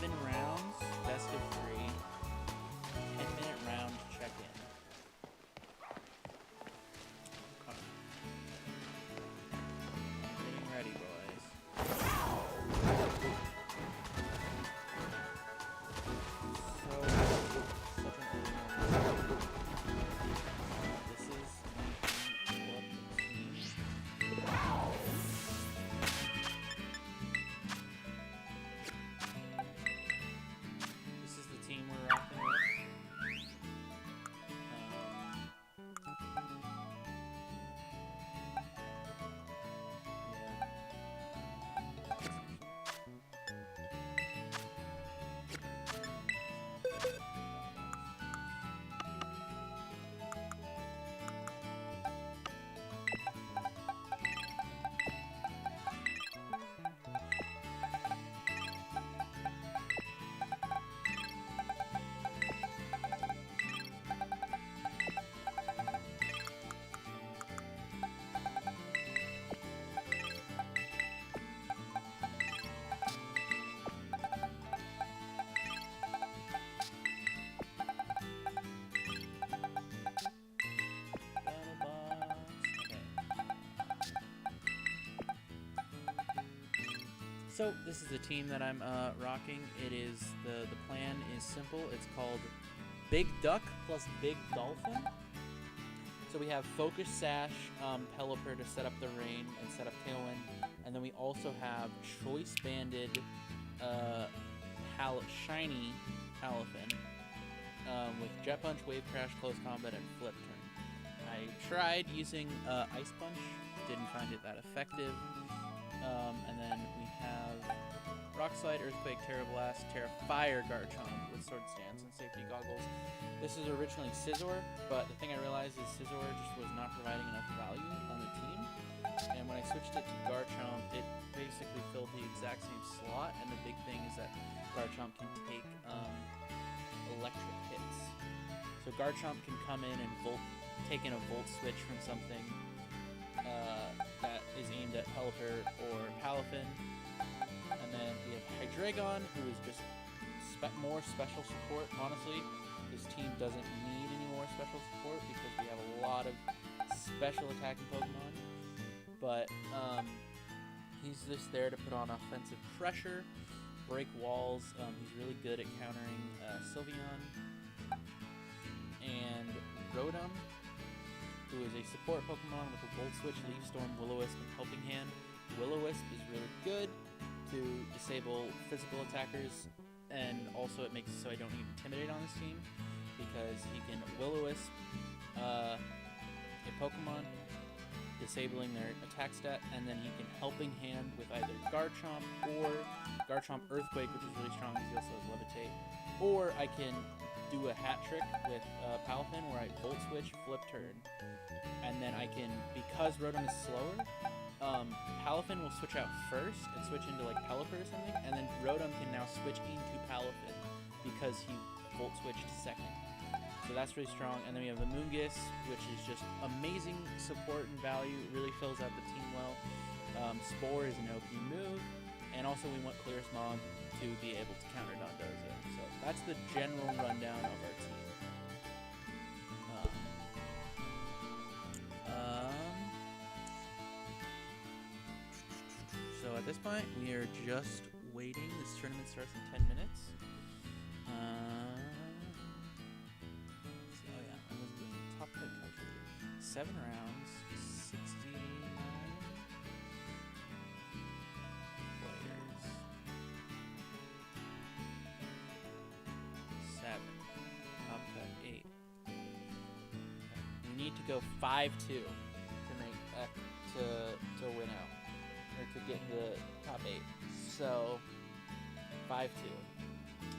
7 rounds, best of 3. 10-minute round check-in. Getting ready, boys. So, such an early morning. This is what the team. This is the team we're rocking with. So this is the team that I'm rocking. It is the plan is simple. It's called Big Duck plus Big Dolphin. So we have Focus Sash, Pelipper to set up the rain and set up Tailwind, and then we also have Choice Banded, Shiny Palafin with Jet Punch, Wave Crash, Close Combat, and Flip Turn. I tried using Ice Punch, didn't find it that effective. And then we have Rock Slide, Earthquake, Terra Blast, Terra Fire, Garchomp with Sword Stance and Safety Goggles. This is originally Scizor, but the thing I realized is Scizor just was not providing enough value on the team. And when I switched it to Garchomp, it basically filled the exact same slot. And the big thing is that Garchomp can take electric hits. So Garchomp can come in and take in a Volt Switch from something that is aimed at Pelipper or Palafin. And then we have Hydreigon, who is just more special support. Honestly, this team doesn't need any more special support because we have a lot of special attacking Pokemon. But he's just there to put on offensive pressure, break walls. He's really good at countering Sylveon. And Rotom, who is a support Pokemon with a Volt Switch, Leaf Storm, Will-O-Wisp, and Helping Hand. Will-O-Wisp is really good to disable physical attackers, and also it makes it so I don't need Intimidate on this team, because he can Will-O-Wisp a Pokemon, disabling their attack stat, and then he can Helping Hand with either Garchomp or Garchomp Earthquake, which is really strong because he also has Levitate, or I can do a hat trick with Palafin where I Volt Switch, Flip Turn, and then I can, because Rotom is slower, Palafin will switch out first and switch into like Pelipper or something, and then Rotom can now switch into Palafin because he Volt Switched second. So that's really strong. And then we have the Moongus, which is just amazing support and value. It really fills out the team well. Spore is an OP move, and also we want Clear Smog to be able to counter Dondozo. So that's the general rundown of our team. So at this point, we are just waiting. This tournament starts in 10 minutes. So yeah, I was doing top cut calculator. 7 rounds, 69 players. 7. Top cut 8. We need to go 5-2 to make to win out. Or to get the top 8. So 5-2.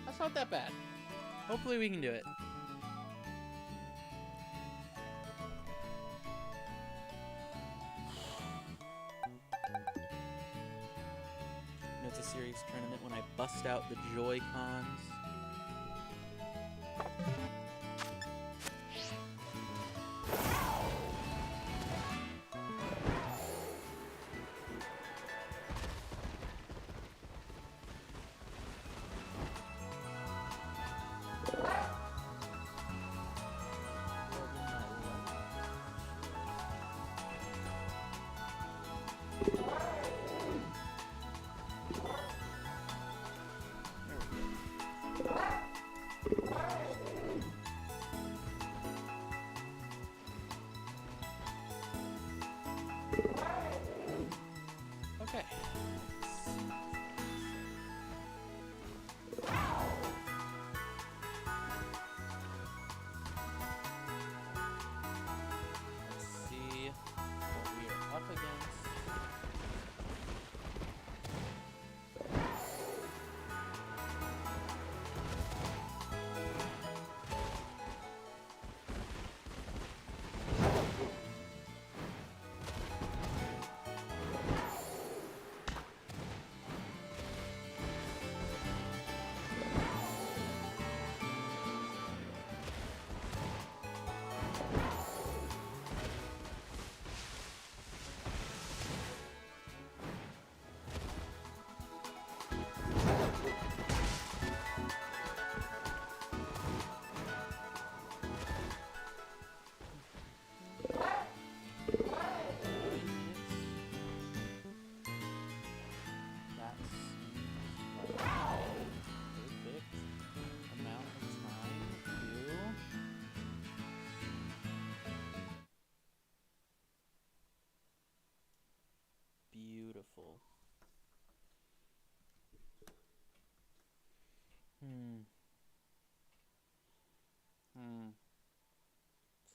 That's not that bad. Hopefully we can do it. You know, it's a serious tournament when I bust out the Joy-Cons.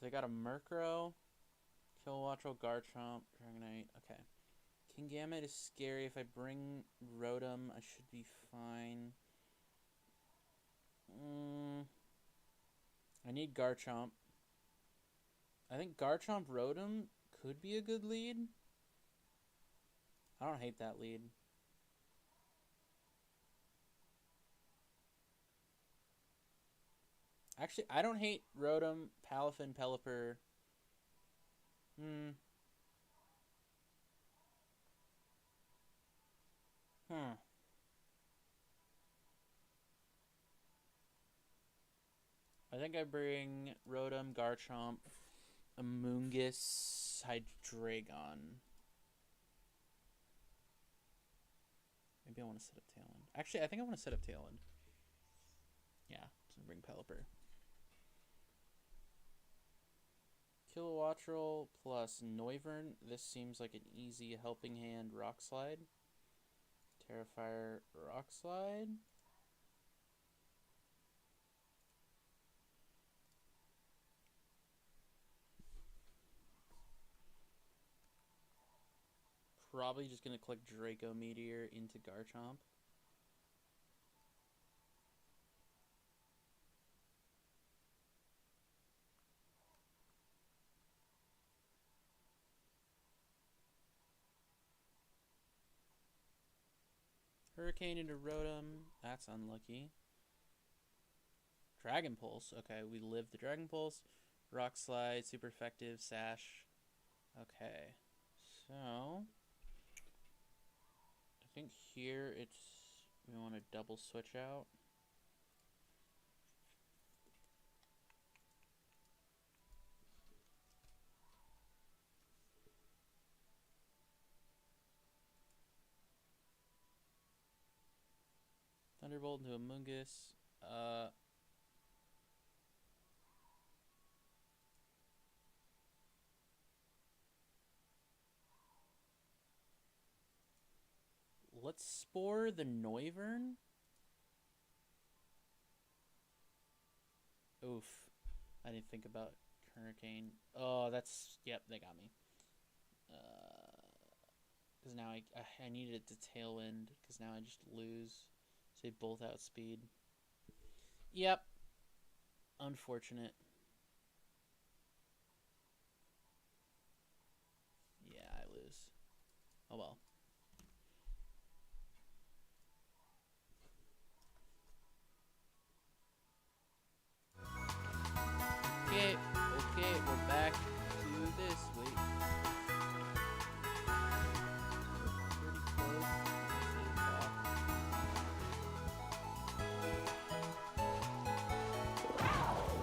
So they got a Murkrow, Kilowattrel, Garchomp, Dragonite. Okay. Kingambit is scary. If I bring Rotom, I should be fine. I need Garchomp. I think Garchomp Rotom could be a good lead. I don't hate that lead. Actually, I don't hate Rotom, Palafin, Pelipper. I think I bring Rotom, Garchomp, Amoonguss, Hydreigon. Maybe I want to set up Tailwind. Actually, I think I want to set up Tailwind. Yeah, so bring Pelipper. Kilowattrel plus Noivern. This seems like an easy helping hand Rock Slide. Terrafire, Rock Slide. Probably just going to click Draco Meteor into Garchomp. Hurricane into Rotom. That's unlucky. Dragon Pulse. Okay, we live the Dragon Pulse. Rock Slide, super effective, Sash. Okay, so I think here we want to double switch out. Thunderbolt into Amoonguss. Let's Spore the Noivern. Oof. I didn't think about Hurricane. Oh, that's... Yep, they got me. Because now I needed it to Tailwind. Because now I just lose. So they both outspeed. Yep. Unfortunate. Yeah, I lose. Oh well. Okay, we're back to this. Wait. Pretty close.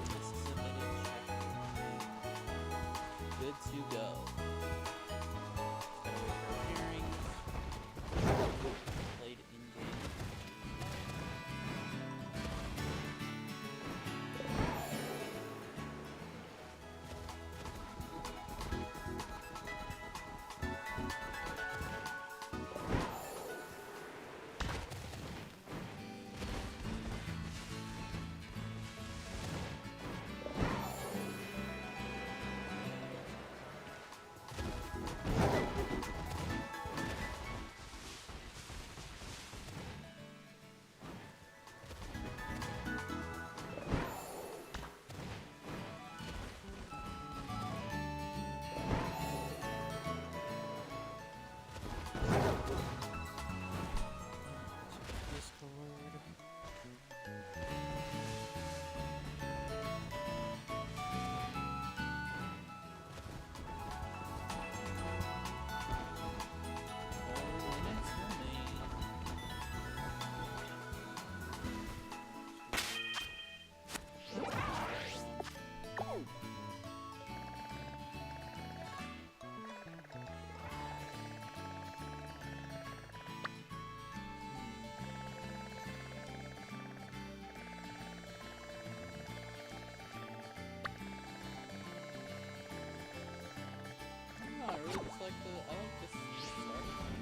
This is a minute check. Good to go. Gotta wait for pairings. Played in game. I really just like I like this starting line.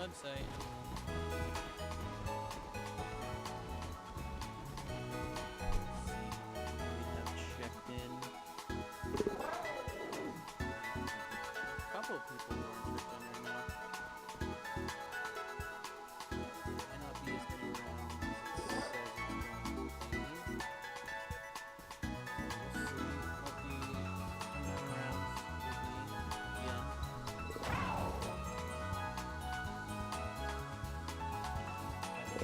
website. We have checked in. A couple of people who are checked in right now. Might not be as many around as it says it's going to be. We'll see what the amount of rounds will be again.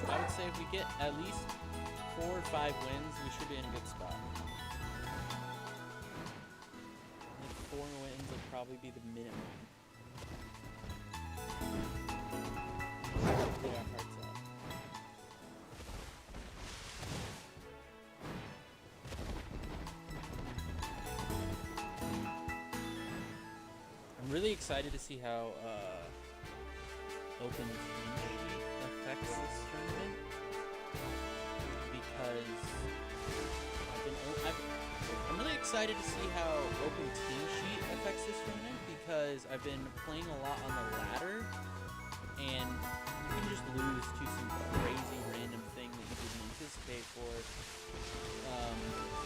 I would say if we get at least 4 or 5 wins, we should be in a good spot. I think 4 wins would probably be the minimum. Get our hearts up. I'm really excited to see how Open Team Sheet affects this tournament, because I'm really excited to see how Open Team Sheet affects this tournament, because I've been playing a lot on the ladder, and you can just lose to some crazy random thing that you didn't anticipate for.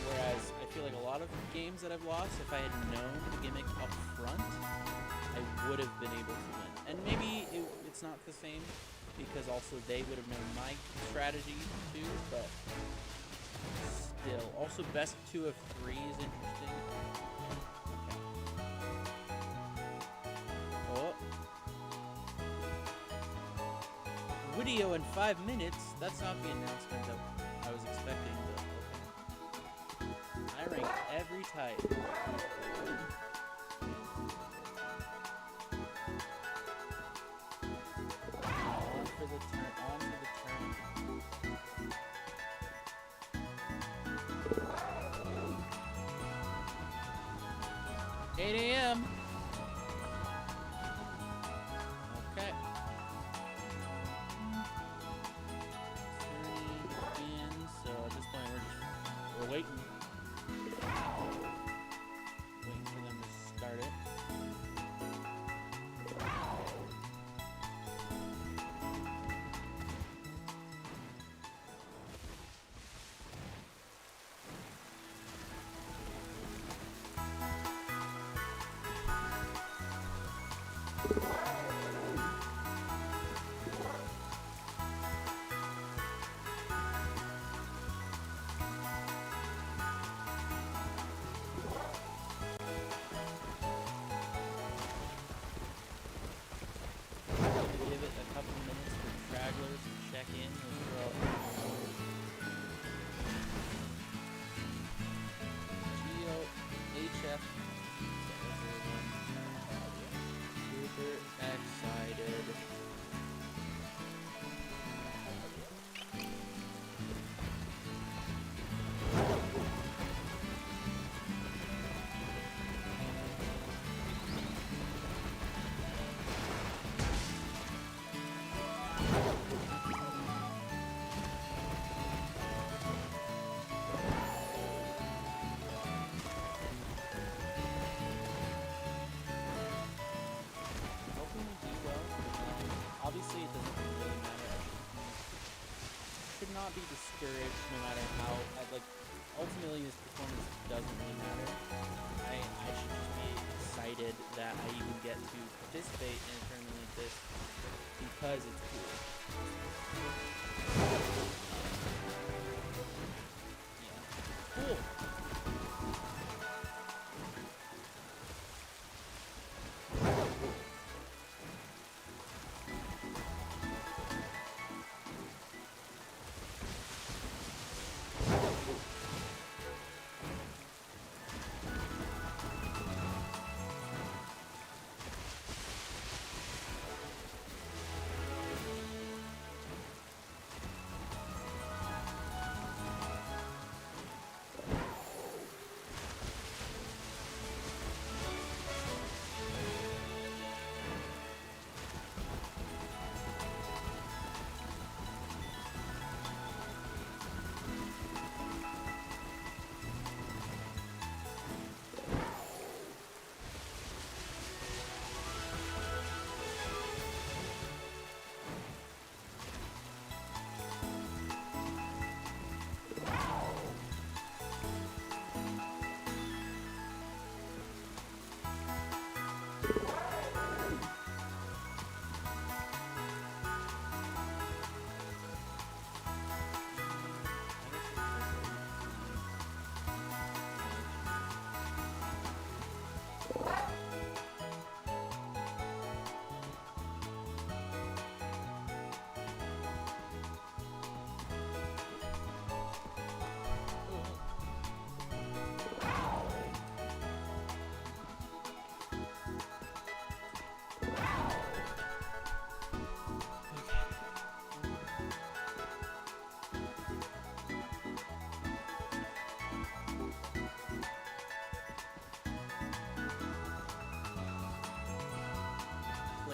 Whereas I feel like a lot of games that I've lost, if I had known the gimmick up front, I would have been able to win. And maybe it's not the same, because also they would have known my strategy too, but still. Also, best 2 of 3 is interesting. Okay. Oh. Video in 5 minutes? That's not the announcement that I was expecting, but okay. I rank every type. On to the turn. 8 a.m. Okay. Turning in, so at this point we're waiting. Waiting for them to start it. Obviously, it doesn't really matter. Should not be discouraged, no matter how. Ultimately, his performance doesn't really matter. I should just be excited that I even get to participate in a tournament like this, because it's cool. Yeah, cool.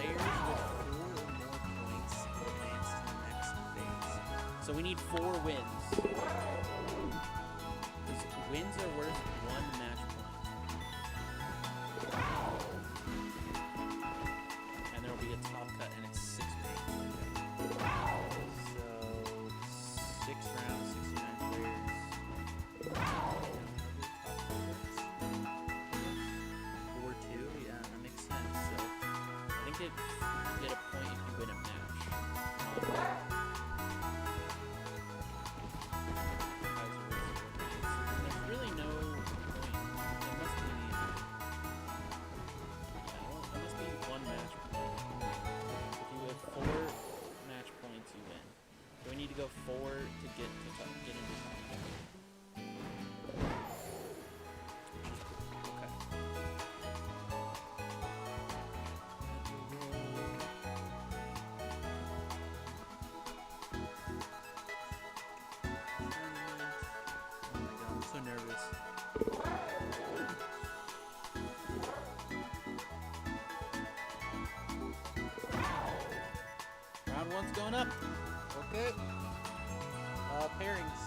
players with 4 or more points will advance to the next phase. So we need 4 wins. Because wins are worth 1 match point. And there will be a top cut, and it's 6 games. So 6 rounds, 69 players. 4-2, yeah, that makes sense. So I think you get a point if you win a match. There's really no point. There must be, there must be 1 match point. If you have 4 match points, you win. So we need to go 4 to get into top 4. So nervous. Round 1's going up. Okay. Pairings.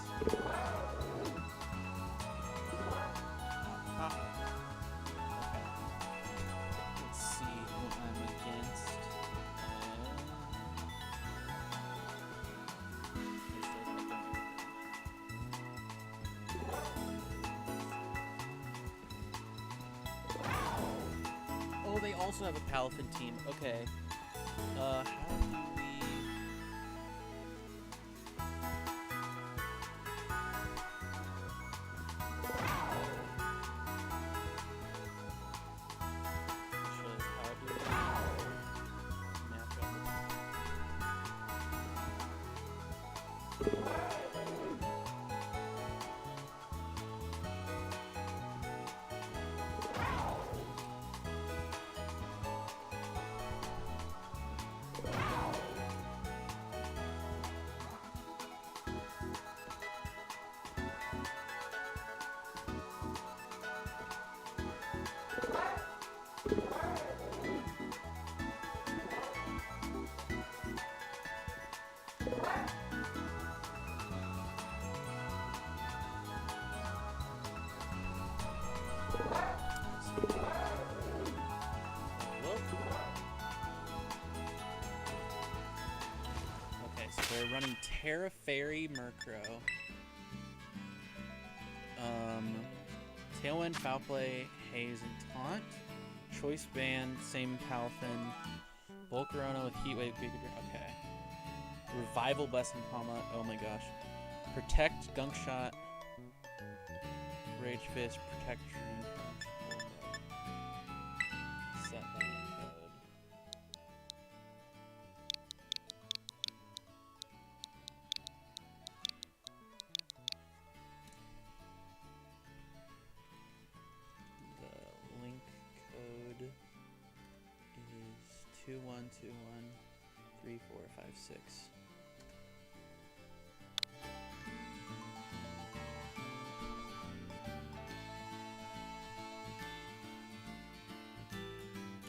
Let's see what I'm against. Oh, they also have a Palafin team. Okay. How do we... Okay, so they're running Terra Fairy Murkrow. Tailwind, Foul Play, Haze, and Taunt. Choice Band, same Palafin. Volcarona with Heatwave, okay. Revival, Blessing Palma, oh my gosh. Protect, Gunk Shot. Rage Fist, Protect, Dream Punch. Set that code. The link code is 21213456.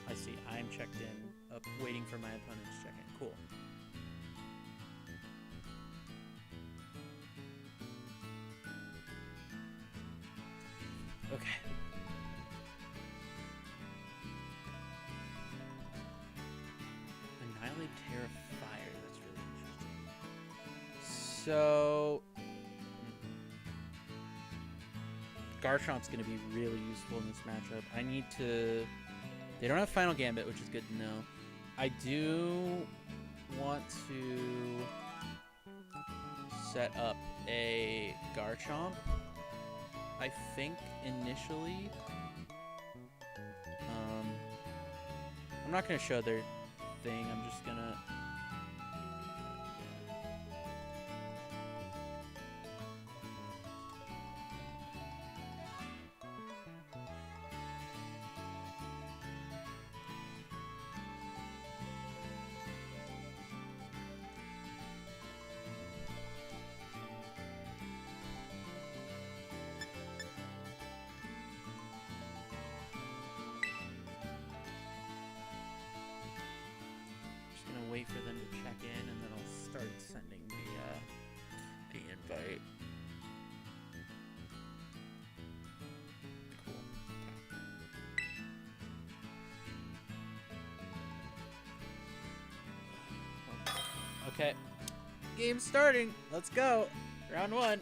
I see. I'm checked in, waiting for my opponent to check in. Cool. Okay. Annihilate Terra Fire. That's really interesting. So Garchomp's going to be really useful in this matchup. I need to... They don't have Final Gambit, which is good to know. I do want to set up a Garchomp, I think, initially. I'm not going to show their thing. I'm just going to... wait for them to check in, and then I'll start sending the invite. Cool. Okay. Game's starting. Let's go. Round 1.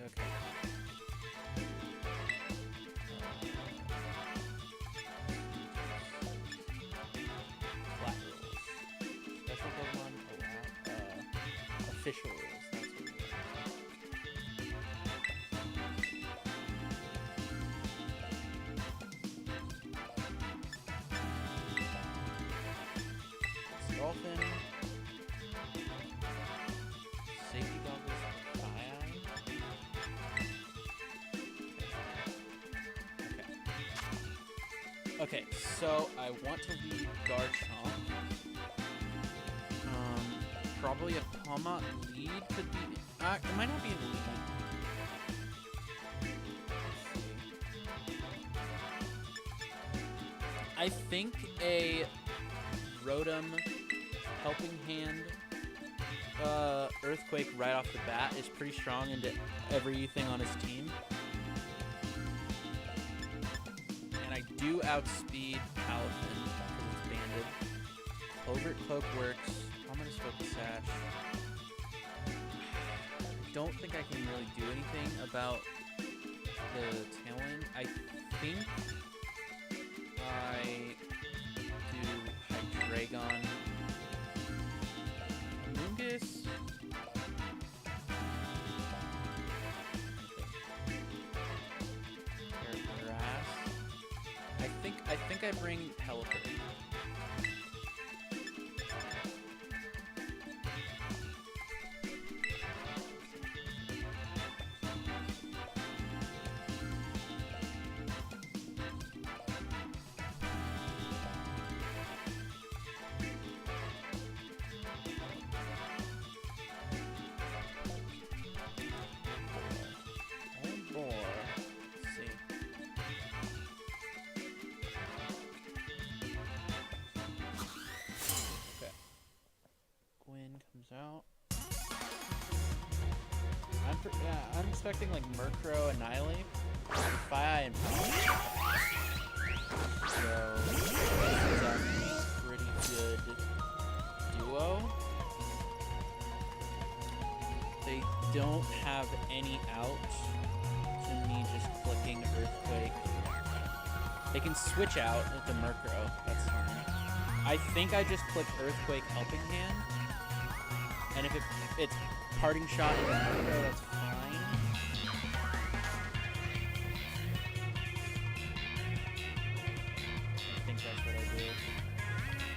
Okay. Flat rules. Special Pokemon allow official rules. That's what it is. Dolphin. Safety goggles. Fire. Okay, so I want to lead Garchomp. Probably a Palmot lead could be. It might not be in the lead. I think a Rotom Helping Hand Earthquake right off the bat is pretty strong into everything on his team. And I do outspeed Palafin because it's banded. Covert Cloak works. Ominous Focus Sash. I don't think I can really do anything about the Tailwind. I think I do Hydreigon. Amoonguss. Grass. I think I bring Pelipper. Out. I'm expecting like Murkrow, Annihilate, Fire, and Power. So this is a pretty good duo. They don't have any out to me just clicking Earthquake. They can switch out with the Murkrow. That's fine. I think I just click Earthquake Helping Hand. And if it's Parting Shot in the Murkrow, that's fine. I think that's what I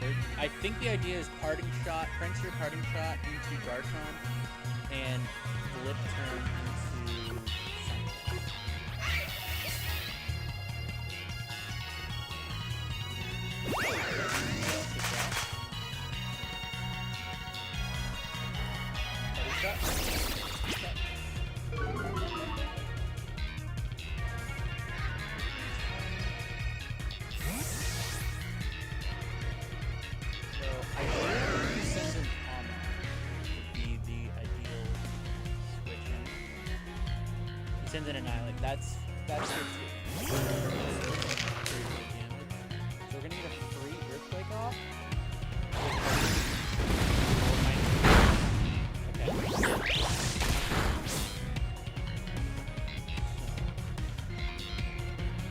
do. I think the idea is Parting Shot, Prankster Parting Shot into Garchomp, and Flip Turn into something. Sends an Annihilate. That's good too. So we're gonna get a free Earthquake off. Okay.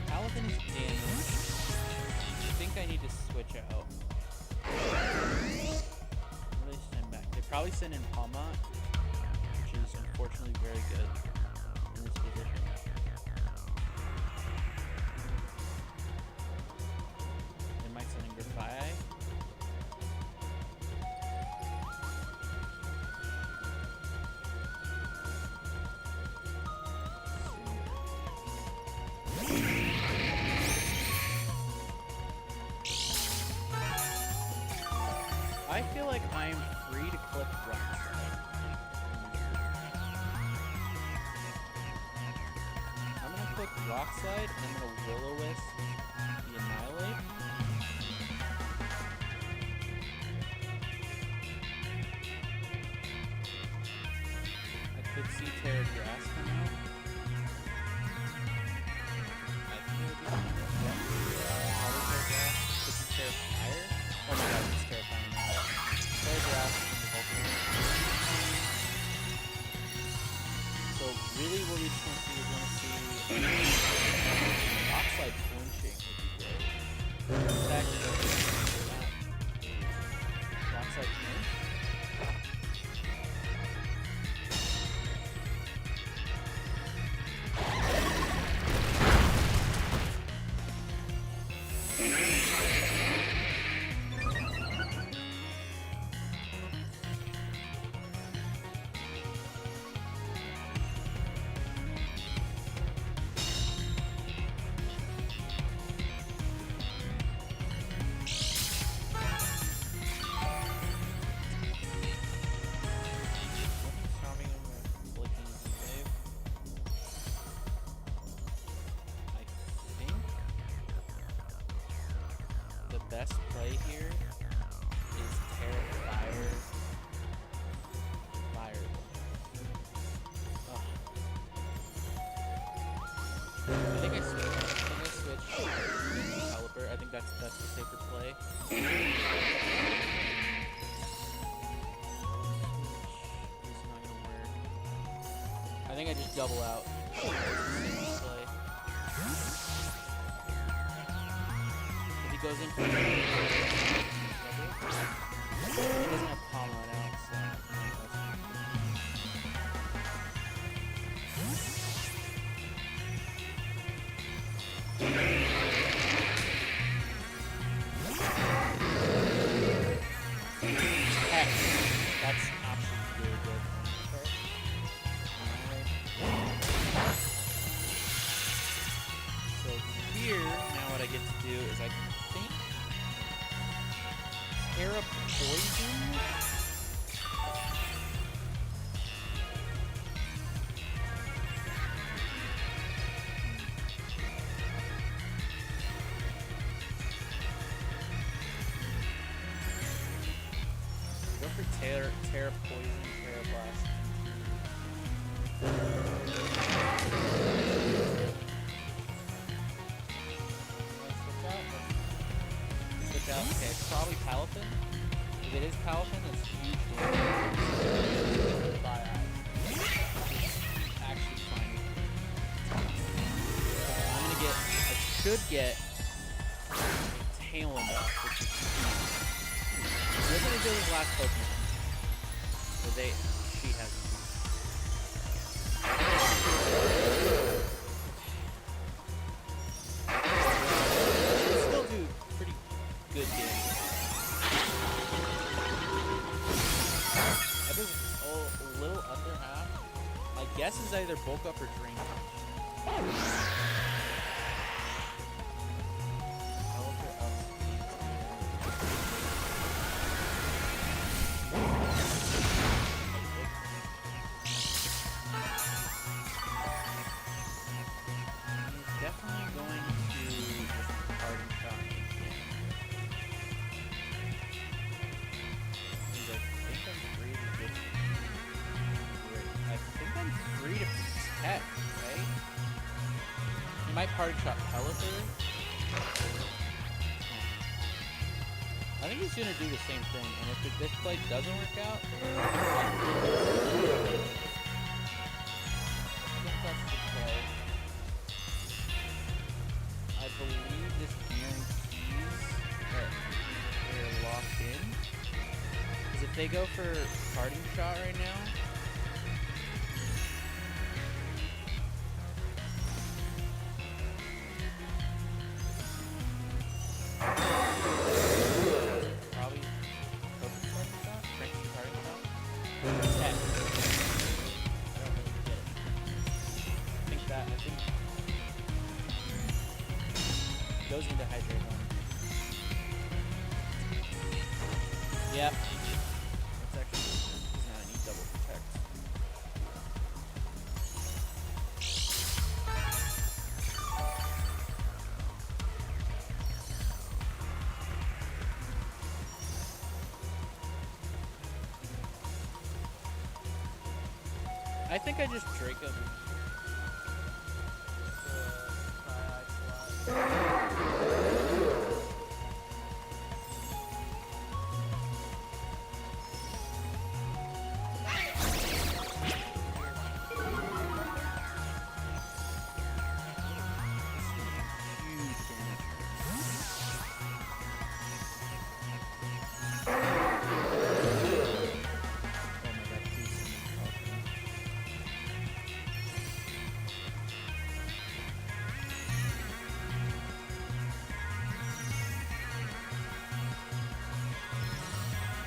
Paladin is damaged. I think I need to switch out. What do they send back? They probably send in Palmot, which is unfortunately very good. This position. They might send in Goodbye. I feel like I am free to click Rock. Rock Slide, and I'm gonna Will-O-Wisp the Annihilate. Could see Terra Grass come out. I think it would be fine. Yeah. Probably Terra Grass. Could see Terra Fire. Oh my god, it's terrifying now. Terra Grass from the Vulcan. So really what we just want to see is Rockslide flinching would be great. Attack Rockslide flinch. Best play here is Terra Fire. Oh. I think I switched Caliber. I think that's the safer play. It's not gonna work. I think I just double out. Play. Goes in for he doesn't have Pommel and Alex, so heck, that's actually really good. So here, now what I get to do is I think Terra Poison? Go for Terra Poison, Terra Blast. Okay, it's probably Palafin. If it is Palafin, that's huge damage. Actually fine. I'm gonna get, I should get Talon off, which is huge. We're gonna do his last Pokemon. So she hasn't. Good game. That is a little under half. My guess is either bulk up or drain punch. He's definitely going to parting shot. Free to protect, right? He might party shot Pelipper. I think he's gonna do the same thing, and if this play doesn't work out, I think that's the play. I believe this guarantees that they're locked in. Because if they go for parting shot right now, goes into hydrate one. Yep. That's actually he's not any double protect. I think I just Drake him.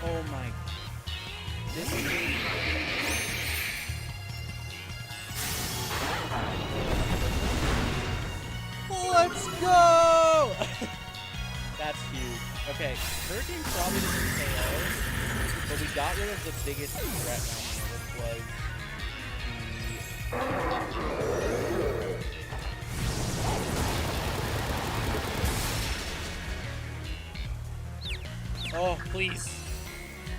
Oh my. This is let's go! That's huge. Okay, Hurricane probably doesn't KO, but we got rid of the biggest threat right now, which was the... Oh, please.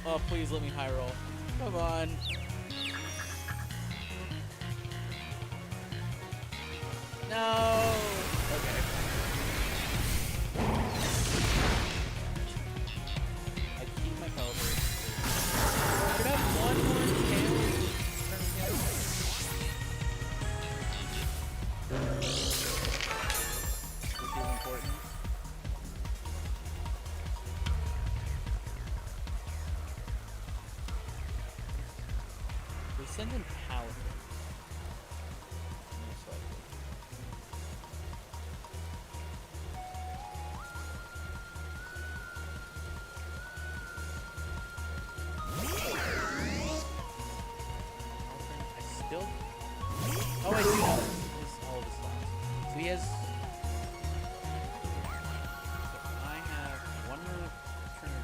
Oh, please let me high roll. Come on. No! Okay. I keep my caliber. Could have one more tail. Which is important. We send in Paladin. Most likely. I still... Oh, I do know. All of his slots. So he has... So I have one more turn.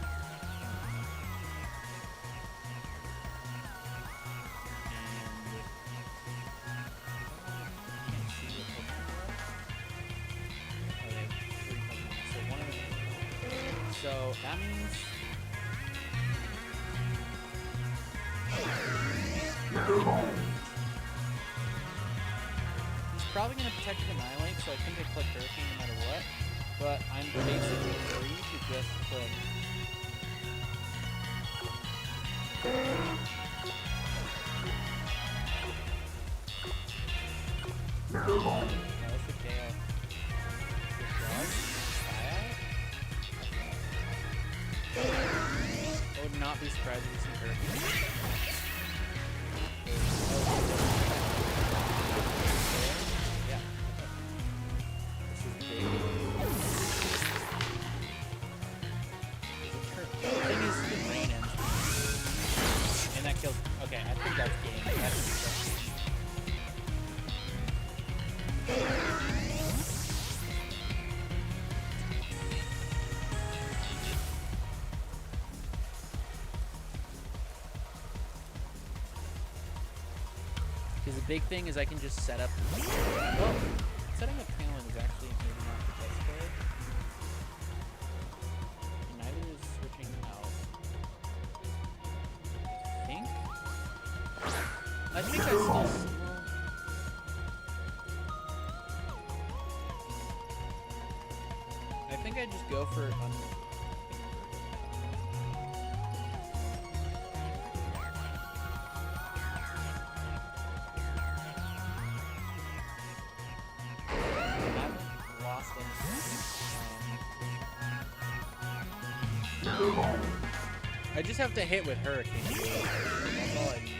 So that means he's probably going to protect and annihilate, so I think I click Hurricane no matter what. But I'm basically free to just click. No, that's the KO. I would not be surprised if you see Hurricane. Yeah. This is big. The thing is the rain engine. And that kills. Okay, I think that's game. That's because the big thing is I can just set up. Well, setting up Talon is actually maybe not the best play. And neither is switching out. I think I still. I think I just go for. I just have to hit with Hurricane. That's all I need.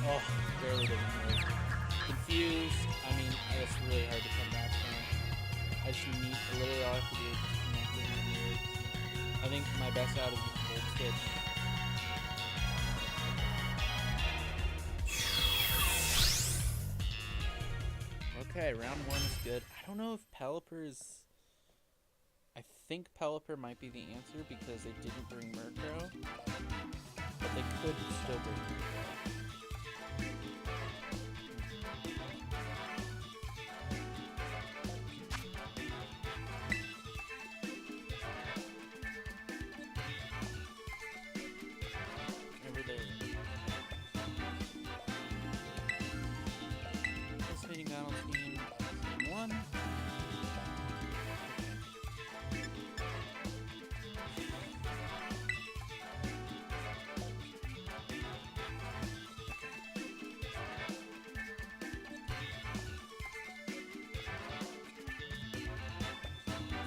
Oh, barely doesn't work. Confused. I mean, it's really hard to come back from. I just need, literally all I have to do is just connect with my moves. I think my best out is just Hold Stitch. Okay, round one is good. I don't know if Pelipper is... I think Pelipper might be the answer because they didn't bring Murkrow. But they could still bring Murkrow.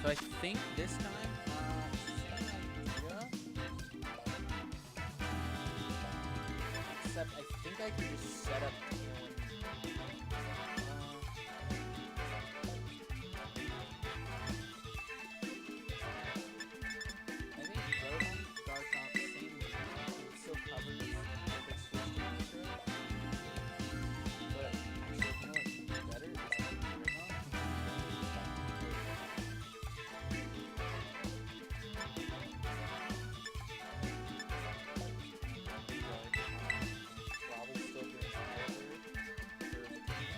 So I think this time, same idea. Except I think I can just set up Tailwind. I think Rotom starts out the same route. It still covers if it's switched to Extra. But actually, you know what's better? Is Rotom. Probably still brings Oliver for the team.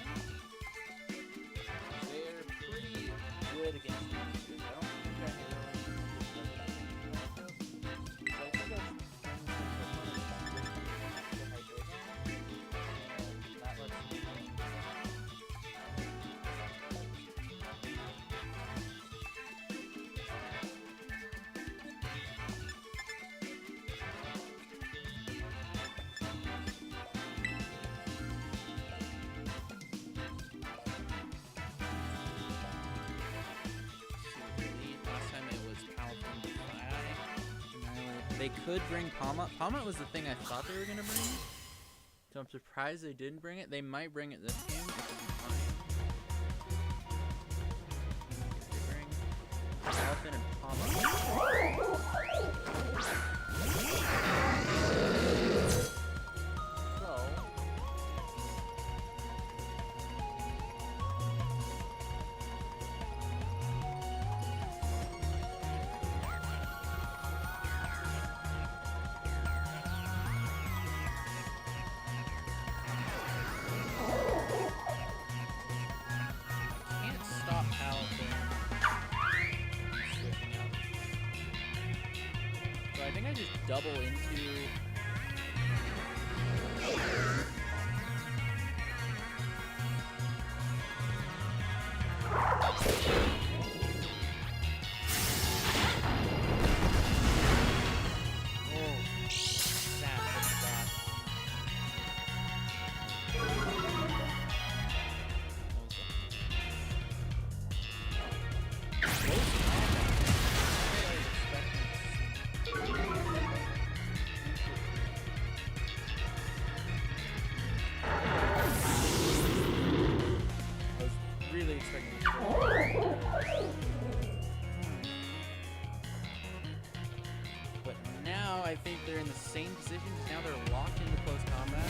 They're pretty good against monsters. I don't think I have matchup. So I think that's that lets me last time it was Palpatine to Fire. They could bring Palma. Palma was the thing I thought they were gonna bring. So I'm surprised they didn't bring it. They might bring it this game. It could be fine. They bring Palpatine and Palma. So can't stop Palpatine switching out. So I think I just double into. Oh, snap, what's that? I was really expecting this. But now I think they're in the same position because now they're locked into close combat.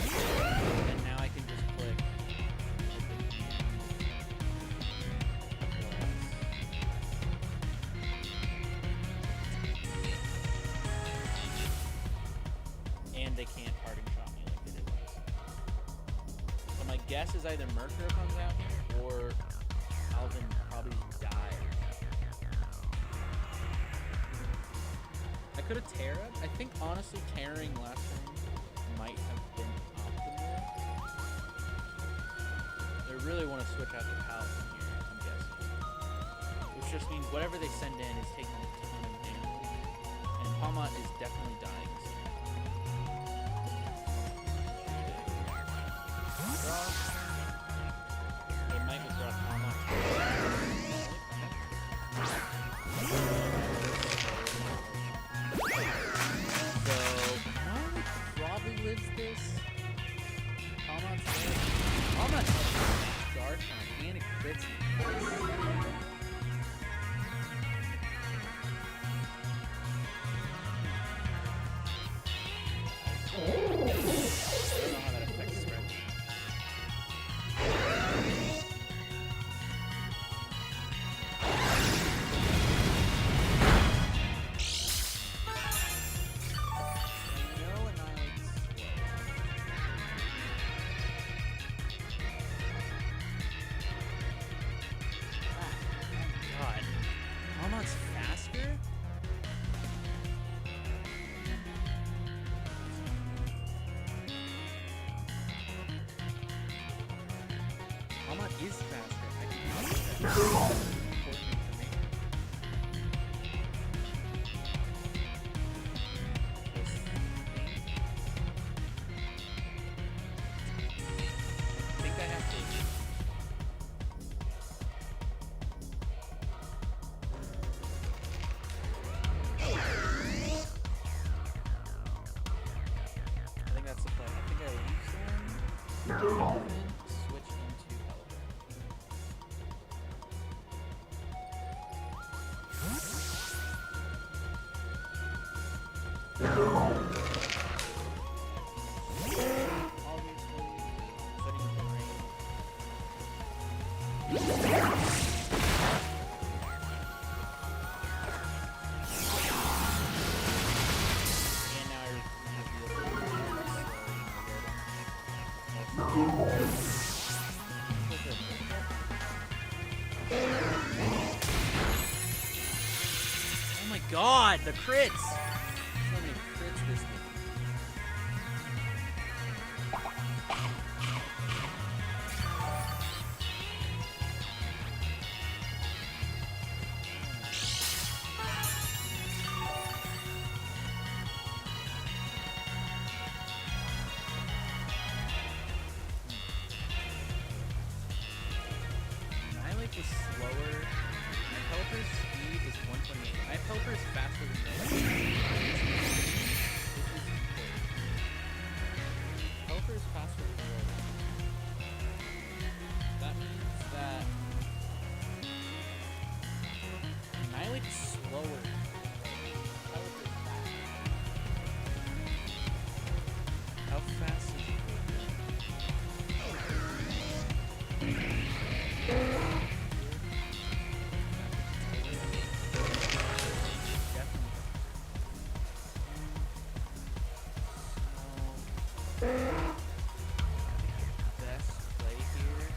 And now I can just click. And they can't parting shot me like they did last time. So my guess is either Murkrow comes out here or Alvin probably dies. I could have Terra. I think honestly tearing last time might have been optimal. They really want to switch out the Paladin here, I'm guessing. Which just means whatever they send in is taking a ton of damage. And Palmot is definitely dying soon. Draw. They might withdraw Palmot. So, Palmot probably lives this. Palmot's dead. Palmot has Dark and it crits him. I don't know how that affects spread. God. Palmot's faster? Palmot is faster. I can use that. Unfortunately for me. This thing. I think I have to. switch into Elephant. Obviously, setting up the range. And now I have the Oh my god, the crits! So many crits this game. Annihilate is slower. My Pelipper's speed is 128. My Pelipper is faster than this. This is Pelipper is faster than this. That means that Annihilate is slower. Pelipper is faster. How fast is it? Best play here.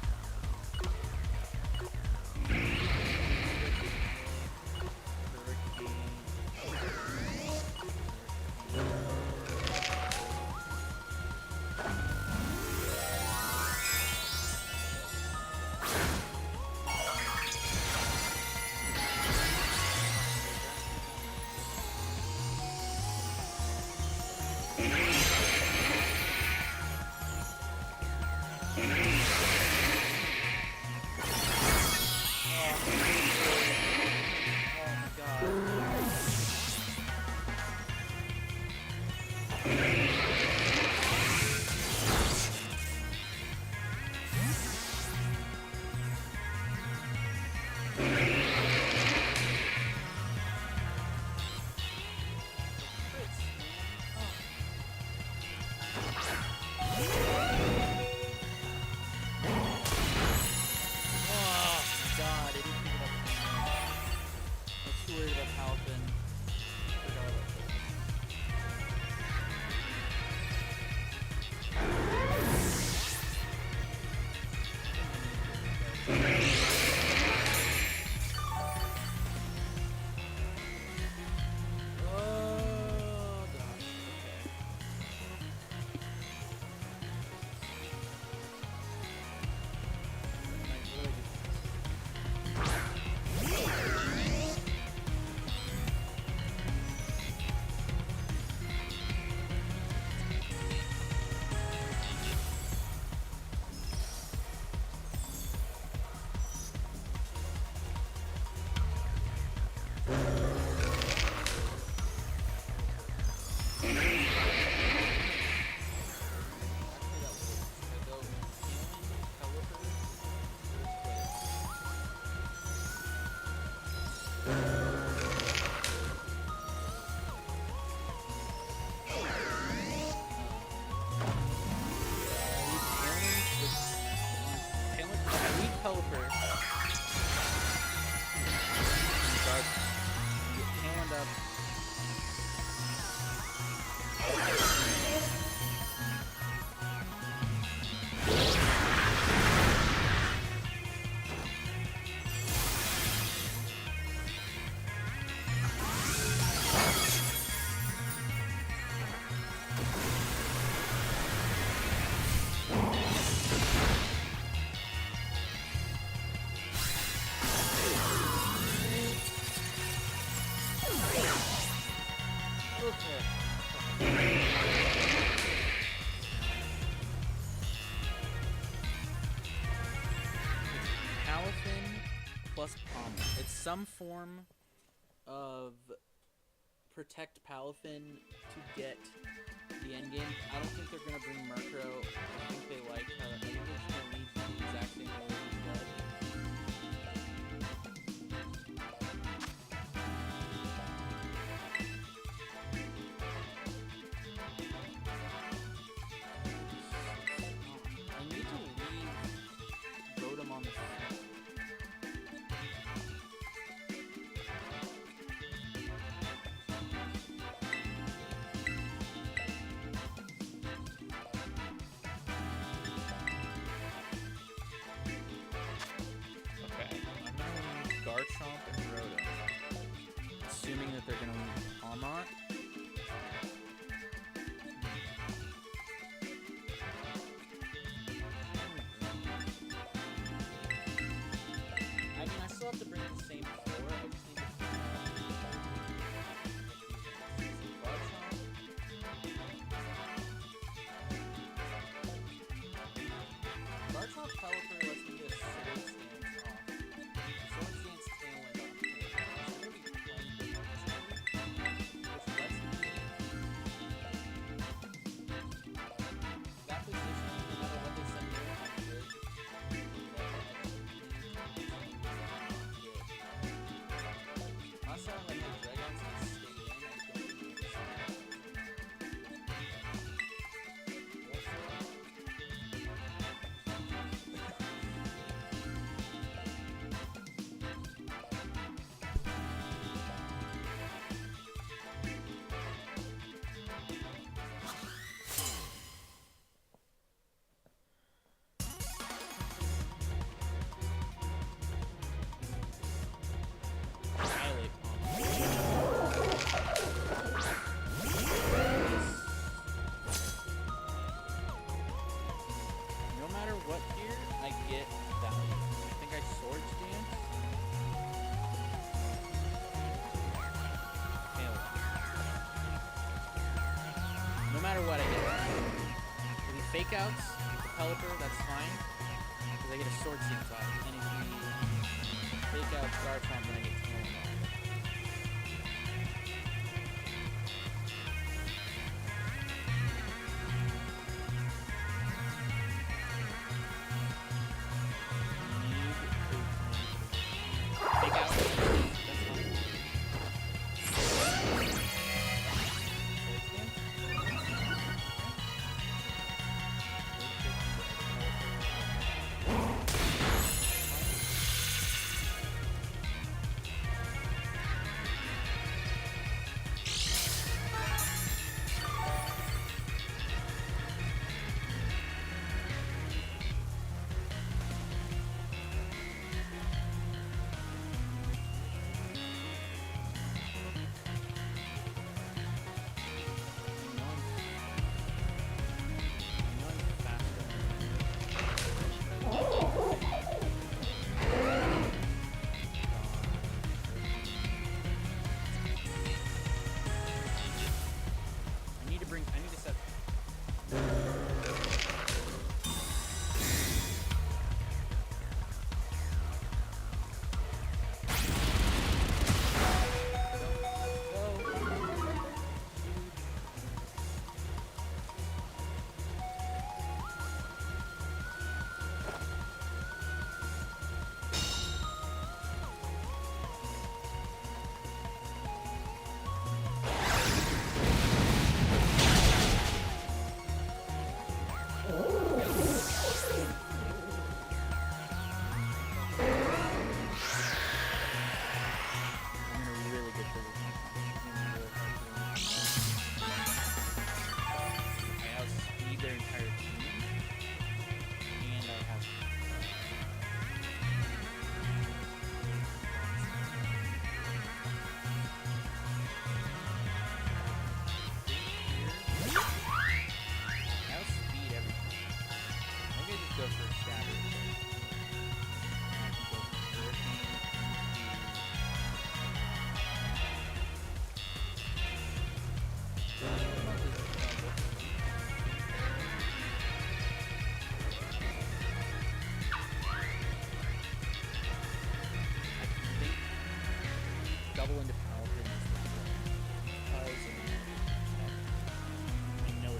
Pelipper. Start. Get hand up. Plus Palm. It's some form of Protect Palafin to get the end game. I don't think they're gonna bring Murkrow. I think they like how I think they're just gonna leave the exact same way as blood. I need to leave Rotom on the field. Okay, I'm gonna leave Garchomp and Rotom, assuming that they're gonna leave Palmont. I mean, I still have to bring the same four. I just need to figure out Garchomp. Pelipper lets me get a Sword Stance off. Sword Stance Tailwind off. So I'm going to be playing defensively, which lets me that position, no matter what they send me, I'm good. Last time I let my Dragons get stayed in, I don't think it's Annihilate no matter what here, I get value. I think I Sword Stance. No matter what, I get value. If we fake outs, Pelipper, that's fine. Because I get a Sword Stance off. And if we fake out Garchomp, then I get Tailwind off. Fake out. That's fine. double into power because I know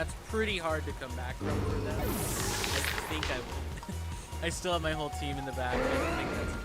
That's pretty hard to come back from for them. I think I will. I still have my whole team in the back. I don't think that's easy.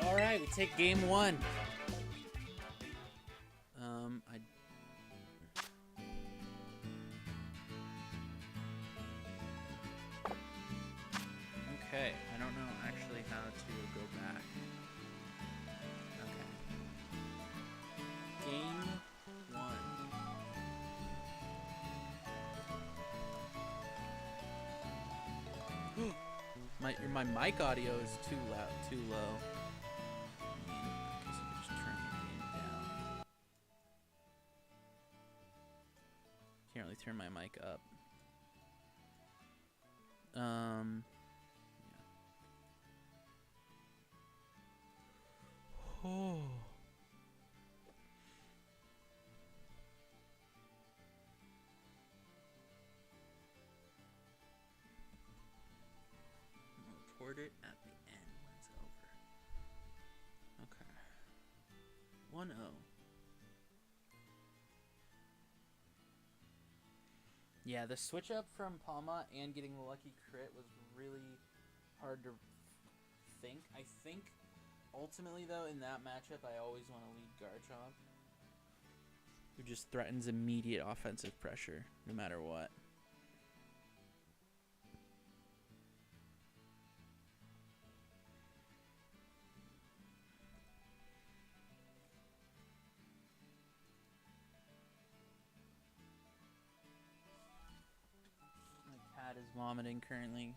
All right, we take game one. Okay, I don't know actually how to go back. Okay. Game one. My mic audio is too loud, too low. I guess I could just turn the game down. Can't really turn my mic up. Yeah. Oh. Report it at the end when it's over. Okay. 1-0. Yeah, the switch up from Palma and getting the lucky crit was really hard to think. I think ultimately, though, in that matchup, I always want to lead Garchomp, who just threatens immediate offensive pressure, no matter what. My cat is vomiting currently.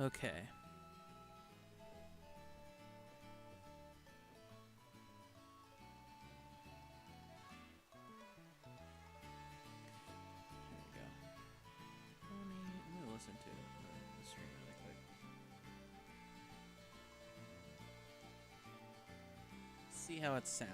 Okay. Here we go. Let me listen to the stream really quick. See how it sounds.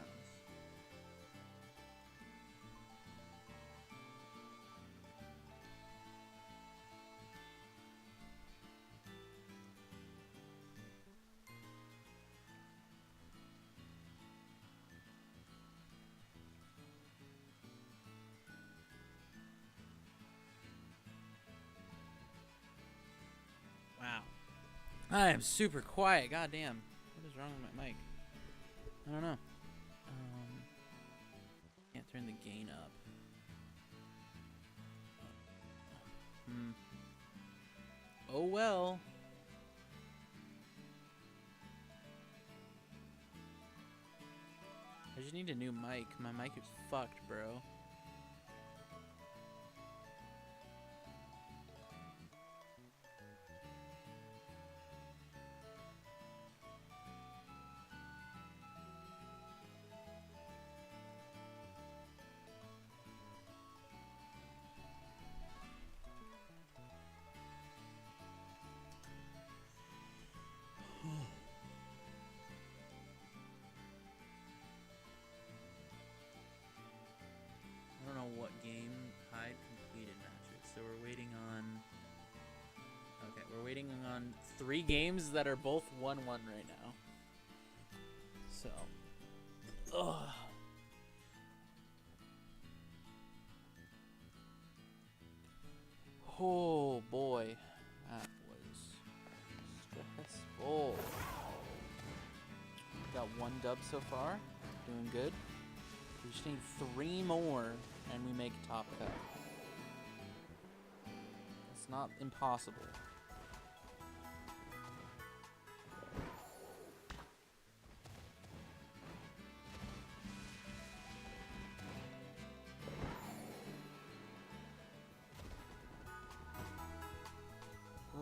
Wow. I am super quiet. Goddamn. What is wrong with my mic? I don't know. Can't turn the gain up. Oh well. I just need a new mic. My mic is fucked, bro. on 3 games that are both 1-1 right now. So, ugh. Oh boy, that was stressful. Got 1 dub so far, doing good. We just need 3 more and we make top cut. It's not impossible.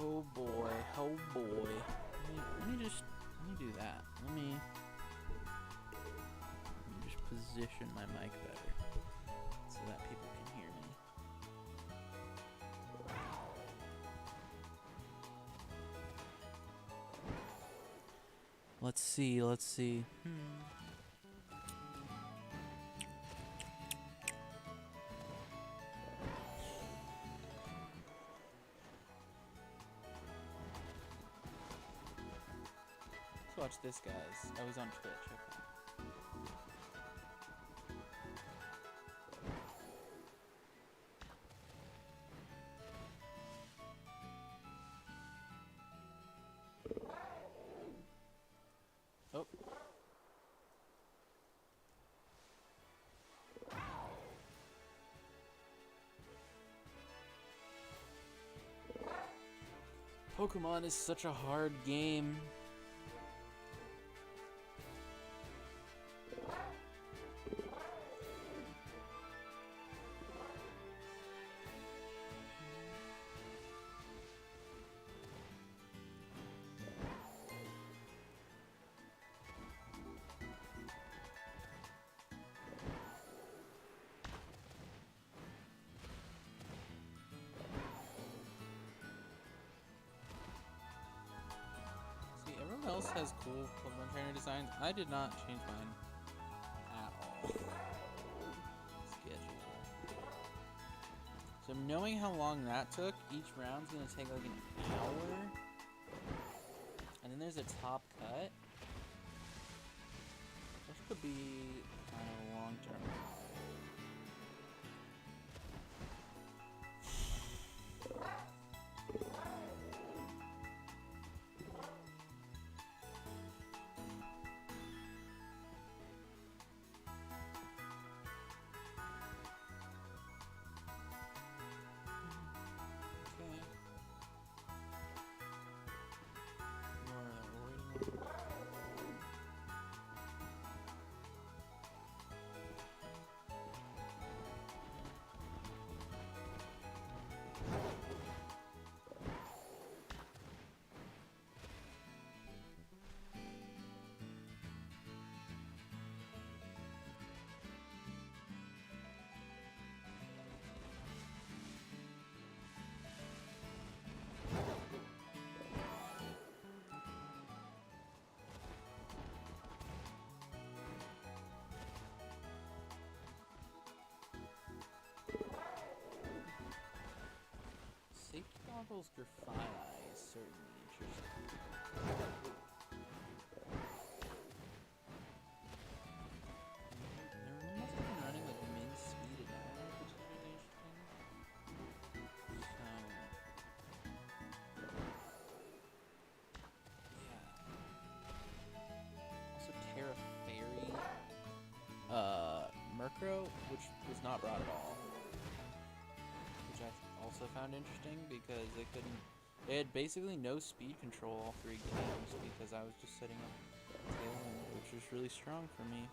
Oh boy, oh boy. Let me do that. Let me just position my mic better so that people can hear me. Let's see, let's see. Let's watch this, guys. I was on Twitch. Okay. Oh. Pokemon is such a hard game. Everyone else has cool Pokemon trainer designs. I did not change mine at all. Sketchy. So knowing how long that took, each round's gonna take like an hour. And then there's a top cut. This could be kind of long term. Safety goggles Grafana is certainly interesting. They must have been running like min speed at that, which is really interesting. So, yeah. Also Terra Fairy, Murkrow, which was not brought at all. I also found interesting because they had basically no speed control all 3 games because I was just setting up Tailwind, which was really strong for me.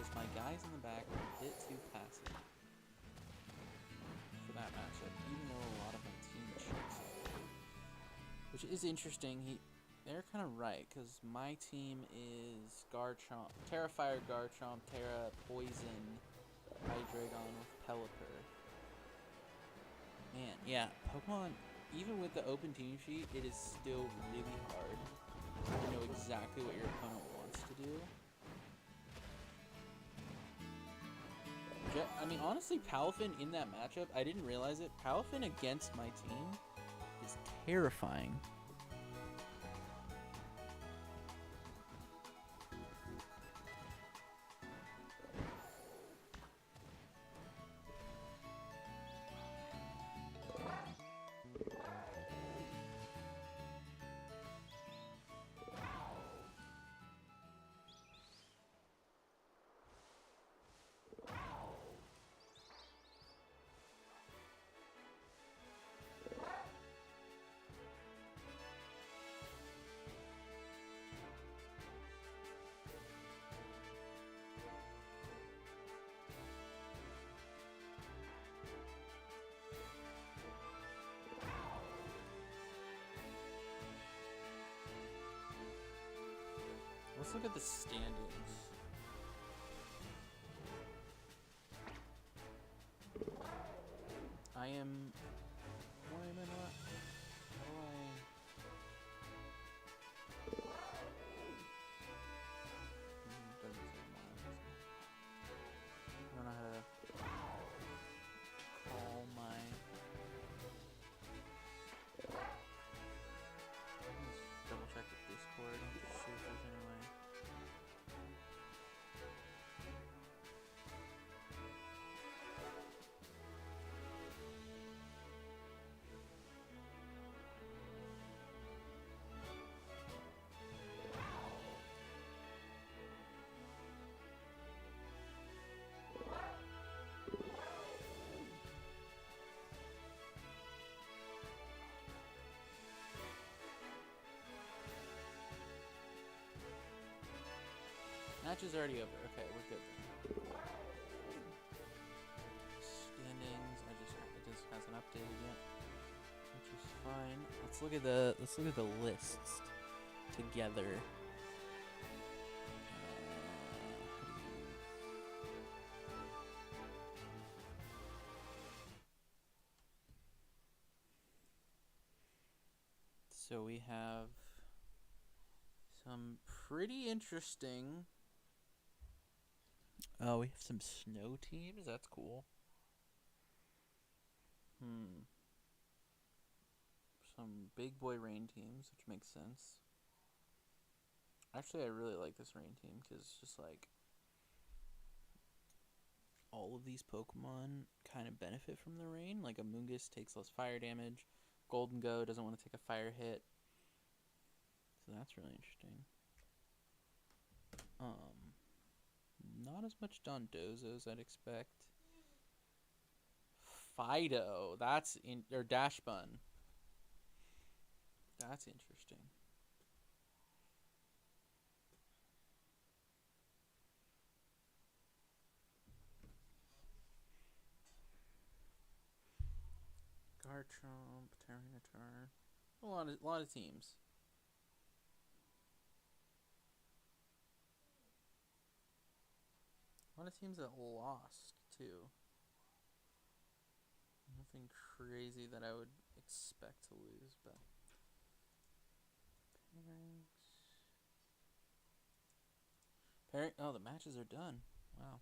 because my guys in the back are a bit too passive for that matchup, even though a lot of my team checks it. Which is interesting. They're kind of right, because my team is Garchomp, Terra Fire, Garchomp, Terra Poison, Hydreigon with Pelipper. Man, yeah, Pokemon, even with the open team sheet, it is still really hard to know exactly what your opponent wants to do. I mean, honestly, Palafin in that matchup, I didn't realize it. Palafin against my team is terrifying. Let's look at the standings. I am... Why am I not... How do I... Doesn't say mine. I don't know how to call my... Let's double check the Discord and just see if there's any way. Match is already over. Okay, we're good then. Standings. It just hasn't updated yet, which is fine. Let's look at the lists together. So we have some pretty interesting. Oh, we have some snow teams. That's cool. Some big boy rain teams, which makes sense. Actually, I really like this rain team because it's just like all of these Pokemon kind of benefit from the rain. Like Amoonguss takes less fire damage. Golden Go doesn't want to take a fire hit. So that's really interesting. Not as much Dondozo as I'd expect. Fido, or Dashbun. That's interesting. Garchomp, Tyranitar. A lot of teams. A lot of teams that lost too. Nothing crazy that I would expect to lose, but oh, the matches are done. Wow.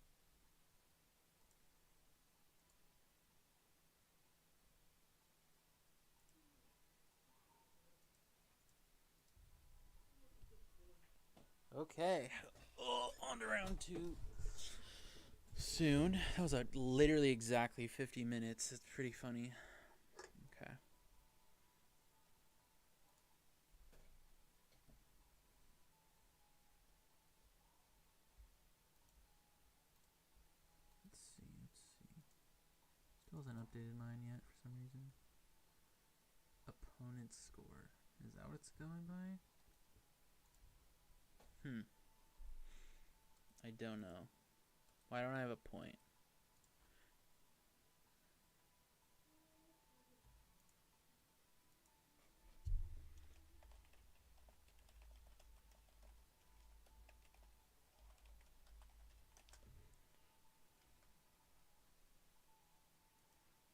Okay. On to round 2. Soon. That was literally exactly 50 minutes. It's pretty funny. Okay. Let's see. Still hasn't updated mine yet for some reason. Opponent score. Is that what it's going by? I don't know. Why don't I have a point?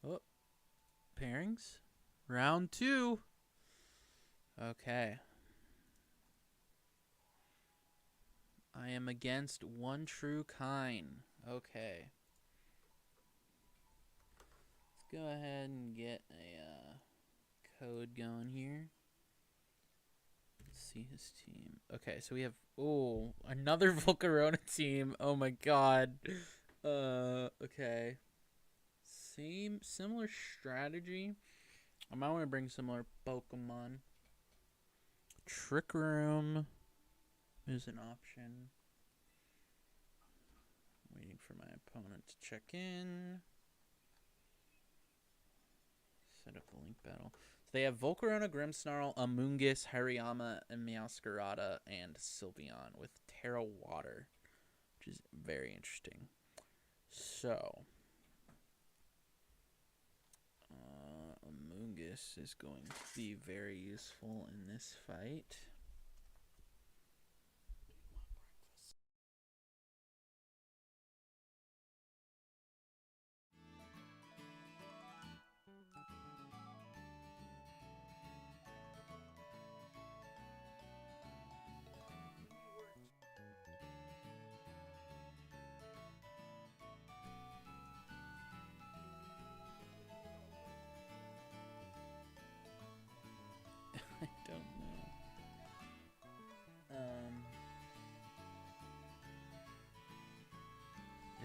Oh, pairings. Round 2. Okay. I am against one true kind. Okay. Let's go ahead and get a code going here. Let's see his team. Okay, so we have another Volcarona team. Oh my god. Okay. Similar strategy. I might want to bring similar Pokemon. Trick Room is an option. Waiting for my opponent to check in. Set up the link battle. So they have Volcarona, Grimmsnarl, Amoonguss, Hariyama, and Meowscarada, and Sylveon with Terra Water, which is very interesting. So, Amoonguss is going to be very useful in this fight. I don't know.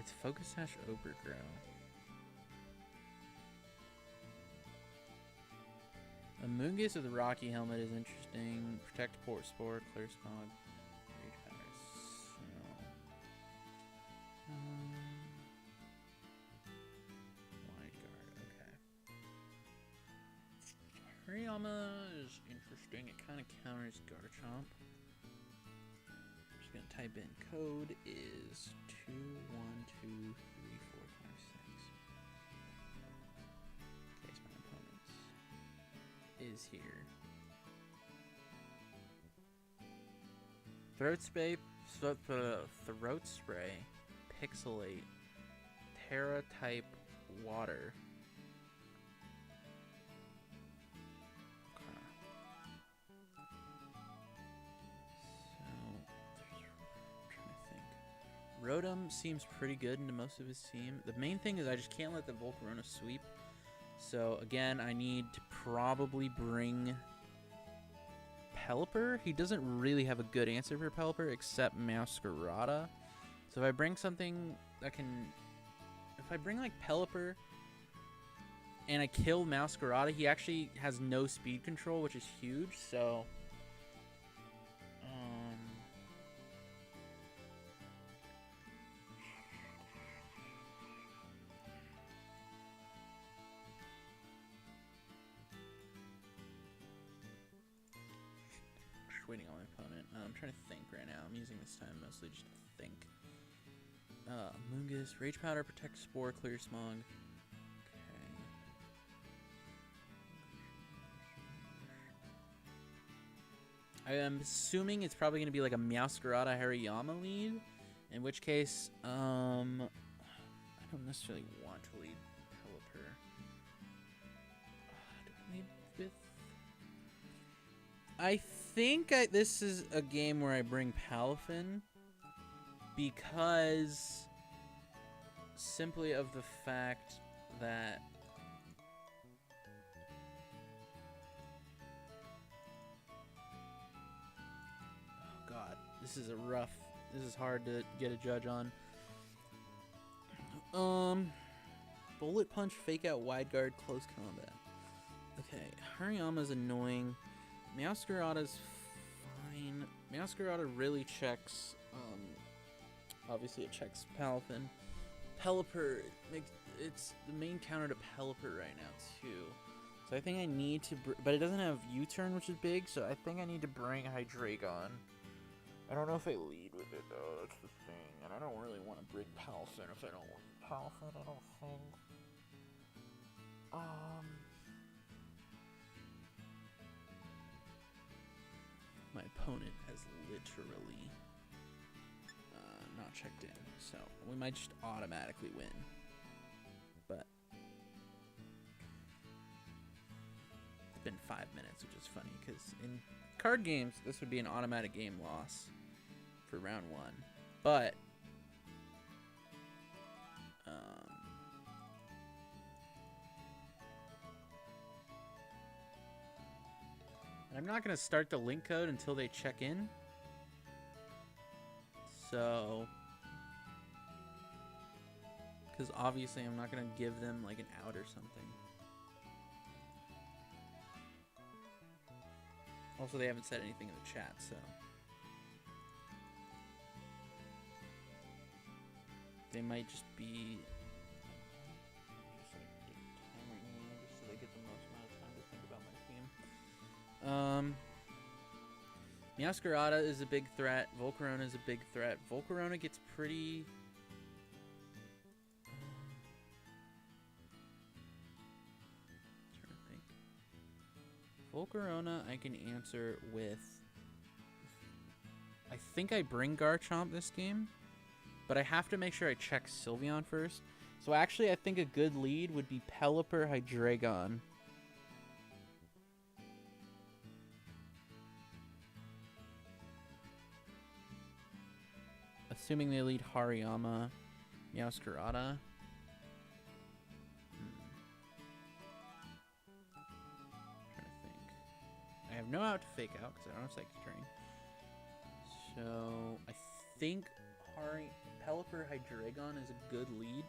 It's Focus Sash Overgrow. Amoonguss with a Rocky Helmet is interesting. Protect Port Spore, Clear Smog, Rage Powers. So, Wide Guard, okay. Hariyama is interesting. It kind of counters Garchomp. I'm just gonna type in code is 212345. Is here. Throat spray, Pixelate, Terra type water. Okay. So I'm trying to think. Rotom seems pretty good into most of his team. The main thing is I just can't let the Volcarona sweep. So, again, I need to probably bring Pelipper. He doesn't really have a good answer for Pelipper except Meowscarada. So if I bring something that can... If I bring, like, Pelipper and I kill Meowscarada, he actually has no speed control, which is huge, so... waiting on my opponent. I'm trying to think right now. I'm using this time mostly just to think. Amoonguss, Rage Powder, Protect Spore, Clear Smog. Okay. I am assuming it's probably going to be like a Meowscarada Hariyama lead. In which case, I don't necessarily want to lead Pelipper. Do I lead with... I think this is a game where I bring Palafin because simply of the fact that oh god, this is hard to get a judge on. Bullet Punch, Fake Out, Wide Guard, Close Combat. Okay, Hariyama's annoying. Meowscarada's fine. Meowscarada really checks, obviously it checks Palafin. Pelipper, it's the main counter to Pelipper right now, too. So I think I need to, but it doesn't have U-turn, which is big, so I think I need to bring Hydreigon. I don't know if I lead with it, though, that's the thing. And I don't really want to bring Palafin if I don't want Palafin, I don't think. My opponent has literally not checked in, so we might just automatically win. But it's been 5 minutes, which is funny, because in card games, this would be an automatic game loss for round 1. But I'm not going to start the link code until they check in. So, because obviously I'm not going to give them like an out or something. Also, they haven't said anything in the chat, so. They might just be just so they get the most amount of time to think about my team. Meowscarada is a big threat. Volcarona is a big threat. Volcarona gets pretty... trying to think. Volcarona I can answer with... I think I bring Garchomp this game, but I have to make sure I check Sylveon first. So actually I think a good lead would be Pelipper Hydreigon. Assuming they lead Hariyama, Meowscarada. Trying to think. I have no out to fake out because I don't have Psychic Terrain. So I think Pelipper Hydreigon is a good lead.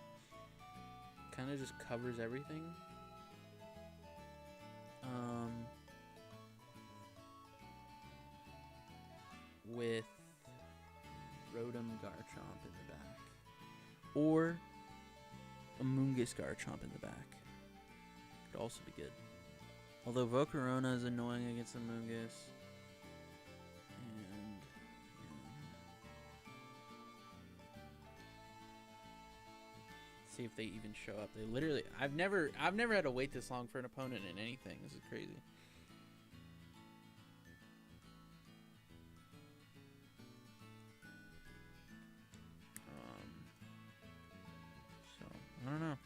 Kind of just covers everything. With Rotom Garchomp in the back. Or Amoonguss Garchomp in the back. Could also be good. Although Volcarona is annoying against Amoonguss. And see if they even show up. They literally I've never had to wait this long for an opponent in anything. This is crazy. I don't know.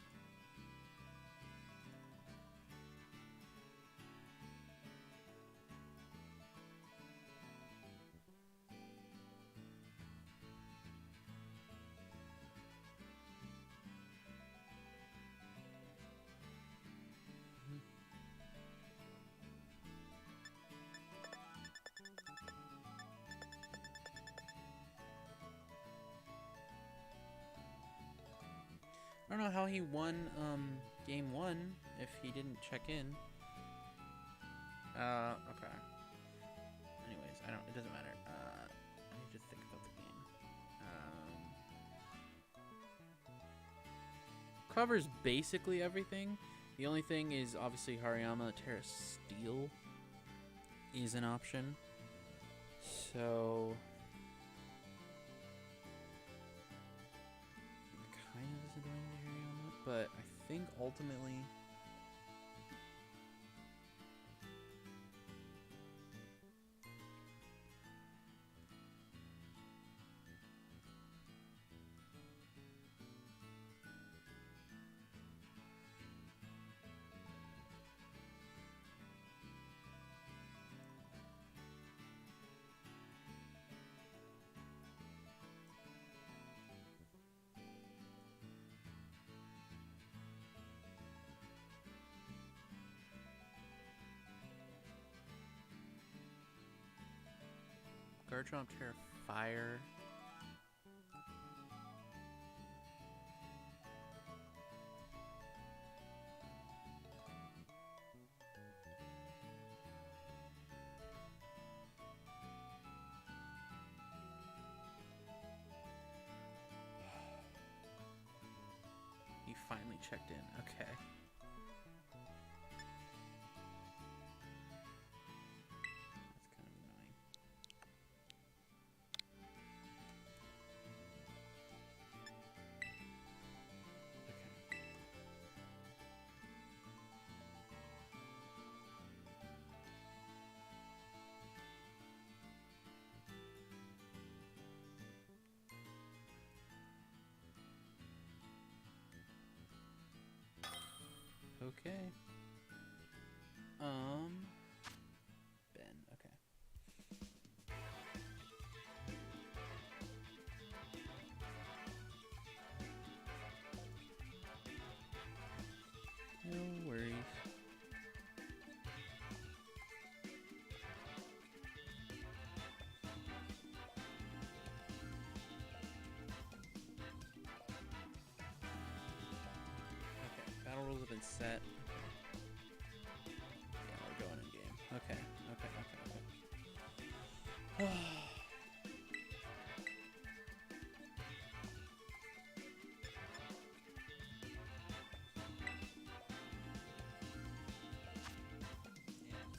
I don't know how he won game 1 if he didn't check in. Okay. Anyways, it doesn't matter. I need to think about the game. Covers basically everything. The only thing is obviously Hariyama Terra Steel is an option. So kind of is annoying to Hariyama, but I think ultimately Garchomp Terra Fire. He finally checked in. Okay. That's kind of annoying. Okay. Ben, okay. No worries. Okay, battle rules have been set. Yeah, we're going in game. Okay.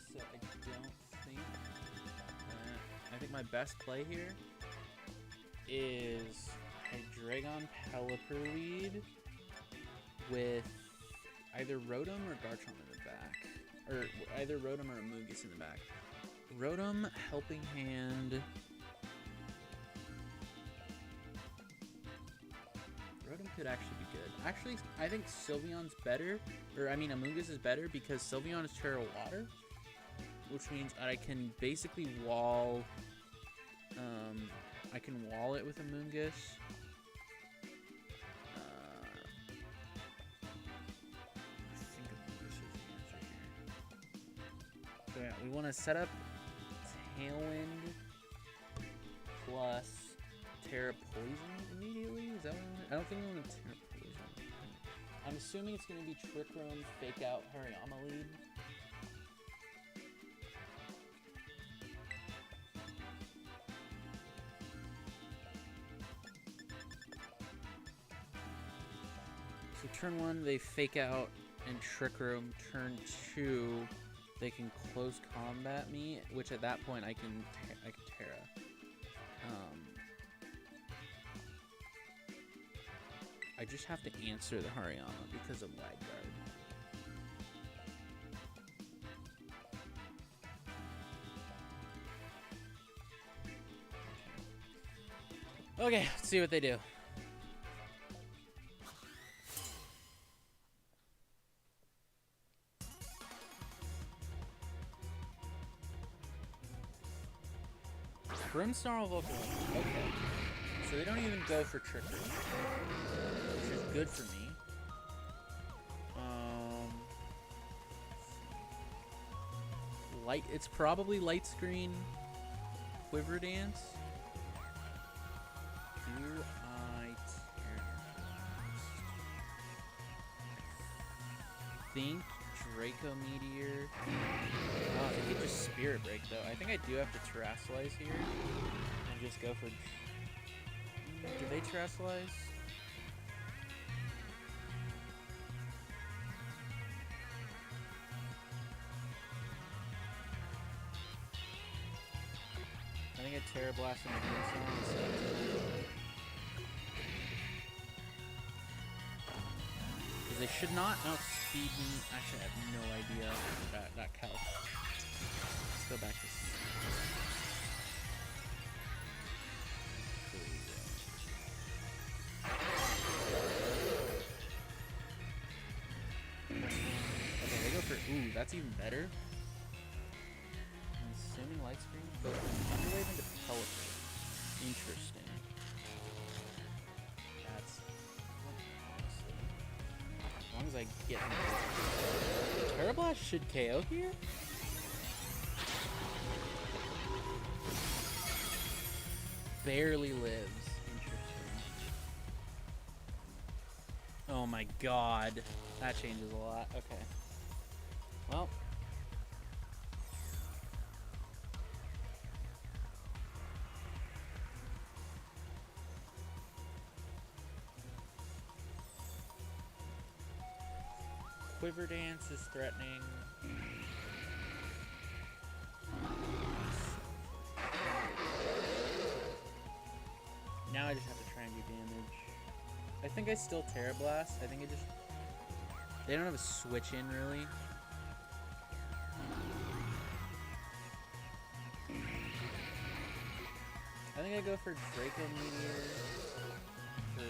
So I don't think I think my best play here is a Dragon Pelipper lead with either Rotom or Garchomp in the back. Or either Rotom or Amoonguss in the back. Rotom, Helping Hand. Rotom could actually be good. Actually, I think Sylveon's better. Or, I mean, Amoonguss is better because Sylveon is Terra Water. Which means I can basically wall... I can wall it with Amoonguss. I think Amoonguss is the answer here. So yeah, we want to set up Tailwind plus Terra Poison immediately? Is that what I don't think we want to Terra Poison. I'm assuming it's going to be Trick Room, Fake Out, Hariyama lead. So turn 1, they Fake Out and Trick Room. Turn 2, they can close combat me, which at that point I can Terra. I just have to answer the Hariyama because of Wide Guard. Okay, let's see what they do. Brimstone Vocal. Okay. So they don't even go for Trickery, which is good for me. Light. It's probably Light Screen, Quiver Dance. Here I think Draco Meteor. Oh, I think it just Spirit Break though. I think I do have to Terrasilize here and just go for. Do they Terrasilize? I think I Terra Blast on the Brimstone. Because they should not outspeed me. Actually, I have no idea. That calc. Let's go back to. Okay, they go for. Ooh, that's even better. I'm assuming Light Screen goes from Thunderwave into Pelipper. Interesting. That's. Honestly. As long as I get. Terra Blast should KO here? Barely lives. Interesting. Oh my god. That changes a lot. Okay. Well. Quiver Dance is threatening. Now I just have to try and do damage. I think I still Terra Blast. I think it just... They don't have a switch in, really. I think I go for Draco Meteor. For...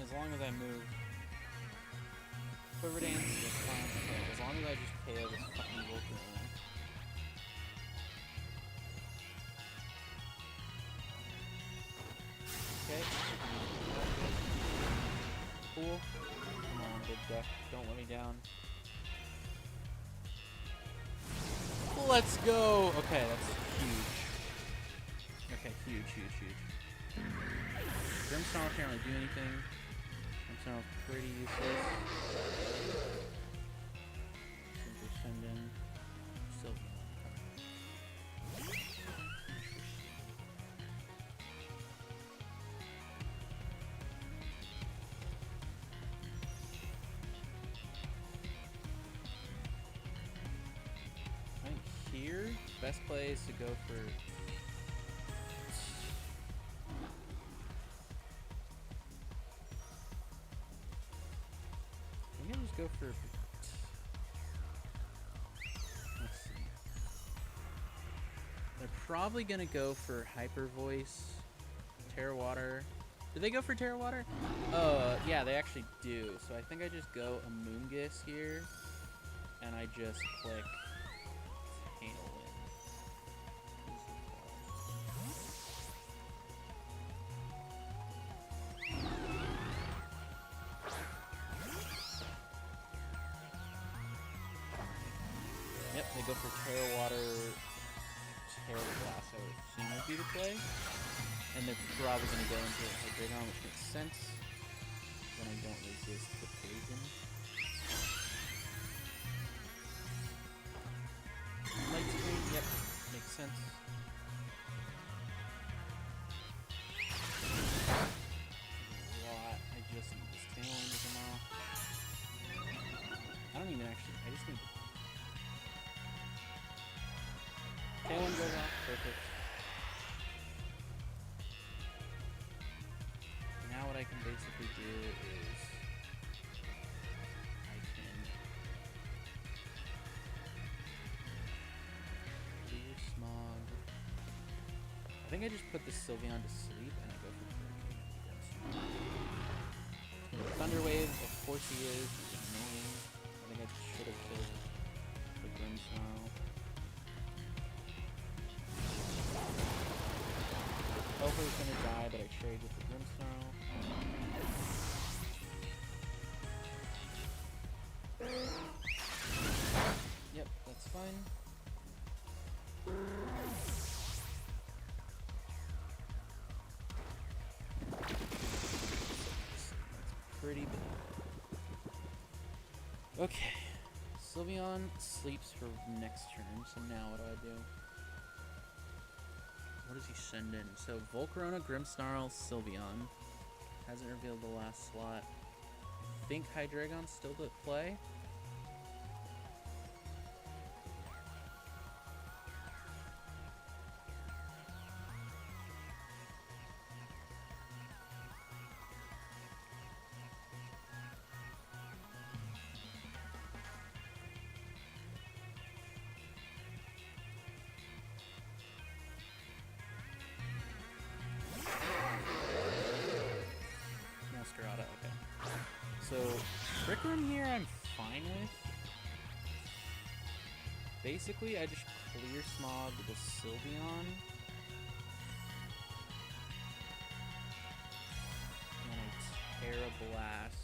as long as I move Quiver Dance, that's fine. Okay, as long as I just KO this fucking Volcarona. Okay. Cool. Come on, big duck. Don't let me down. Let's go! Okay, that's huge. Okay, huge. Grimmsnarl can't really do anything. Grimmsnarl's pretty useless. Simply send in Sylveon. I think here, best play is to go for... Go for. Let's see. They're probably gonna go for Hyper Voice, Terra Water. Do they go for Terra Water? Yeah, they actually do. So I think I just go Amoonguss here, and I just click Tailwind. Yep, they go for Terra Water, Terra Blast, I would assume would be the play. And they're probably going to go into Hydreigon, which makes sense. Then I don't resist the poison. Light Screen, yep, makes sense. I just need this Tailwind to come off. I don't even actually, I just need... Tailwind goes off, perfect. Now what I can basically do is I can clear Smog. I think I just put the Sylveon to sleep and I go for Hurricane. Thunder Wave, of course he is. He's annoying. I think I should have killed the Grimmsnarl. Hopefully he's gonna die, but I trade with the Grimmsnarl. Yep, that's fine. That's pretty big. Okay. Sylveon sleeps for next turn, so now what do I do? What does he send in? So Volcarona, Grimmsnarl, Sylveon. Hasn't revealed the last slot. I think Hydreigon's still at play. Okay. So, Trick Room here I'm fine with. Basically, I just clear Smog with a Sylveon. And I Terra Blast.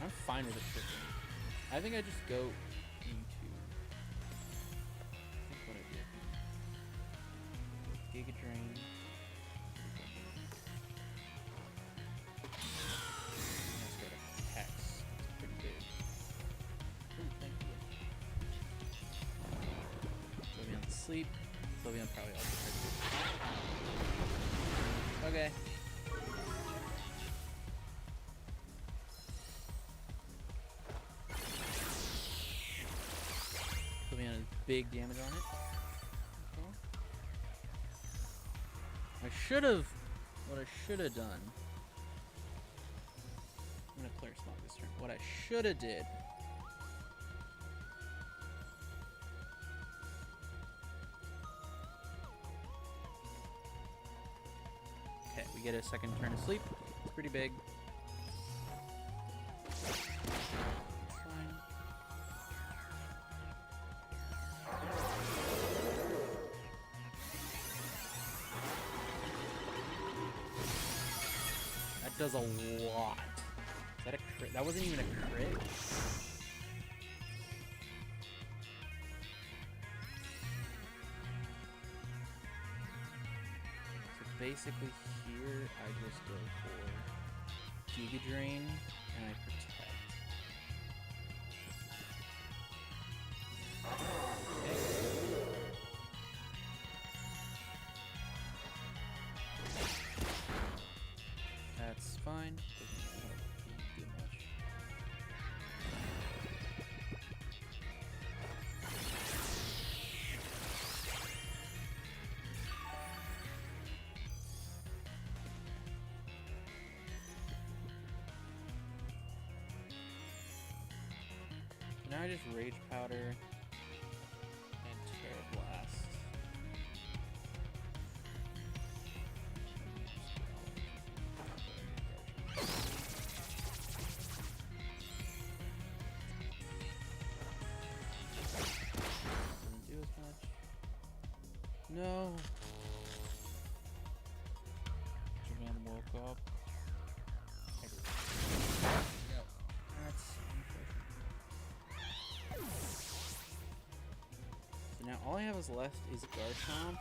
I'm fine with a Trick Room. I think I just go Giga Drain. Let's go to Hex. That's pretty big. Ooh, thank you. Sylveon sleep. Sylveon probably also hurt. Okay. Sylveon has big damage on it. What I should have done. I'm gonna clear Smog this turn. What I should have did We get a second turn of sleep. It's pretty big. Fine. That does a lot. Is that a crit? That wasn't even a crit. Basically here I just go for Giga Drain and I protect. Okay. That's fine. Doesn't do much. Now I just Rage Powder and Terra Blast. Doesn't do as much. No. Japan woke up. Now all I have is left is Garchomp.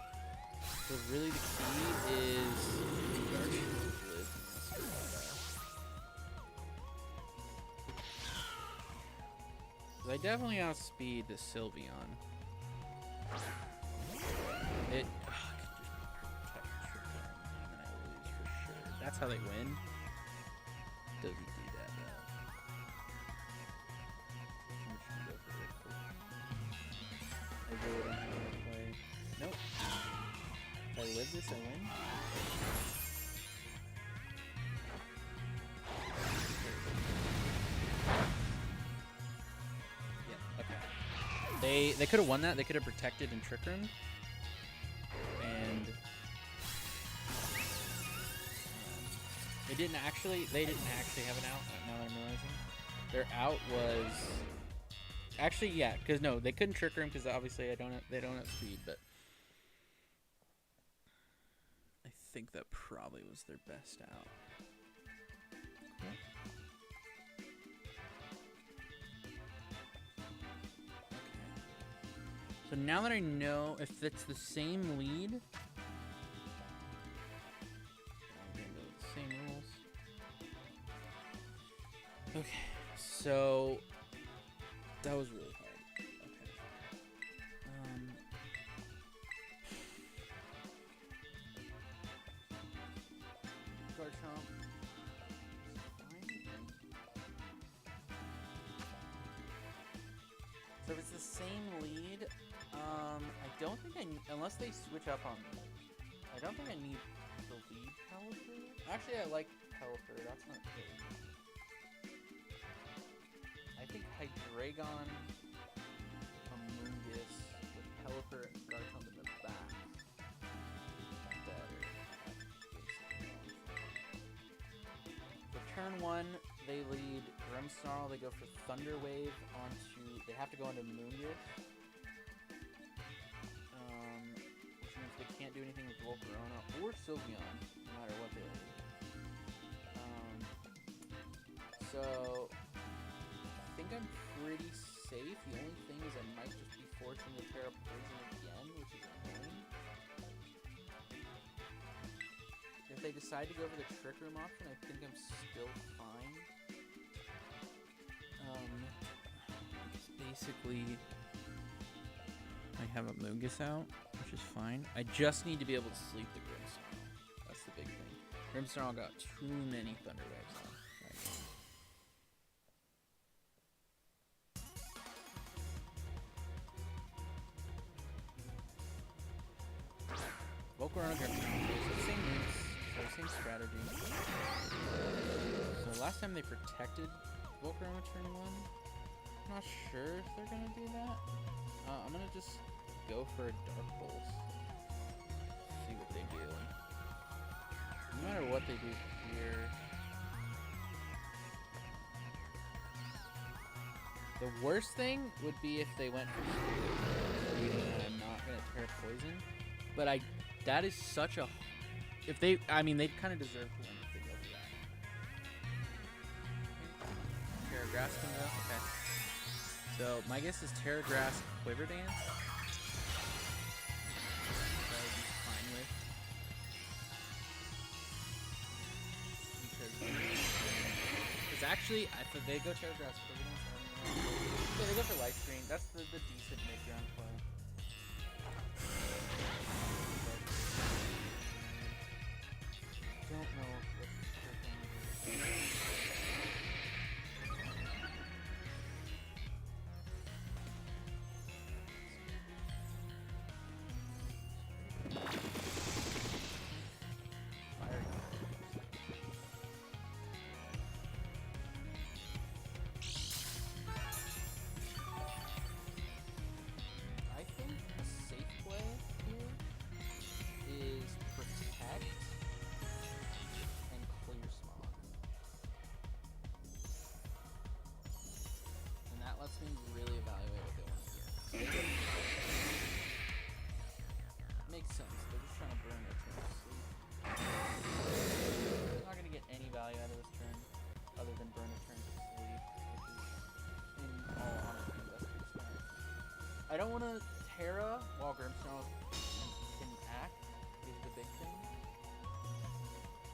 So really the key is Garchomp live. Cause I definitely outspeed the Sylveon. It could just protect Triple and then I lose for sure. That's how they win. Doesn't do that though. I really don't know how to play. Nope. If I live this, I win. Yeah, okay. They could have won that. They could have protected and Trick Room. And they didn't actually have an out. Now that I'm realizing. Their out was actually, yeah, because no, they couldn't Trick Room because obviously they don't have speed, but I think that probably was their best out. Cool. Okay. So now that I know if it's the same lead, I'm gonna go with the same rules. Okay, so that was really hard. Okay. Garchomp. So if it's the same lead, I don't think unless they switch up on me, I don't think I need the lead Pelipper. Actually, I like Pelipper. That's not good. I think Hydreigon, Amoonguss with Pelipper and Garchomp in the back. Better. So turn 1, they lead Grimmsnarl. They go for Thunder Wave onto. They have to go into Moonguss. Which means they can't do anything with Volcarona or Sylveon, no matter what they lead. So I think I'm pretty safe. The only thing is I might just be forced into Terra Poison again, which is annoying. If they decide to go for the Trick Room option, I think I'm still fine. Basically, I have a Moonguss out, which is fine. I just need to be able to sleep the Grimmsnarl. That's the big thing. Grimmsnarl got too many Thunder Waves on right now. Volcarona, Grimmsnarl. So same moves, so same strategy. So last time they protected Volcarona turn 1. I'm not sure if they're gonna do that. I'm gonna just go for a Dark Pulse. See what they do. No matter matter what they do here. The worst thing would be if they went for reading that I'm not gonna tear poison. But that is such a, if they, I mean, they kind of deserve to win if they go for that. Terra Grass can go, okay. So my guess is Terra Grass Quiver Dance. That would be fine with. Because actually, if they go Terra Grass Quiver Dance, I don't know. Yeah, they go for Life Screen. That's the decent mid-round play. Don't know what they're going to do. Really evaluate what they want to do. Makes sense. They're just trying to burn their turn to sleep. They're not going to get any value out of this turn other than burn a turn to sleep, which is, in all honesty, that's pretty smart. I don't want to Terra while Grimmsnarl can act is the big thing.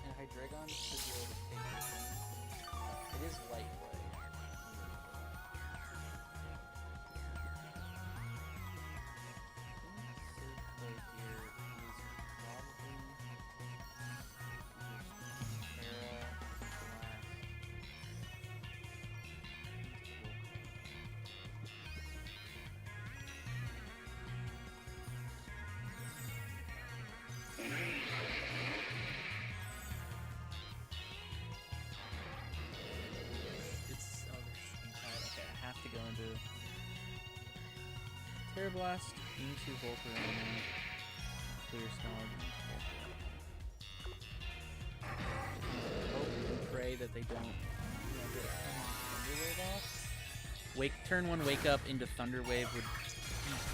And Hydreigon should be able to take this thing. It is light play. Go into Terra Blast into Volcarona, Clear Smog into Volcarona. Hope and pray that they don't get Thunder Wave off. Turn 1 Wake Up into Thunder Wave would be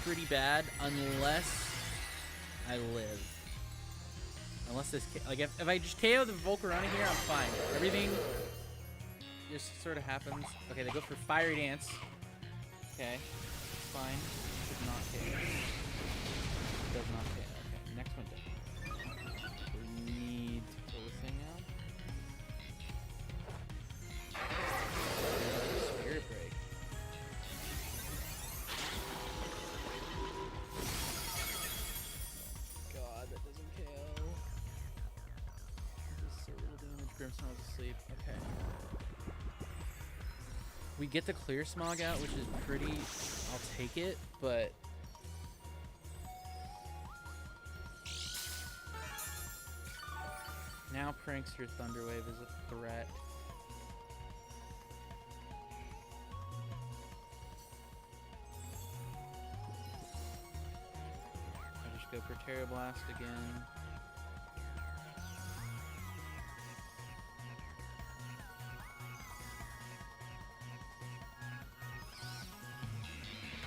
pretty bad unless I live. Unless this, like if I just KO the Volcarona here, I'm fine. Everything just sort of happens. Okay, they go for Fiery Dance. Okay, fine. Should not KO. Does not KO. Okay, next one does. We need to kill this thing now. Spirit Break. God, that doesn't KO. This is so little damage. Grimmsnarl's asleep. Okay. We get the Clear Smog out, which is pretty, I'll take it, but now Prankster Thunder Wave is a threat. I just go for Terra Blast again.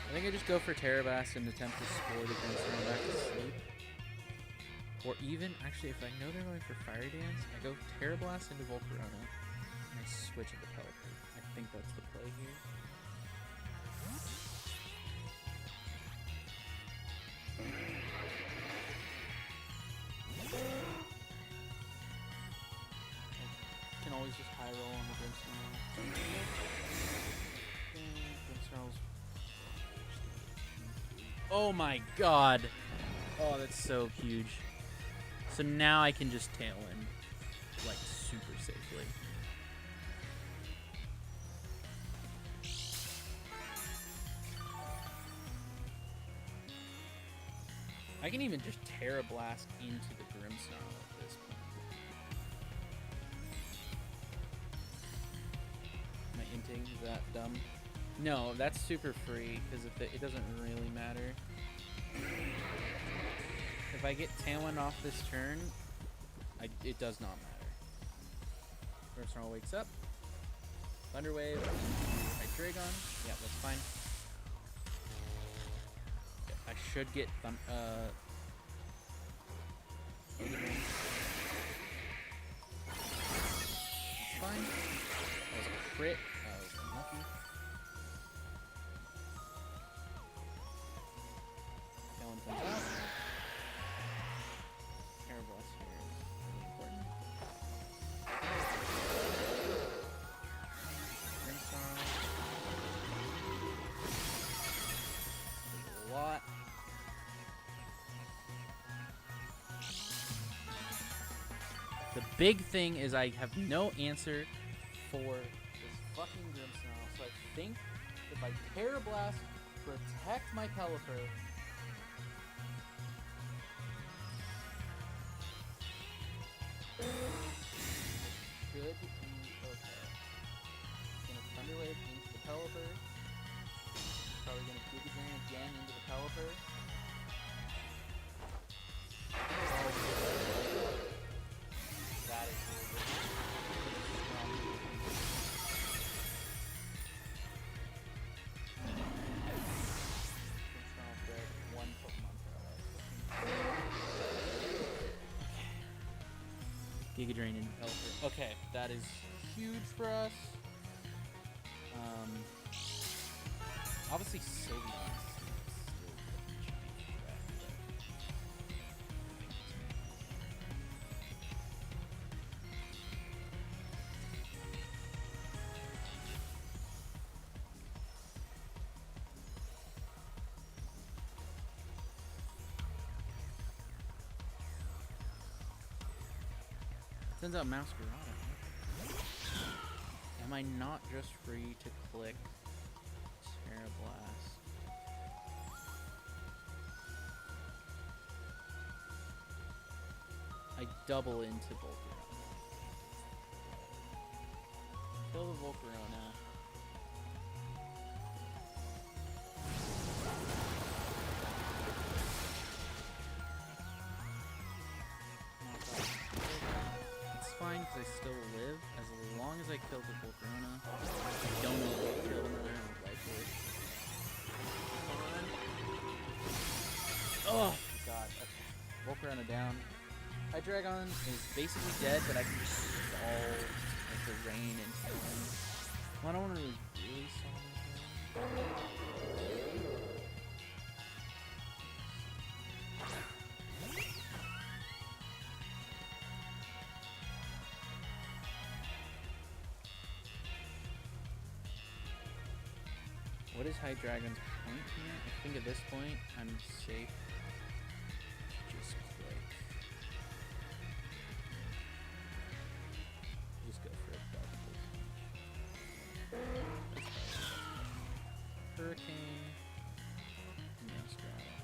I think I just go for Terra Blast and attempt to spore the Grimmsnarl back to sleep. Or even, actually, if I know they're going for Fiery Dance, I go Terra Blast into Volcarona, and I switch into Pelipper. I think that's the play here. I can always just high roll on the Grimmsnarl. Grimmsnarl's... Oh my god. Oh, that's so huge. So now I can just Tailwind, like, super safely. I can even just Terra Blast into the Grimmsnarl at this point. Am I inting? Is that dumb? No, that's super free, because it doesn't really matter. If I get Tailwind off this turn, It does not matter. Grimmsnarl wakes up. Thunderwave. Hydreigon. Yeah, that's fine. Okay, I should get fine. That was a crit. That was unlucky. Kellen comes out. Terrablast here is really important. Grimmsnarl. A lot. The big thing is I have no answer for this fucking Grimmsnarl, so I think if I Terrablast, protect my Pelipper, should be okay. Gonna Thunderwave into the Pelipper. Probably gonna Giga Drain again into the Pelipper. That is really good. One Pokemon Giga Drain into Pelipper. Okay, that is huge for us. Obviously Sylveon is still a giant threat, Turns out Masquerada. Am I not just free to click Terrablast? I double into Volcarona. Kill the Volcarona. Fine, because I still live, as long as I kill the Volcarona. I don't know if I kill him or life orb. Oh, God. Okay. Volcarona down. Hydreigon is basically dead, but I can just stall like, the rain and kill him. Well, I don't want to really stall him. What is Hydreigon's point here? I think at this point, I'm safe to just click. Just go for a double. Hurricane. Masquerada.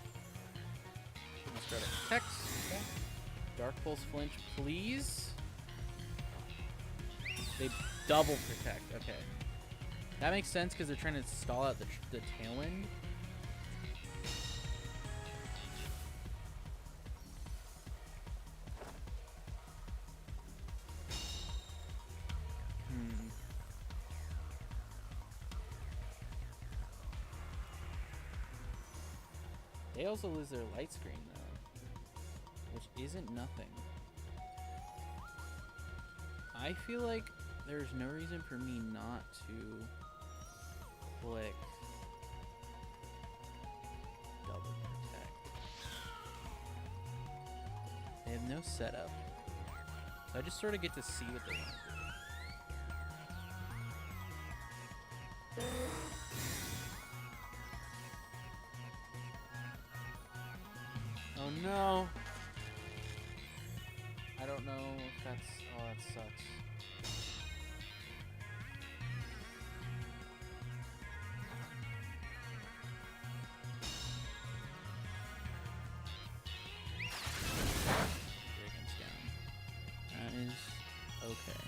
Masquerada protects. Okay. Dark Pulse flinch, please. They double protect. Okay. That makes sense because they're trying to stall out the Tailwind. They also lose their light screen though, which isn't nothing. I feel like there's no reason for me not to click double protect. They have no setup, so I just sort of get to see what they want to do. Oh no! I don't know if that's... oh, that sucks. Dragon's down. That is okay.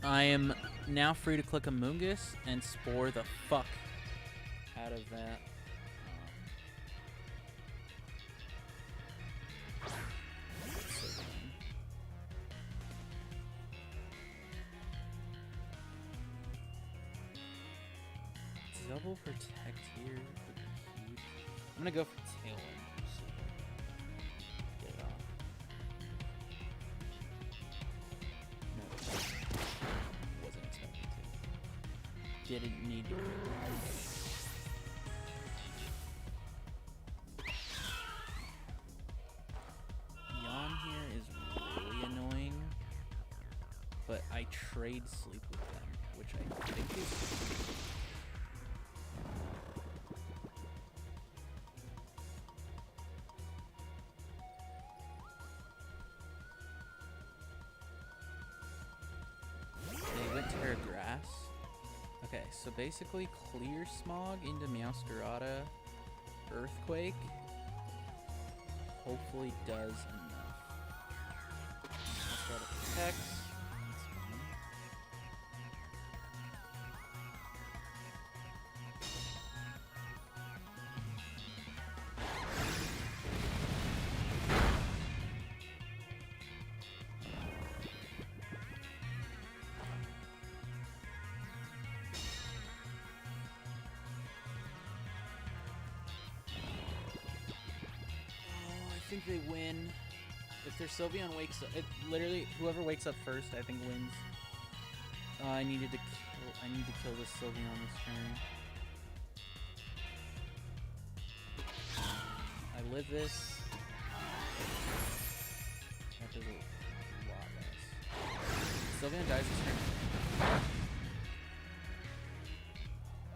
I am now free to click Amoongus and spore the fuck out of that. Double protect here would be huge. I'm gonna go for Tailwind. Just get it off. No, wasn't expecting to. Didn't need to. Yawn here is really annoying, but I trade sleep with them, which I think is. Okay, so basically Clear Smog into Meowscarada, Earthquake, hopefully does enough. Meowscarada protects, that's fine. I think they win. If their Sylveon wakes up, literally whoever wakes up first, I think wins. I need to kill this Sylveon this turn. I live this. That does a lot less. Sylveon dies this turn.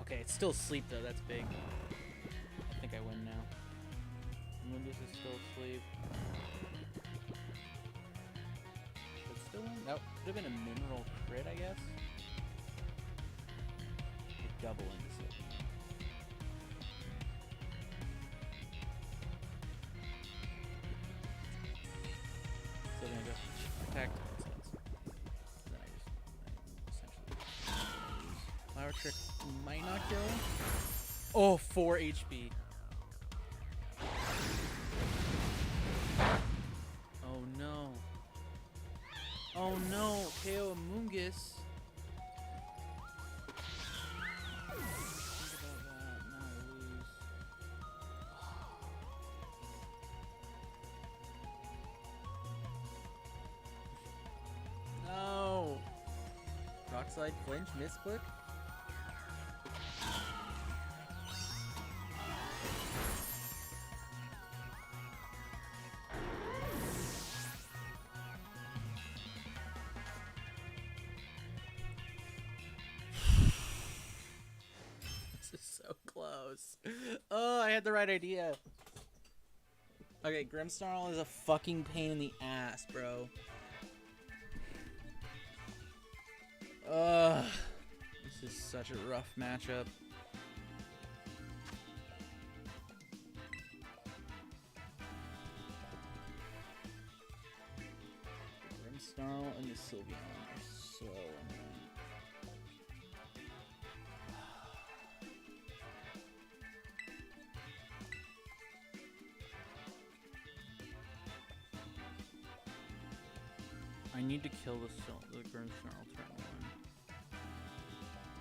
Okay, it's still asleep though. That's big. I think I win now. Mundus is still asleep. But still win? That would have been a mineral crit, I guess. A double into Sylveon. Sylveon goes protect. Then I essentially lose. Flower Trick might not kill. Oh, 4 HP. Oh no, KO Amoongus. Think about that, now I lose. No! Rock Slide, Flinch, Misclick? So close. Oh, I had the right idea. Okay, Grimmsnarl is a fucking pain in the ass, bro. Ugh. This is such a rough matchup. The Grimmsnarl and the Sylveon are so annoying. I need to kill the Grimmsnarl turn 1.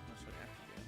That's what I have to do.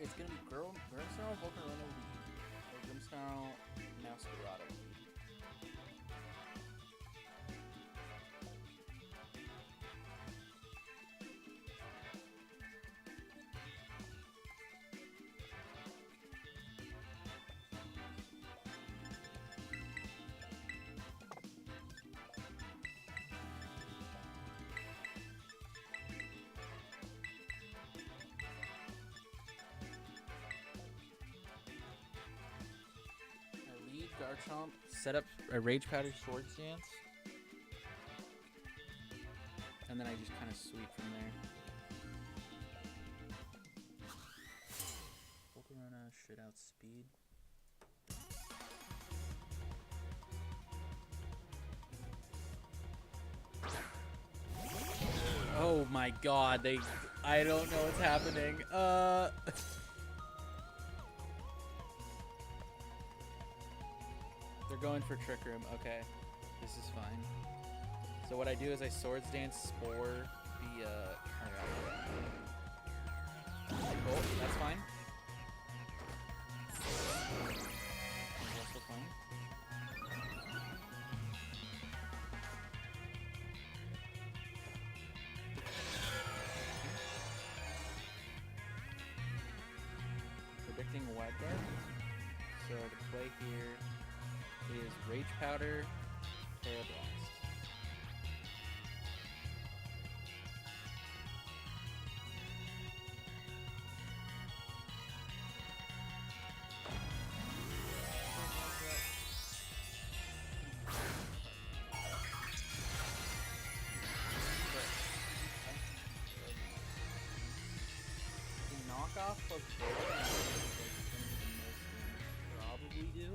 It's gonna be Grimmsnarl, Volcarona lead, or Grimmsnarl, Meowscarada lead. Garchomp, set up a Rage Powder Sword Stance, and then I just kind of sweep from there. Volcarona should outspeed. Oh my god, I don't know what's happening. They're going for Trick Room. Okay, this is fine. So what I do is I Swords Dance, Spore the, oh, that's fine. Also fine. Predicting Wild Guard. So the play here is Rage Powder, Terra Blast. Knockoff of probably do.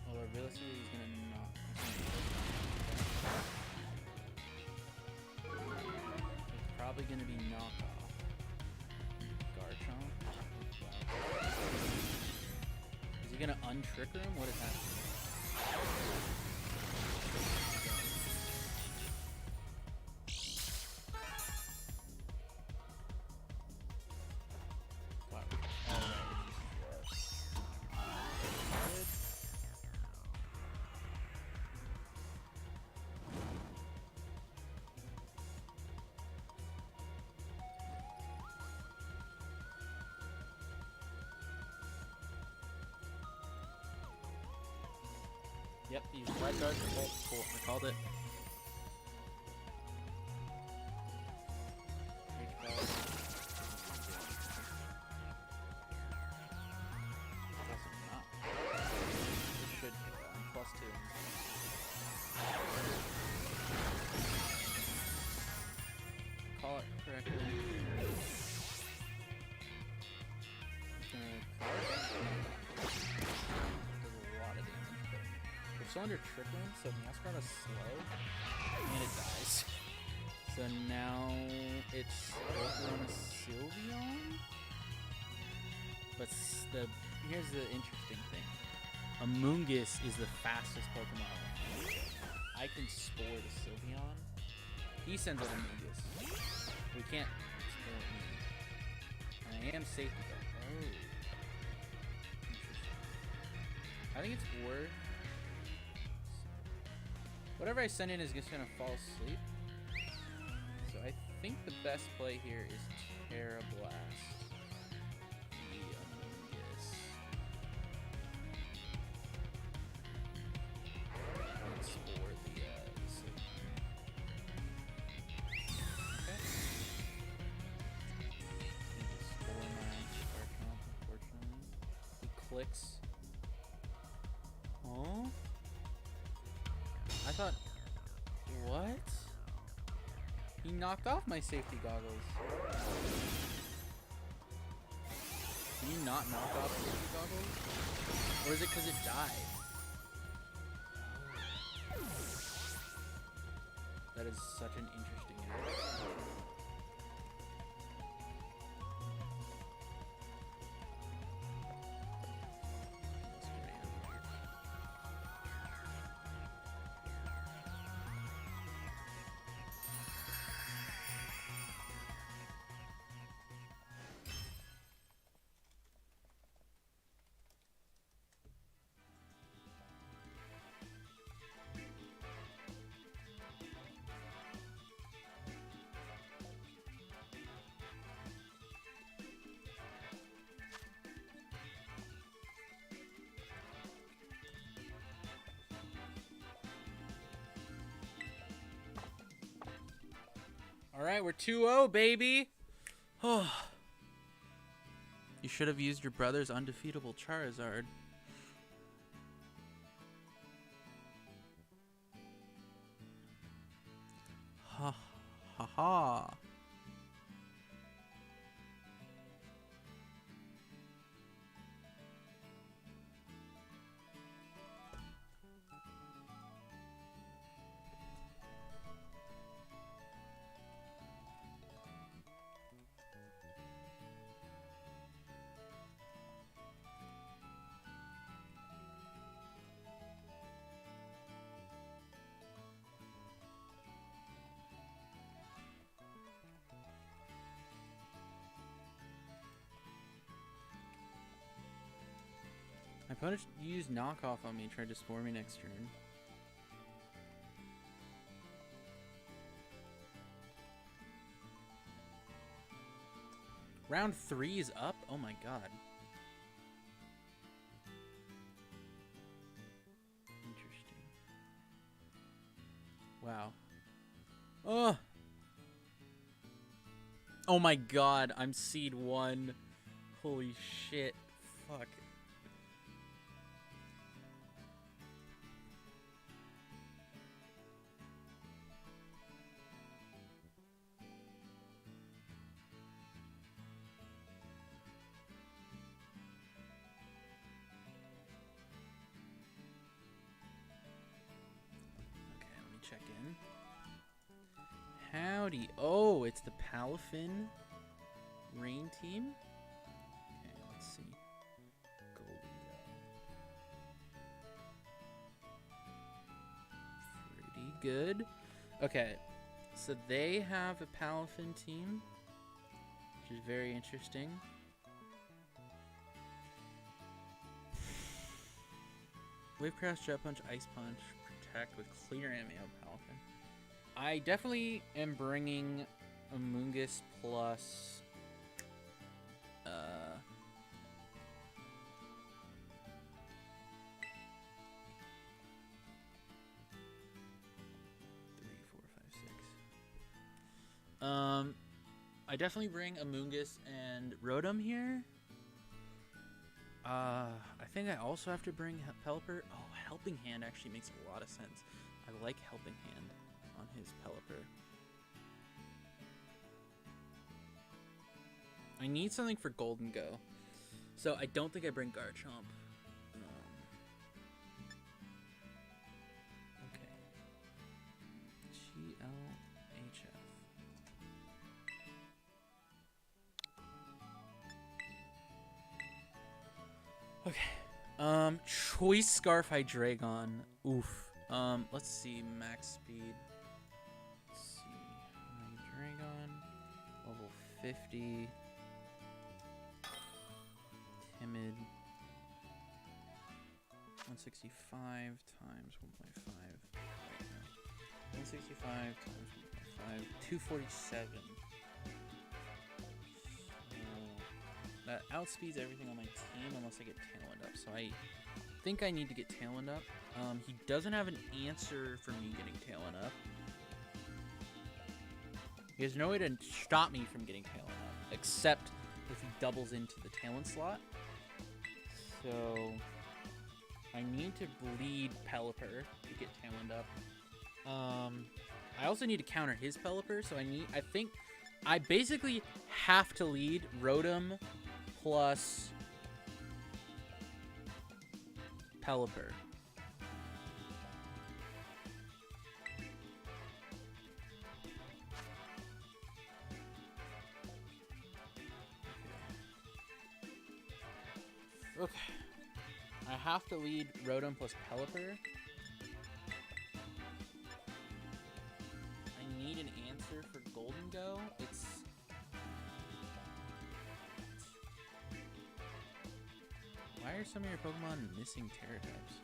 Although realistically he's gonna knock. It's probably gonna be knockoff. Garchomp. Is he gonna untrick him? What is happening? Yep, he's Red Guard. Oh, cool. I called it. It should hit on +2. Call it correctly. Still under Trick Room, so Masquerade is slow, and it dies. So now it's Volcarona Sylveon, but here's the interesting thing. Amoonguss is the fastest Pokemon. I can Spore the Sylveon. He sends out Amoonguss. We can't Spore me. And I am safety though. Oh. Interesting. I think it's worth... Whatever I send in is just gonna fall asleep. So I think the best play here is Terra Blast. The Amoonguss. And Spore the Sylveon. Okay. Spore my Garchomp, unfortunately. He clicks. Oh? I thought, what? He knocked off my safety goggles. Can you not knock off safety goggles? Or is it because it died? That is such an interesting error. All right, we're 2-0, baby. Oh. You should have used your brother's undefeatable Charizard. Ha ha ha. My opponent used knockoff on me and tried to spore me next turn. Round 3 is up? Oh my god. Interesting. Wow. Oh! Oh my god, I'm seed 1. Holy shit. Fuck. Check in. Howdy. Oh, it's the Palafin Rain team. Okay, let's see. Pretty good. Okay, so they have a Palafin team, which is very interesting. Wave Crash, Jet Punch, Ice Punch, Protect with clear ammo, Palafin. I definitely am bringing Amoonguss plus I definitely bring Amoonguss and Rotom here. I think I also have to bring Pelipper. Oh, Helping Hand actually makes a lot of sense. I like Helping Hand on his Pelipper. I need something for Golden Go, so I don't think I bring Garchomp. Okay. GLHF. Okay. Choice Scarf Hydreigon. Oof. Let's see. Max speed. Let's see. Hydreigon. Level 50. Timid. 165 times 1.5. 165 times 1.5. 247. That outspeeds everything on my team unless I get Tailwind up. So I think I need to get Tailwind up. He doesn't have an answer for me getting Tailwind up. He has no way to stop me from getting Tailwind up, except if he doubles into the Tailwind slot. So I need to bleed Pelipper to get Tailwind up. I also need to counter his Pelipper, so I think I basically have to lead Rotom plus Pelipper. Okay. I have to lead Rotom plus Pelipper. I need an answer for Golden Go. It's... Why are some of your Pokemon missing Terra types?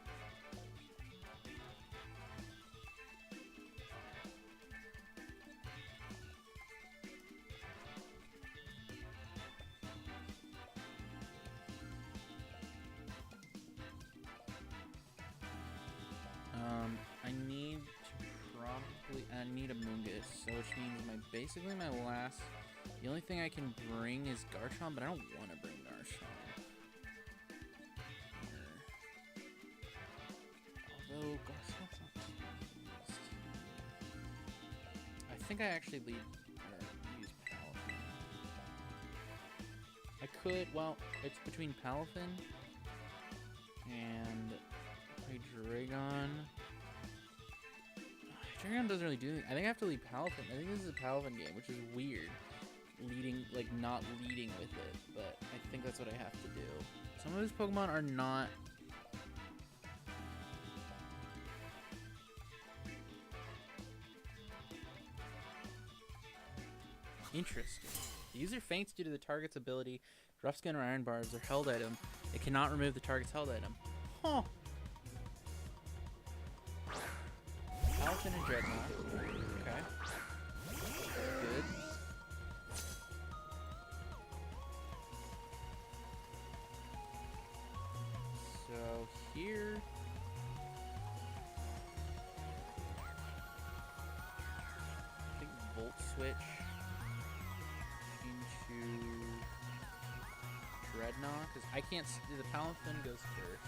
I need Amoonguss, so which means basically my last... The only thing I can bring is Garchomp, but I don't want to bring Garchomp. think I actually use Palafin. I could, well, it's between Palafin and Hydreigon. Hydreigon doesn't really do anything. I think I have to lead Palafin. I think this is a Palafin game, which is weird. Leading, like, not leading with it, but I think that's what I have to do. Some of his Pokemon are not... Interesting. The user faints due to the target's ability. Rough Skin or Iron Bar is their held item. It cannot remove the target's held item. Huh. Palafin and Dreadnought. Okay. Good. So here... I think Volt Switch into Dreadnought, because I can't see, the Palafin goes first.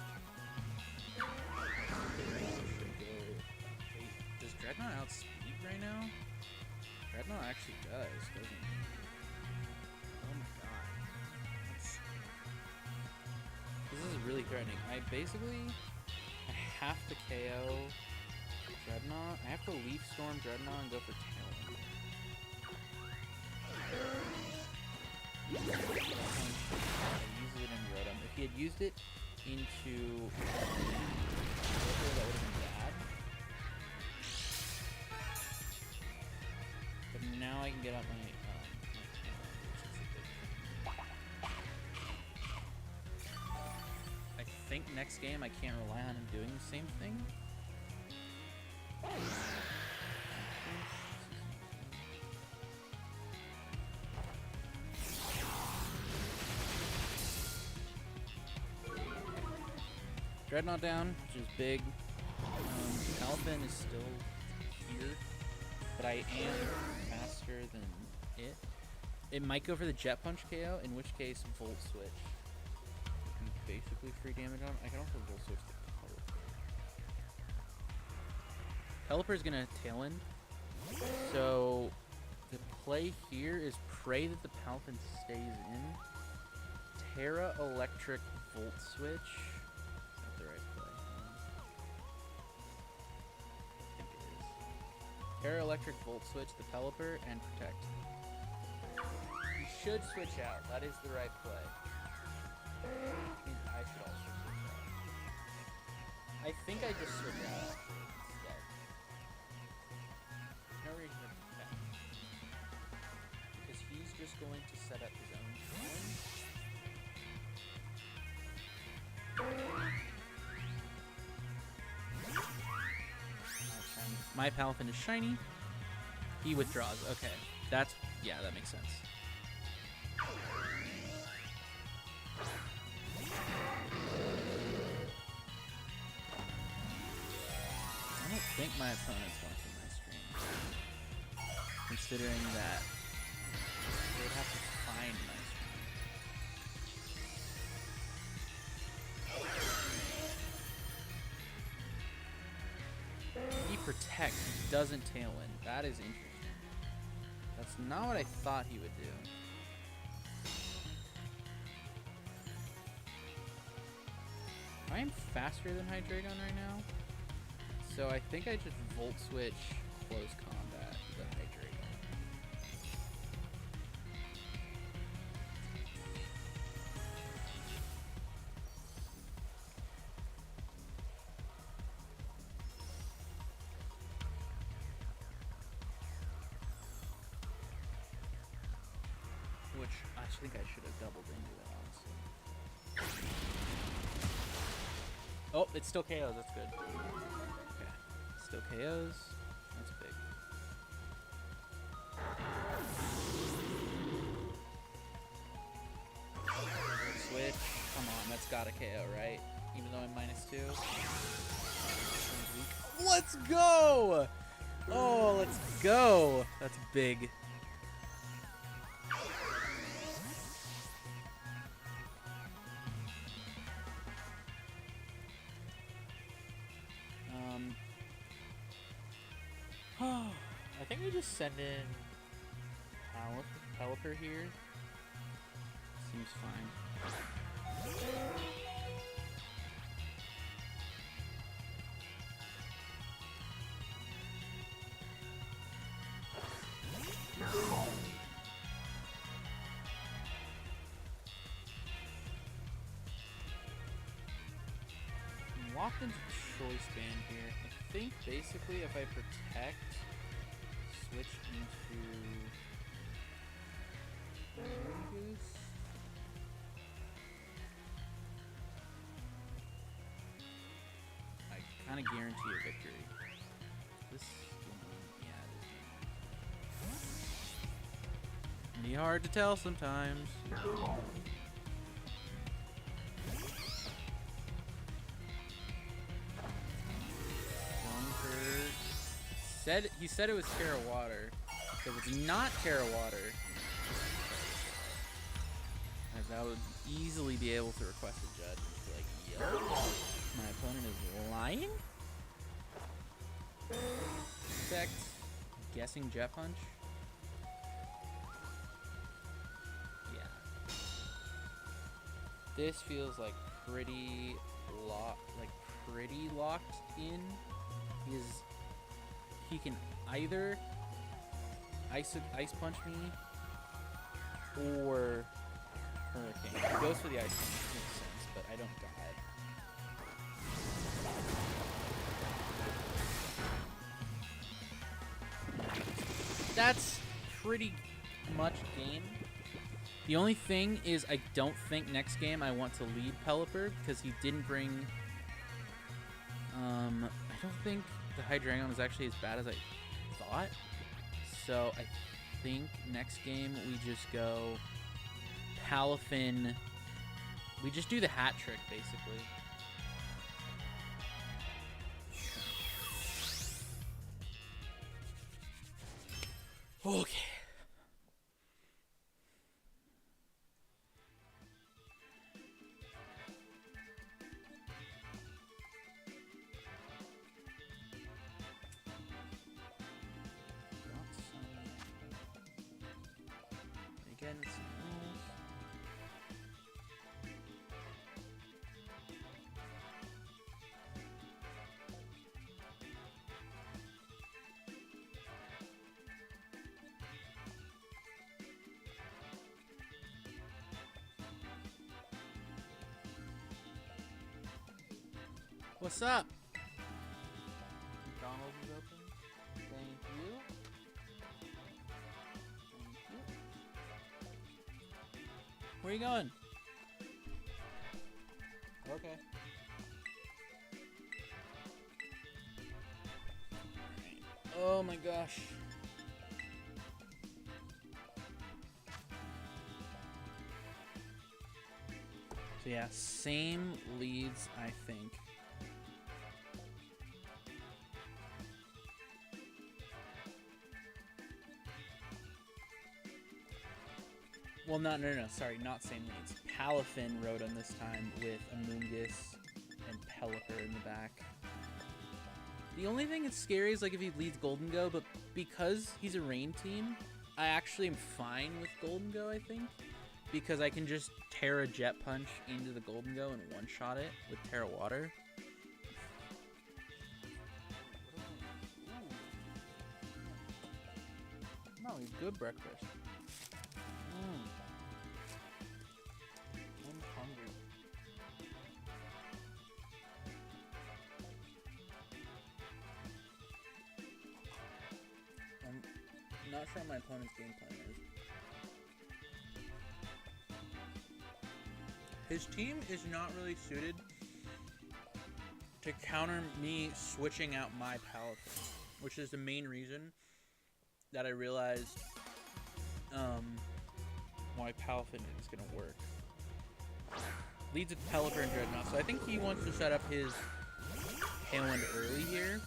Wait, does Dreadnought outspeed right now? Dreadnought actually does, doesn't it? Oh my god. This is really threatening. I have to KO Dreadnought. I have to Leaf Storm Dreadnought and go for Tailwind. He used it in Rotom. If he had used it into that would have been bad. But now I can get out my I think next game I can't rely on him doing the same thing. Dreadnought down, which is big. Palafin is still here, but I am faster than it. It might go for the Jet Punch KO, in which case Volt Switch would be basically free damage on. I can also Volt Switch the Pelipper. Pelipper is gonna Tailwind, so the play here is pray that the Palafin stays in. Terra Electric Volt Switch. Terra Electric Volt Switch, the Pelipper, and Protect. You should switch out. That is the right play. I should also switch out. I think I just switch out instead. There's no reason to Protect. Because he's just going to set up his own challenge. My Palafin is shiny. He withdraws. Okay. That's... yeah, that makes sense. I don't think my opponent's watching my stream. Considering that they'd have to find my stream. Protect, he doesn't Tailwind. That is interesting. That's not what I thought he would do. I am faster than Hydreigon right now, so I think I just Volt Switch close combat the Hydreigon. Which I think I should have doubled into that, honestly. Oh, it still KOs. That's good. Okay. Still KOs. That's big. Switch. Come on, that's gotta KO, right? Even though I'm -2. Let's go! Oh, let's go! That's big. I think Can't you just send in Pelipper here? Seems fine. I'm locked into the choice band here. I think basically if I protect, switch into Goose. I kind of guarantee a victory. This yeah, it is. Be hard to tell sometimes. He said it was Terra Water. If it's not Terra Water, as I would easily be able to request a judge and be like, yo, my opponent is lying? Expect guessing Jet Punch. Yeah. This feels like pretty locked in. He can either ice punch me or Hurricane. He goes for the ice punch, makes sense, but I don't got it. That's pretty much game. The only thing is I don't think next game I want to lead Pelipper because he didn't bring... I don't think the Hydreigon is actually as bad as I thought. So I think next game we just go Palafin. We just do the hat trick, basically. Okay. What's up? McDonald's is open. Thank you. Thank you. Where are you going? Okay. Oh my gosh. So yeah, same leads, I think. Well, no, sorry, not same leads. Palafin rode him this time with Amoonguss and Pelipper in the back. The only thing that's scary is like if he leads Golden Go, but because he's a rain team, I actually am fine with Golden Go, I think. Because I can just Terra Jet Punch into the Golden Go and one-shot it with Terra Water. No, he's good breakfast. I'm hungry. I'm not sure what my opponent's game plan is. His team is not really suited to counter me switching out my Palafin, which is the main reason that I realized why Palafin is going to work. Leads with Pelipper and Dreadnought, so I think he wants to set up his Tailwind early here,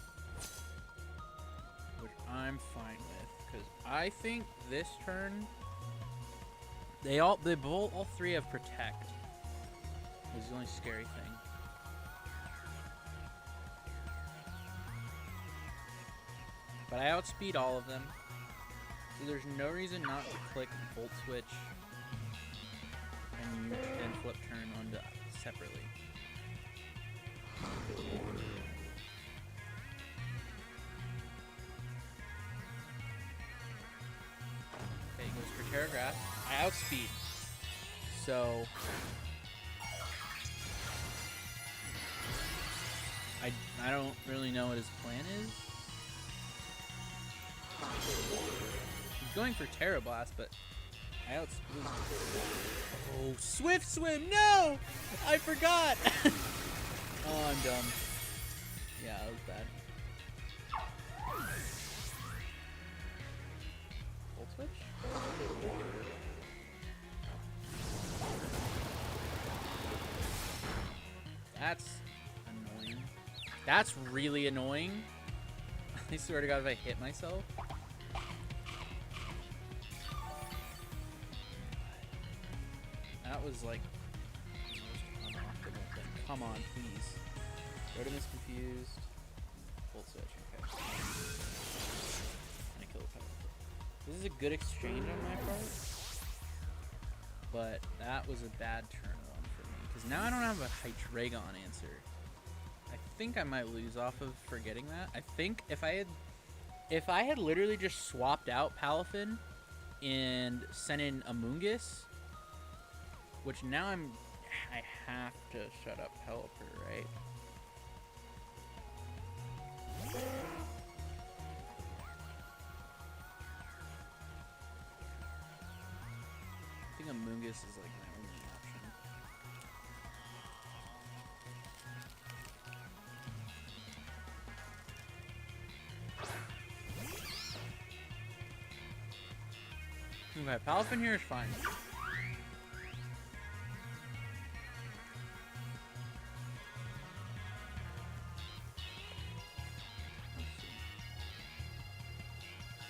which I'm fine with, because I think this turn, all three have Protect. Is the only scary thing. But I outspeed all of them. So there's no reason not to click Volt Switch and flip turn onto separately. Okay, he goes for Terra Grass. I outspeed. So I don't really know what his plan is. He's going for Terra Blast, but I outspeed. Oh, Swift Swim! No! I forgot! Oh, I'm dumb. Yeah, that was bad. Volt Switch? That's annoying. That's really annoying. I swear to God, if I hit myself. That was like the most unoptimal thing. Come on, please. Rotom is confused. Volt Switch, okay. And I kill the Pebble. This is a good exchange on my part. But that was a bad turn one for me. Because now I don't have a Hydreigon answer. I think I might lose off of forgetting that. I think if I had literally just swapped out Palafin and sent in Amoonguss, which now I have to shut up Pelipper, right? I think Amoonguss is like my only option. Okay, Palafin here is fine.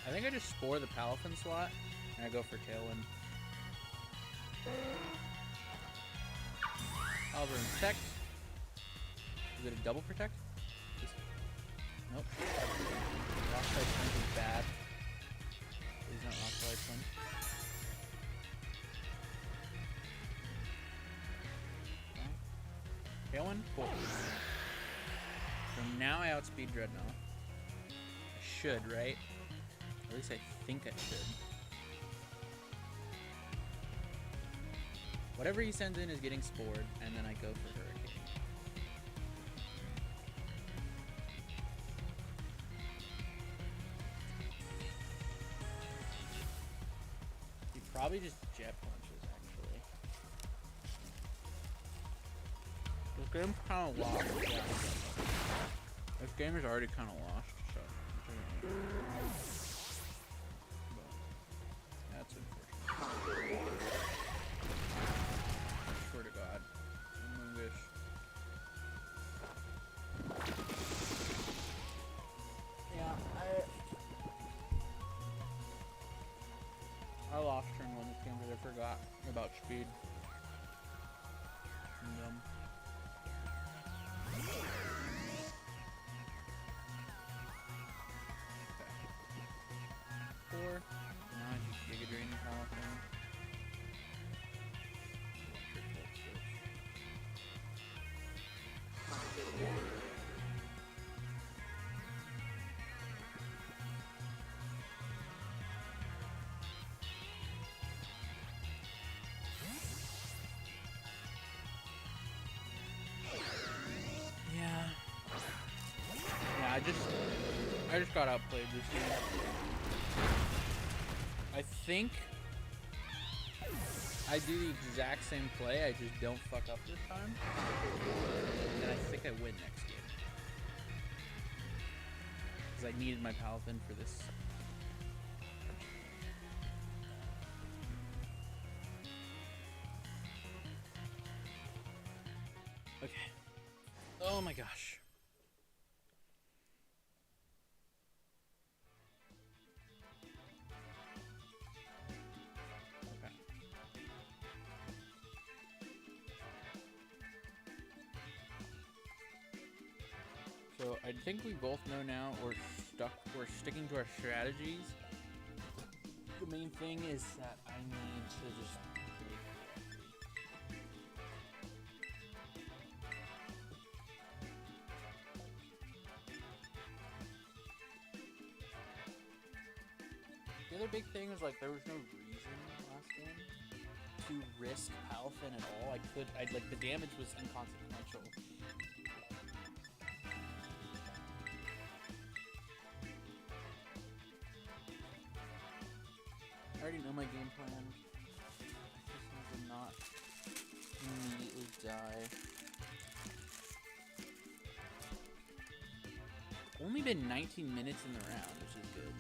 I think I just spore the Palafin slot, and I go for Tailwind. Oliver and Protect. Is it a double Protect? Nope. Rock Slide Punch is bad. Please not Rock Slide Punch. Tailwind? Cool. So now I outspeed Dreadnought. I should, right? At least I think I should. Whatever he sends in is getting spored, and then I go for Hurricane. He probably just Jet Punches, actually. This game's kind of lost. Yeah. This game is already kind of lost, so... That's unfortunate. I swear to God. Amoonguss. Yeah, I lost turn one this game because I forgot about speed. I'm dumb. Now I just Giga Drain the Palafin. Yeah. Yeah, I just got outplayed this game. I think I do the exact same play, I just don't fuck up this time. And I think I win next game. Because I needed my Palafin for this. Okay. Oh my gosh. So I think we both know now we're sticking to our strategies. The main thing is that I need to just make the other big thing was like there was no reason last game to risk Palafin at all. I'd like the damage was inconsequential. I already know my game plan. I just need to not immediately die. Only been 19 minutes in the round, which is good.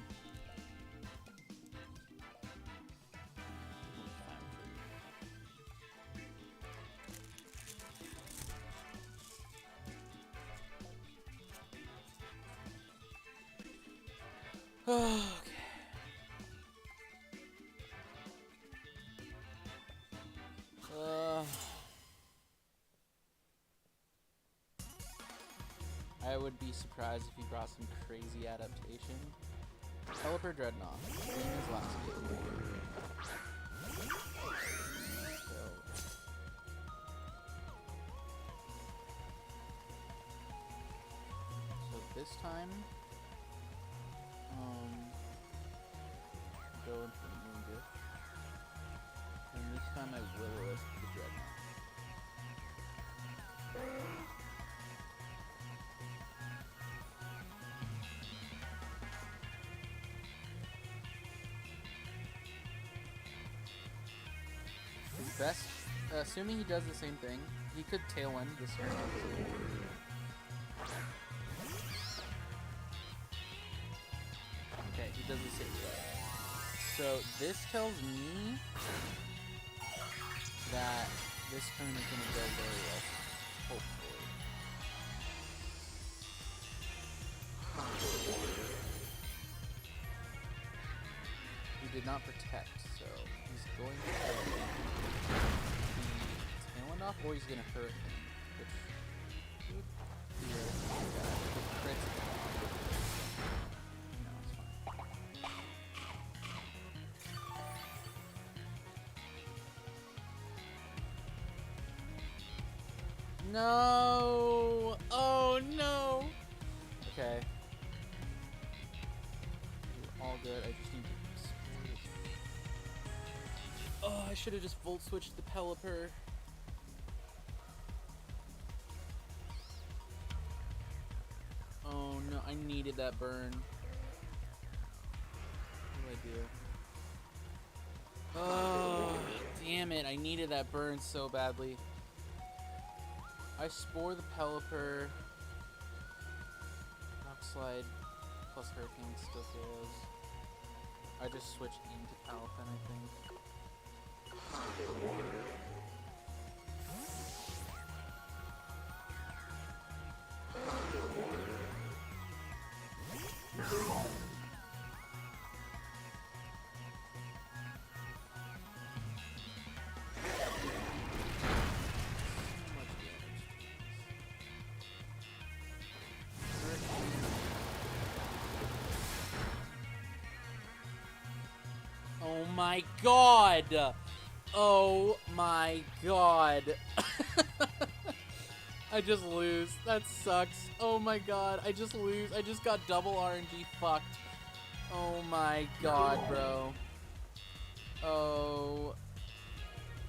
Okay. I would be surprised if he brought some crazy adaptation. Pelipper Dreadnought. Same as last game. So this time, go into the Moon Gift. And this time I will risk the Dreadnought. Best, assuming he does the same thing, he could tailwind this turn. Okay, he does the same thing. So this tells me that this turn is going to go very well, hopefully. He did not protect, so he's going to tailwind off, or he's going to hurt him, which would be really bad. If it crits, no, it's fine. No! Oh no! Okay. All good, I just need to... Oh, I should have just volt switched the Pelipper. Oh no, I needed that burn. What do I do? Oh, damn it, I needed that burn so badly. I spore the Pelipper. Rock Slide plus Hurricane still goes. I just switched into Palafin, I think. Oh my god! Oh my god! I just lose. That sucks. Oh my god, I just lose. I just got double RNG fucked. Oh my god, bro. Oh.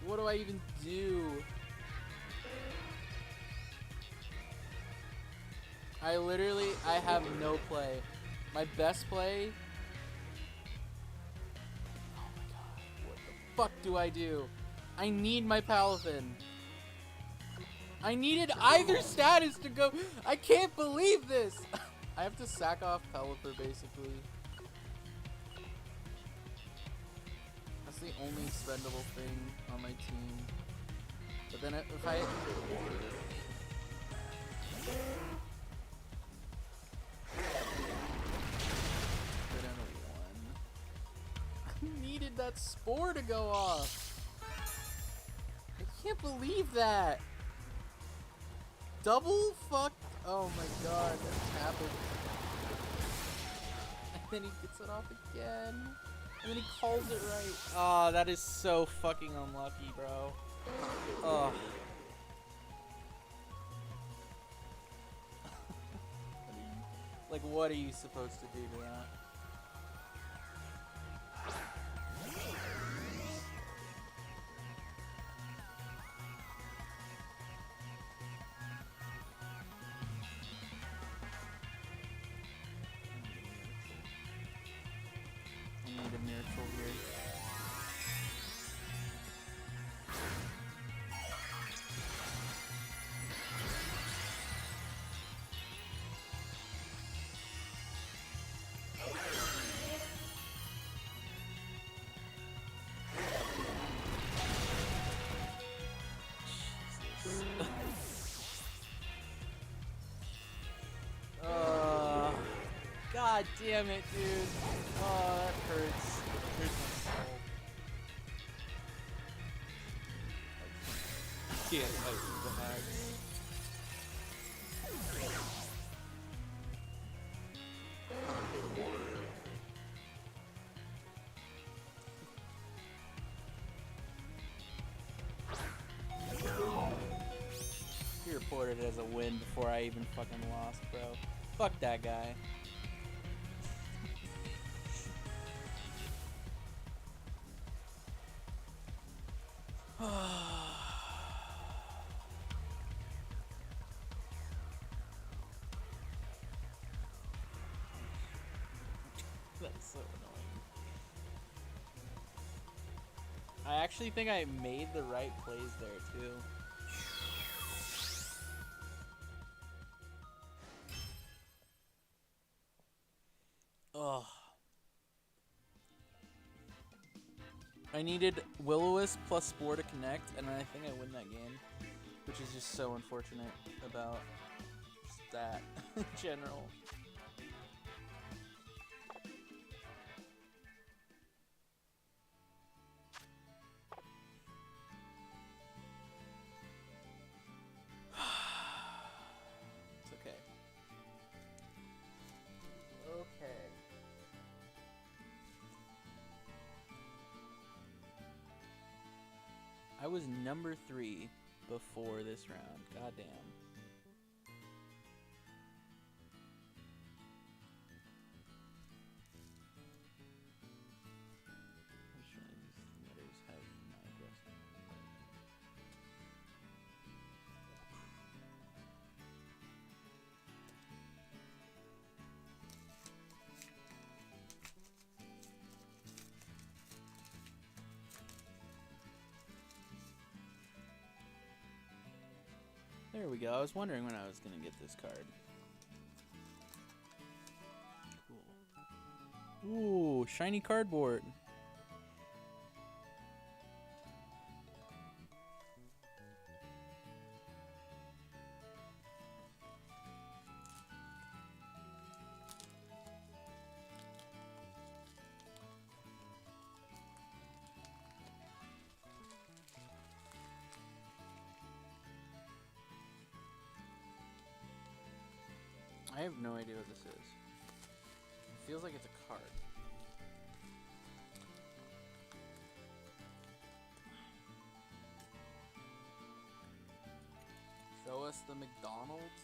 What do I even do? I have no play. My best play... fuck do I do? I need my Palafin. I needed either status to go. I can't believe this. I have to sack off Pelipper basically. That's the only expendable thing on my team. But then if I... go down to 1. I needed that spore to go off. I can't believe that. Double fucked. Oh my god, that's happened. And then he gets it off again. And then he calls it right. Oh, that is so fucking unlucky, bro. Oh. Like, what are you supposed to do to that? I need a miracle here. God damn it, dude. Oh, that hurts. It hurts my soul. Can't fight with the hags. He reported it as a win before I even fucking lost, bro. Fuck that guy. That's so annoying. I actually think I made the right plays there, too. Ugh. I needed Will-O-Wisp plus Spore to connect, and I think I win that game. Which is just so unfortunate about just that in general. It's okay. Okay. I was number 3 before this round. Goddamn. Which one of these letters have my address on it? There we go. I was wondering when I was going to get this card. Cool. Ooh, shiny cardboard. I have no idea what this is. It feels like it's a card. Show us the McDonald's?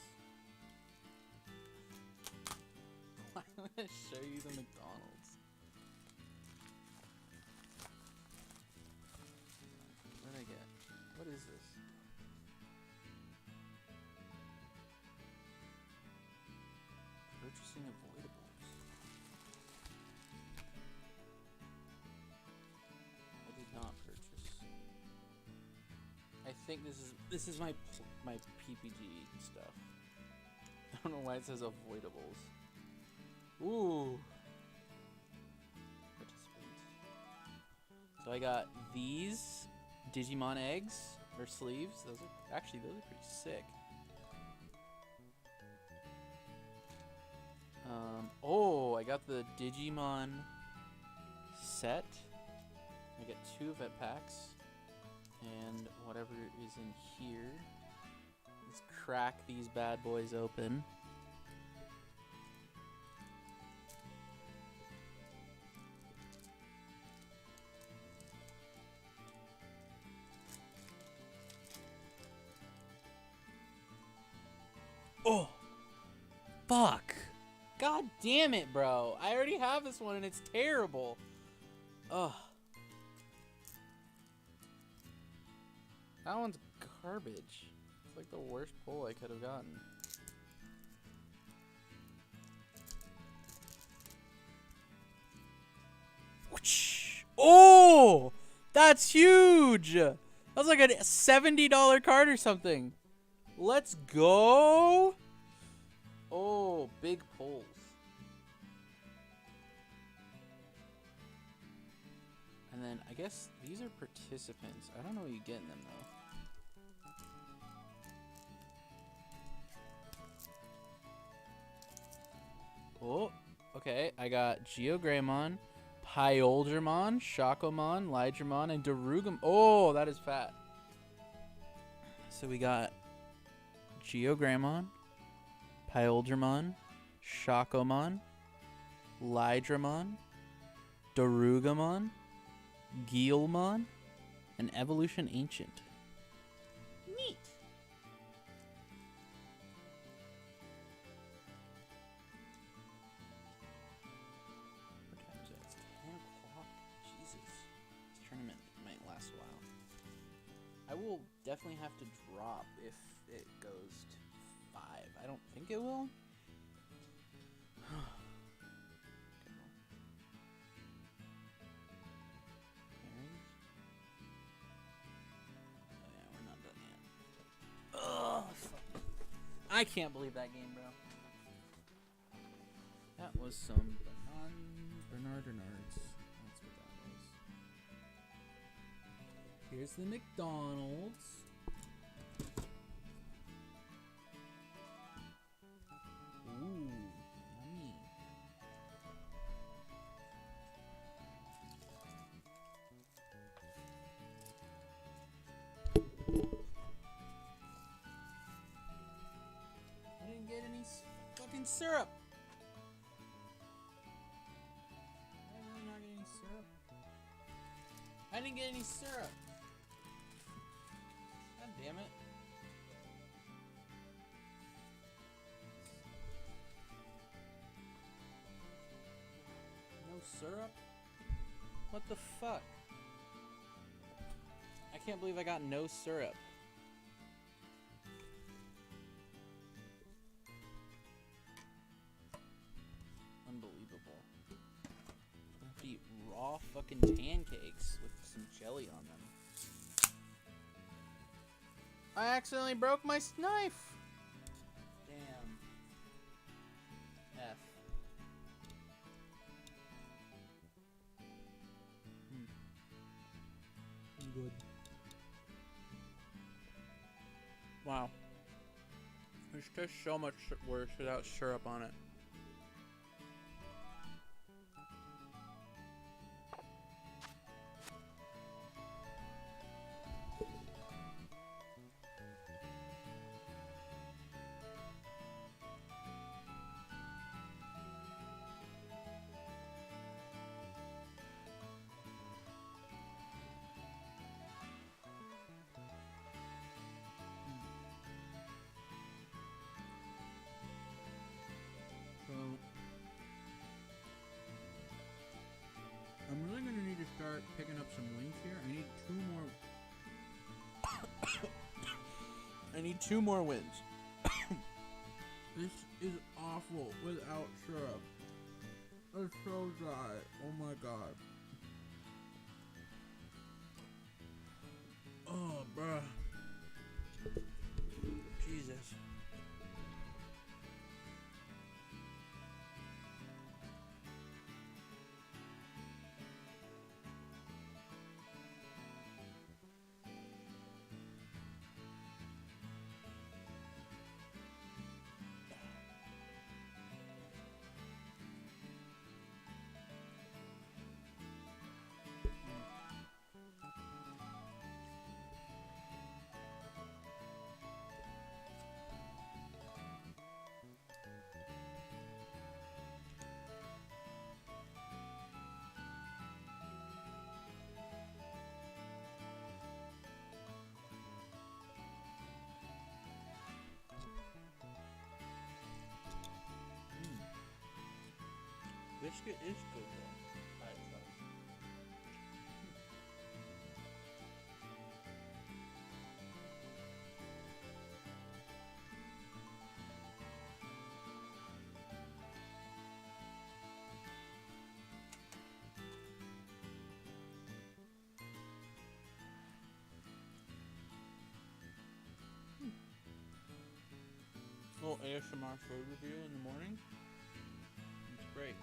Why would I show you the McDonald's? What did I get? What is this? Purchasing avoidables. I did not purchase. I think this is my PPG stuff. I don't know why it says avoidables. Ooh. Participants. So I got these Digimon eggs or sleeves. Those are pretty sick. Oh, I got the Digimon set. I get 2 vet packs and whatever is in here. Let's crack these bad boys open. Oh, fuck. God damn it, bro. I already have this one and it's terrible. Ugh. That one's garbage. It's like the worst pull I could have gotten. Oh, that's huge. That was like a $70 card or something. Let's go. Oh, big pulls. And then I guess these are participants. I don't know what you get in them though. Oh, okay. I got Geogramon, Pyolgermon, Shockomon, Lydramon, and Darugam. Oh, that is fat. So we got Geogramon, Pyolgermon, Shockomon, Lydramon, Darugamon, Guilmon, and Evolution Ancient. Neat. What time is it? It's 10 o'clock. Jesus. This tournament might last a while. I will definitely have to drop if it goes to 5. I don't think it will. I can't believe that game, bro. That was some Bernards. That's what that was. Here's the McDonald's. Ooh, yummy. I didn't get any fucking syrup. Did I really not get any syrup? I didn't get any syrup. God damn it. No syrup? What the fuck? I can't believe I got no syrup. Unbelievable. I have to eat raw fucking pancakes with some jelly on them. I accidentally broke my knife. Damn. F. Good. Wow. This tastes so much worse without syrup on it. I'm really gonna need to start picking up some wings here. I need 2 more. I need 2 more wins. This is awful without syrup. It's so dry. Oh my god. Oh, bruh. Jesus. brisket is good though. By itself. A little ASMR food review in the morning. It's great.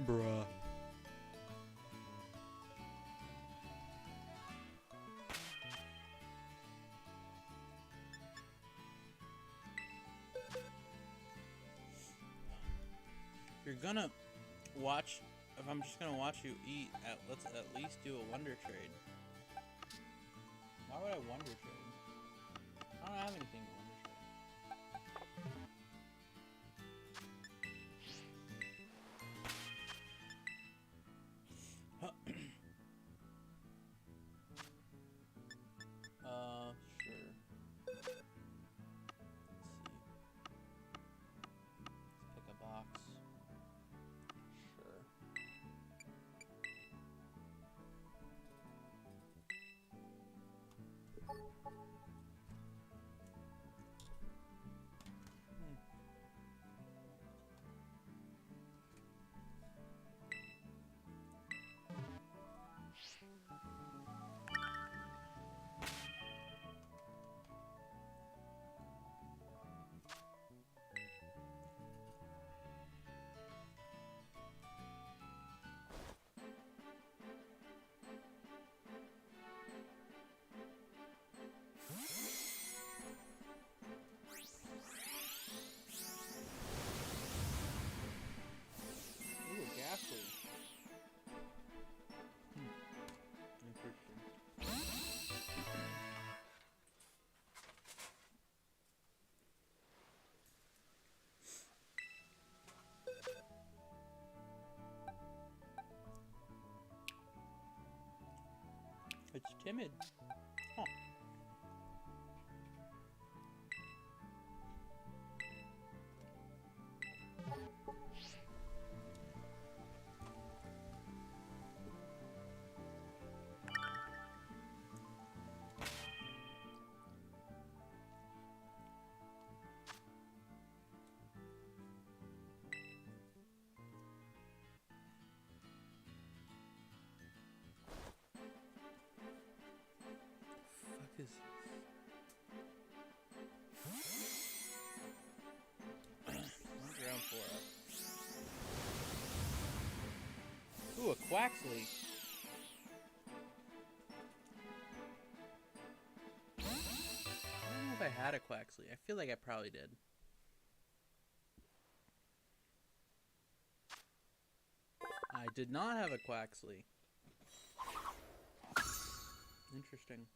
Bruh. If you're gonna watch, if I'm just gonna watch you eat, let's at least do a wonder trade. Why would I wonder trade? I don't have anything to wonder trade. Sure. Let's see. Let's pick a box. Sure. Ooh, ghastly. Interesting. It's timid. Huh. Fuck is this? Round 4 up. Ooh, a Quaxley. a Quaxley. I feel like I probably did. I did not have a Quaxley. Interesting.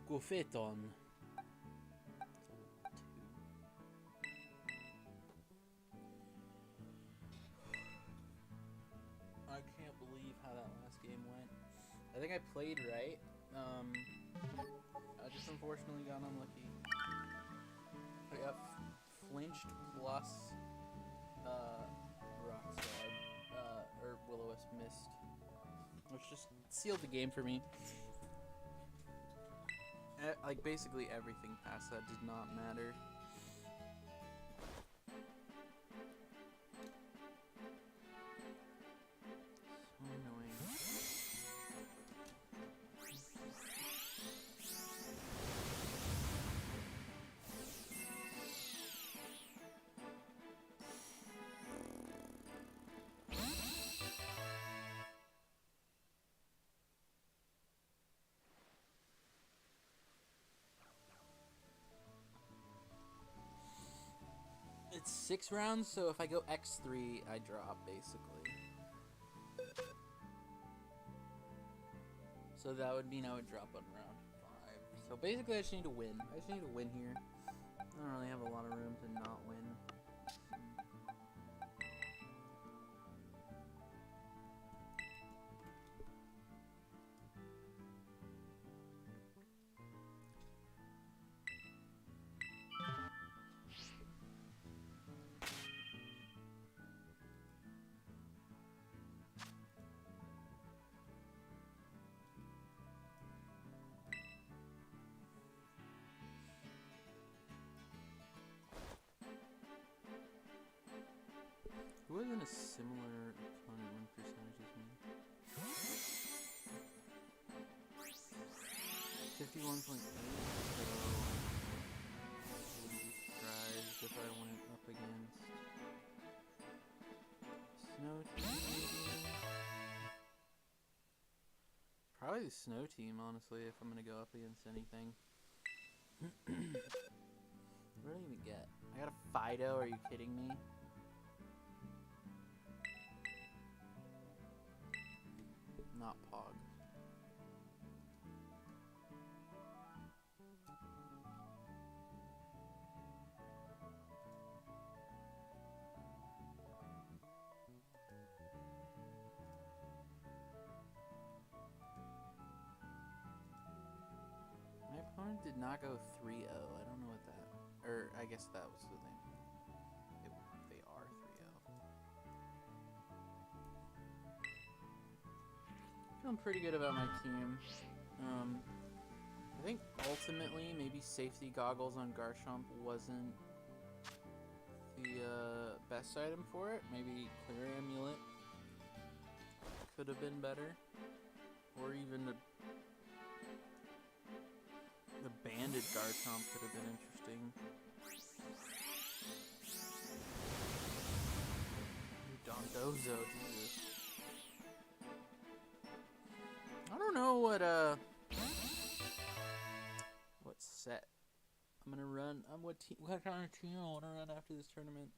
Gofeton. I can't believe how that last game went. I think I played right. I just unfortunately got unlucky. I got flinched plus rock slide, or Will-O-Wisp missed, which just sealed the game for me. Like basically everything past that did not matter. So annoying. It's 6 rounds, so if I go X3, I drop, basically. So that would mean I would drop on round 5. So basically, I just need to win. I just need to win here. I don't really have a lot of room to not win. Who was in a similar opponent win percentage as me? 51.8, so I wouldn't be surprised if I went up against Snow Team, maybe? Probably the Snow Team, honestly, if I'm going to go up against anything. What did I even get? I got a Fido, are you kidding me? Not Pog. My opponent did not go 3-0. I don't know what that... Or, I guess that was the thing. They are 3-0. Feeling pretty good about my team. I think ultimately maybe safety goggles on Garchomp wasn't the best item for it. Maybe Clear Amulet could have been better, or even the banded Garchomp could have been interesting. Dondozo, Jesus. I don't know what set I'm gonna run. What kind of team I want to run after this tournament.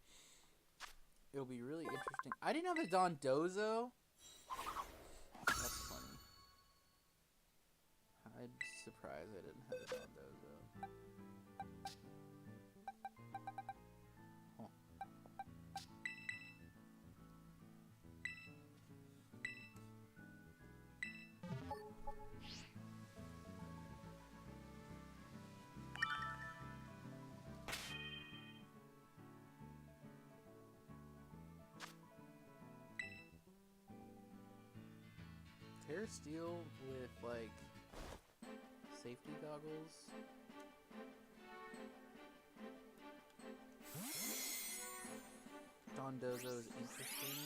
It'll be really interesting. I didn't have a Dondozo. That's funny. I'm surprised I didn't have a Dondozo. Huh. Terra Steel with, like, safety goggles. Dondozo is interesting.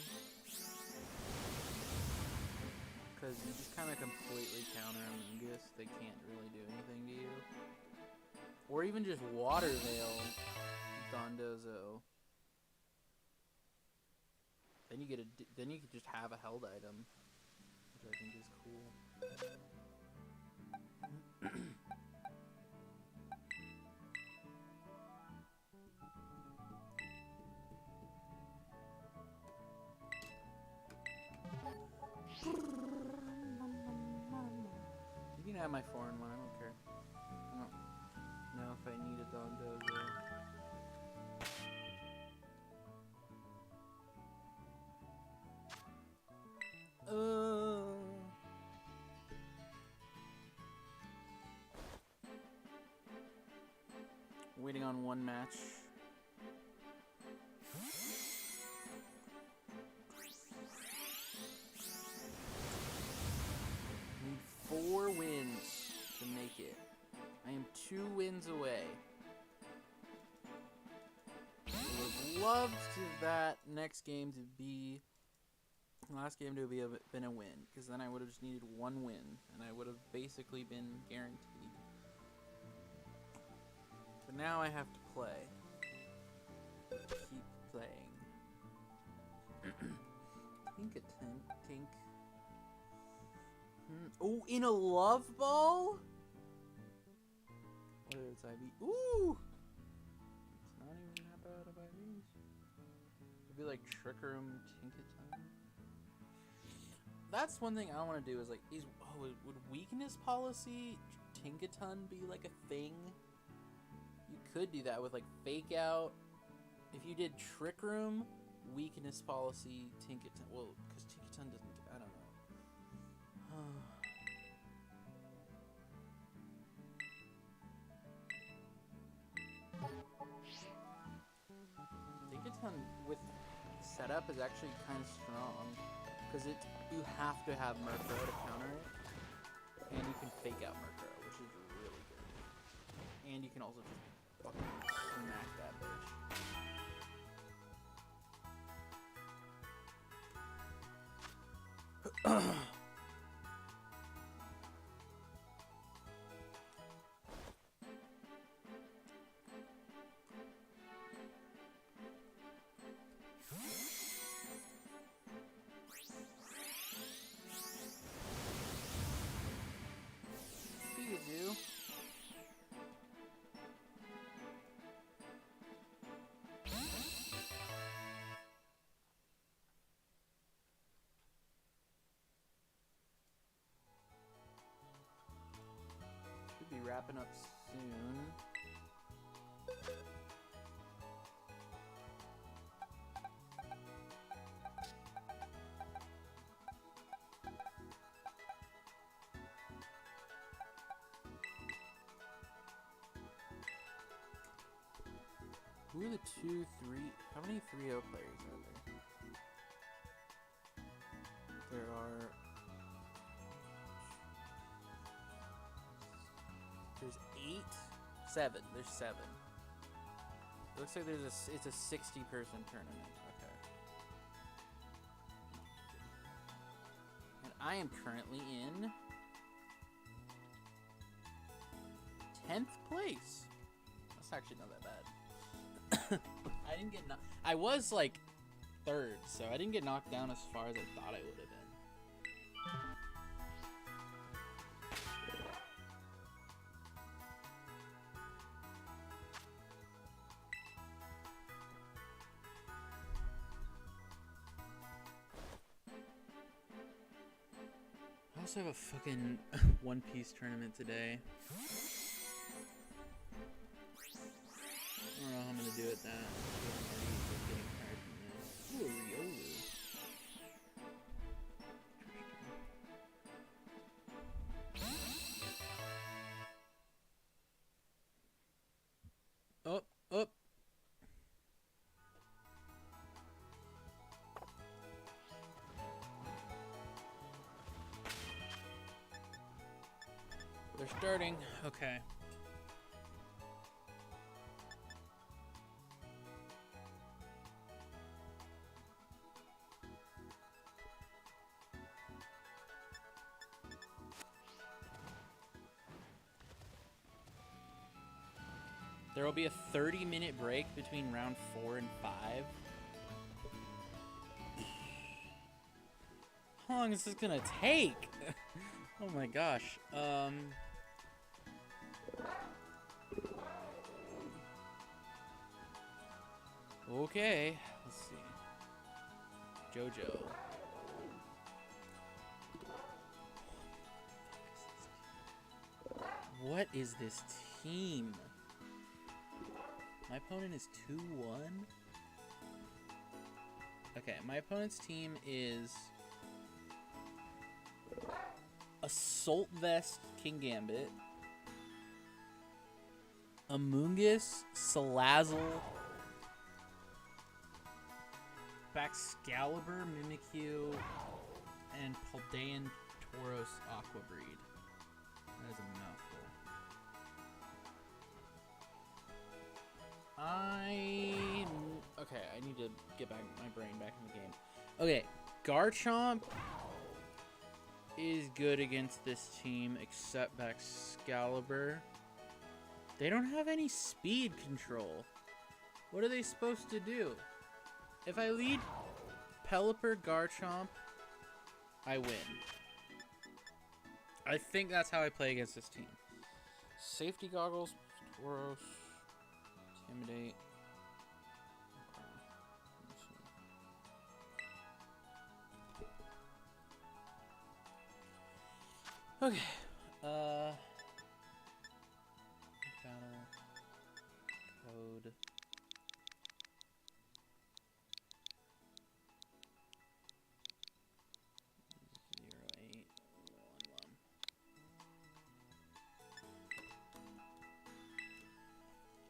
Because you just kind of completely counter Amoonguss. They can't really do anything to you. Or even just Water Veil Dondozo. Then you get then you can just have a held item, which I think is cool. You can have my foreign one, I don't care. I don't know if I need a Don Dozo. Waiting on one match. Need 4 wins to make it. I am 2 wins away. I would have loved that next game to be, last game to be been a win, because then I would have just needed 1 win, and I would have basically been guaranteed. But now I have to play. Keep playing. Tink a tink. Oh, in a love ball? What is IB? Ooh! It's not even that bad of IBs. It'd be like Trick Room Tinkaton. That's one thing I want to do is like, would weakness policy Tinkaton be like a thing? You could do that with like Fake Out. If you did Trick Room, weakness policy Tinkaton. Well, because Tinkaton doesn't. I don't know. Tinkaton with setup is actually kind of strong because you have to have Murkrow to counter it, and you can Fake Out Murkrow, which is really good. And you can also just fucking smack that bitch. Pikachu. Should be wrapping up soon. Who are the 2, 3? How many 3-0 players are there? There are. There's 8? 7. There's 7. It looks like it's a 60-person tournament. Okay. And I am currently in 10th place. That's actually not that bad. I didn't get I was like 3rd, so I didn't get knocked down as far as I thought I would have been. I also have a fucking One Piece tournament today. I don't know how I'm gonna do it that. I'm getting tired from this. Ooh, Riolu. Up, up. They're starting. Okay. There will be a 30-minute break between round 4 and 5. long is this gonna take? Oh my gosh. Okay, let's see. JoJo. What is this team? My opponent is 2-1. Okay, my opponent's team is Assault Vest King Gambit, Amoonguss, Salazzle, Baxcalibur, Mimikyu, and Paldean Tauros Aqua Breed. That is a mouthful. Okay, I need to get my brain back in the game. Okay, Garchomp is good against this team, except Baxcalibur. They don't have any speed control. What are they supposed to do? If I lead Pelipper Garchomp, I win. I think that's how I play against this team. Safety Goggles, Tauros, Intimidate. Okay. Battle code.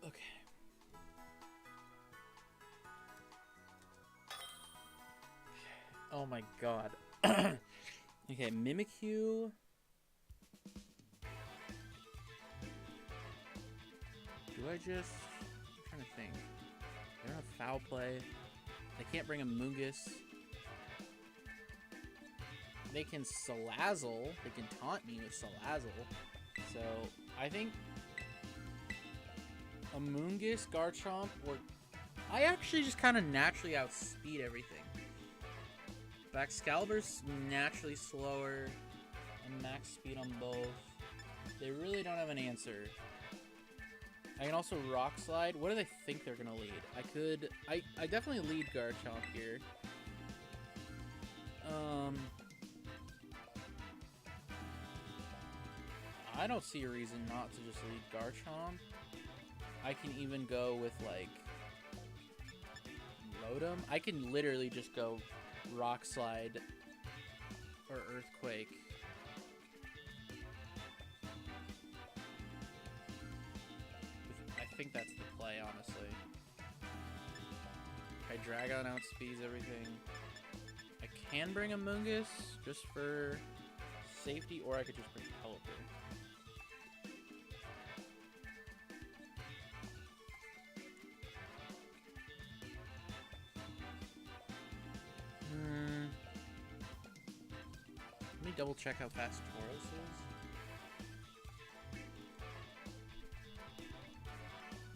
Okay. Oh my god. Okay, Mimikyu. Do I just... I'm trying to think. They don't have Foul Play. They can't bring a Amoonguss. They can Salazzle. They can taunt me with Salazzle. So, I think Amoonguss, Garchomp, or... I actually just kind of naturally outspeed everything. Baxcalibur's naturally slower. And max speed on both. They really don't have an answer. I can also Rock Slide. What do they think they're gonna lead? I definitely lead Garchomp here. I don't see a reason not to just lead Garchomp. I can even go with like Rotom. I can literally just go Rock Slide or Earthquake. I think that's the play, honestly. Hydreigon outspeeds everything. I can bring a Amoonguss just for safety, or I could just bring Pelipper. Let me double check how fast Tauros is.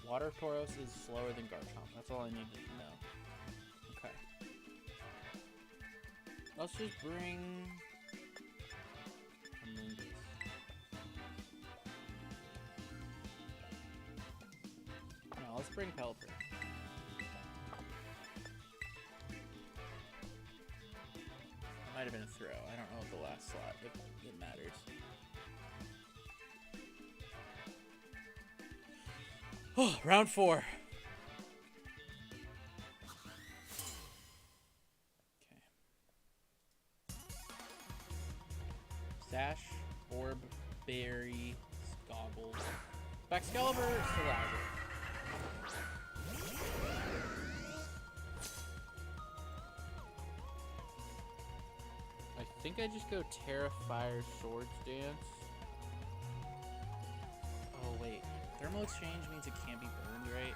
Water Tauros is slower than Garchomp. That's all I need to know. Okay. Let's just bring Amoonguss. No, let's bring Pelipper. That might have been a throw. I don't know the last slot, if it matters. Oh, round 4. Okay. Sash, Orb, Berry, Goggles, Baxcalibur, Salazzle. I think I just go Terrafire, Swords Dance. Oh wait. Thermal Exchange means it can't be burned, right?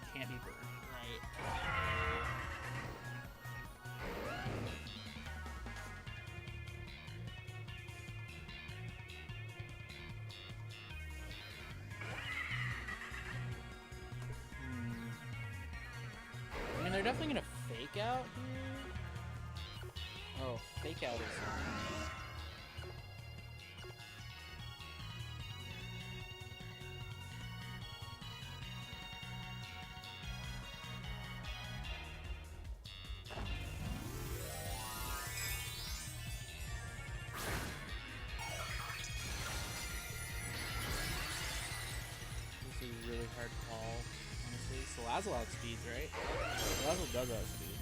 It can't be burned, right? I'm they're definitely gonna fake out here. Oh, fake out is this is a really hard call, honestly. Salazzle outspeeds, right? Salazzle does outspeed.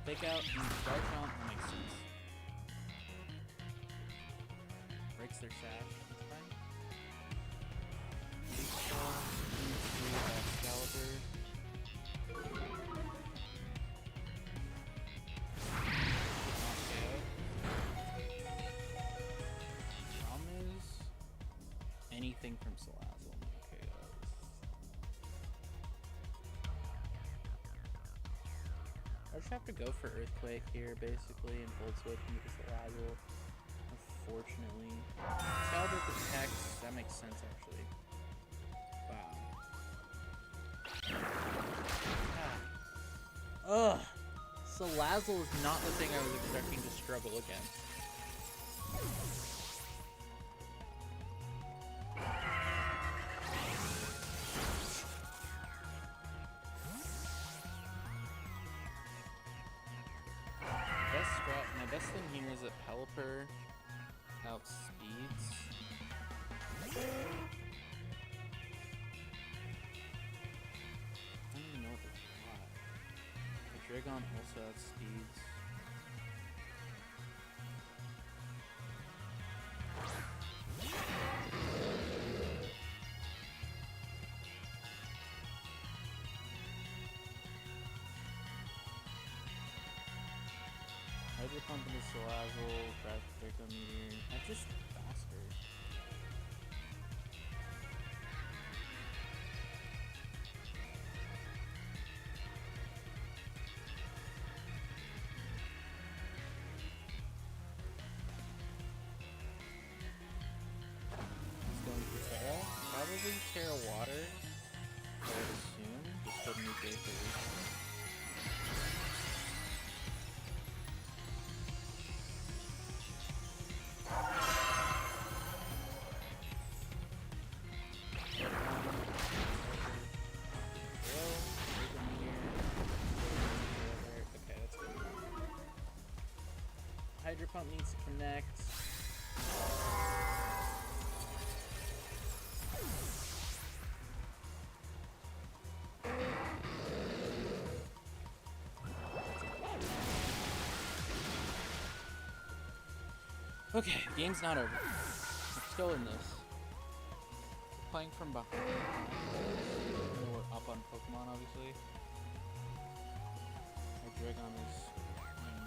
Fake out and Garchomp makes sense. Breaks their sash, that's fine. Into Excalibur. Problem is, anything from Salazzle KOs. I just have to go for Earthquake here, basically, and Volt Switch into Salazzle. Unfortunately. Excalibur protects, that makes sense, actually. Wow. Ugh! Salazzle is not the thing I was expecting to struggle against. My best thing here is that Pelipper outspeeds. I don't even know if it's hot. The Dragon also outspeeds. Hydro Pump into Salazzle, Drive Draco Meteor. I'm just faster. He's going for Terra. Probably Terra Water, I would assume, just for nuclear solution. Hydro Pump needs to connect. Okay, game's not over. Let's go in this. Playing from behind. We're up on Pokemon, obviously. My Dragon is in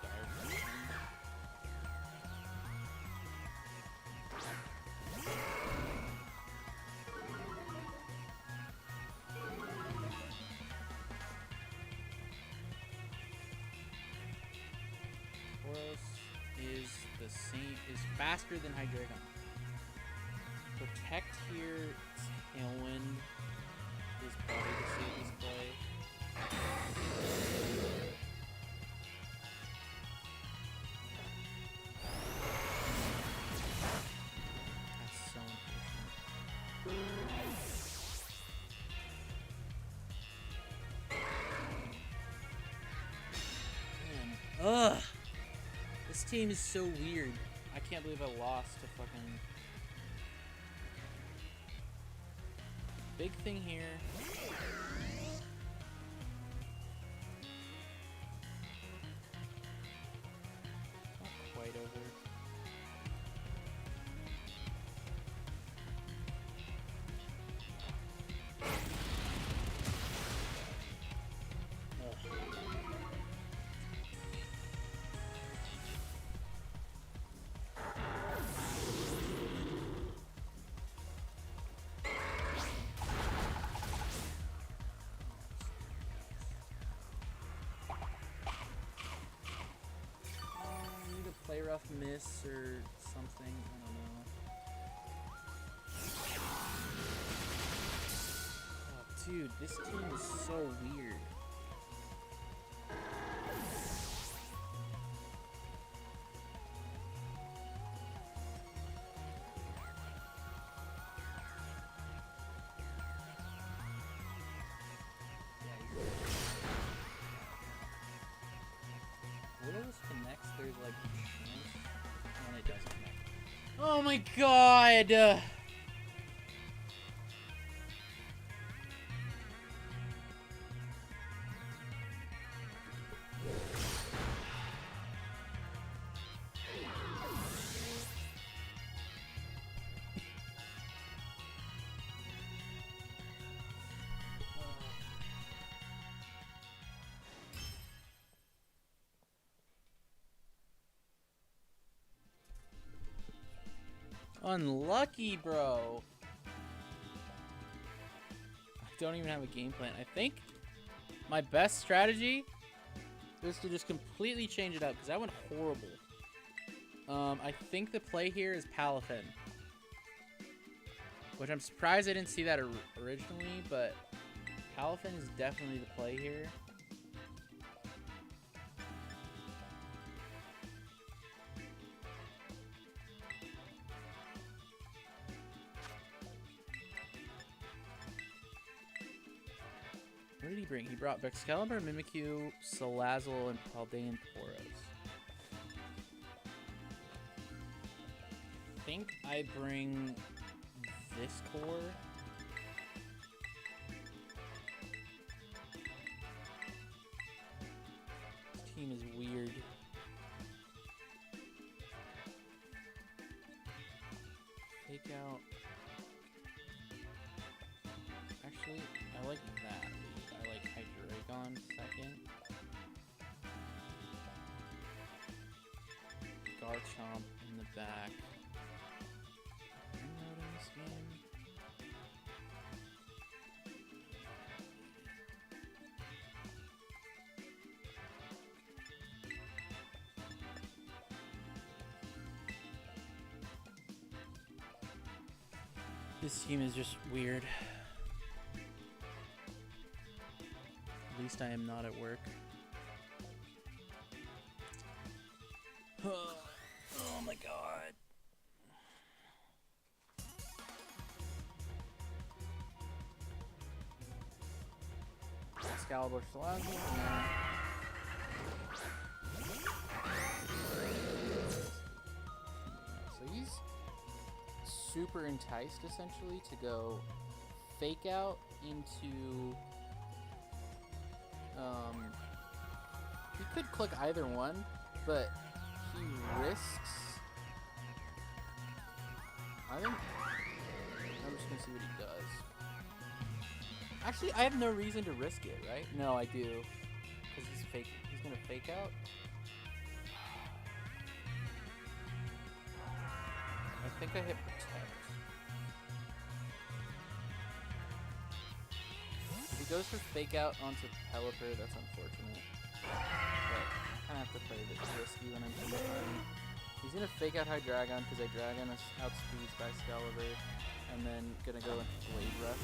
dire position. Tauros is the same, is faster than Hydreigon. Protect here, Tailwind is probably the safest play. That's so unfortunate. Man, ugh! This team is so weird. I can't believe I lost to fucking... Big thing here. Not quite over. Play rough miss or something, I don't know. Dude, this team is so weird. What if this connects? There's like a chance, and it doesn't connect. Oh my god! Unlucky, bro. I don't even have a game plan. I think my best strategy is to just completely change it up because that went horrible. I think the play here is Palafin, which I'm surprised I didn't see that originally, but Palafin is definitely the play here. What did he bring? He brought Excalibur, Mimikyu, Salazzle, and Paldean Tauros. I think I bring this core. This team is weird. Fake out. Actually, I like that. I like Hydreigon second. Garchomp in the back. Bring out in this game. This team is just weird. At least I am not at work. Oh my god. Excalibur, Salazzle, so he's super enticed essentially to go fake out into he could click either one, but he risks. I think I'm just gonna see what he does. Actually, I have no reason to risk it, right? No, I do, because he's fake. He's gonna fake out. I think I hit protect. If he goes for fake out onto Pelipper, that's unfortunate. But I kind of have to play a bit risky when I'm fighting. He's gonna fake out Hydreigon because Hydreigon outspeeds by Excalibur, and then gonna go into Blade Rush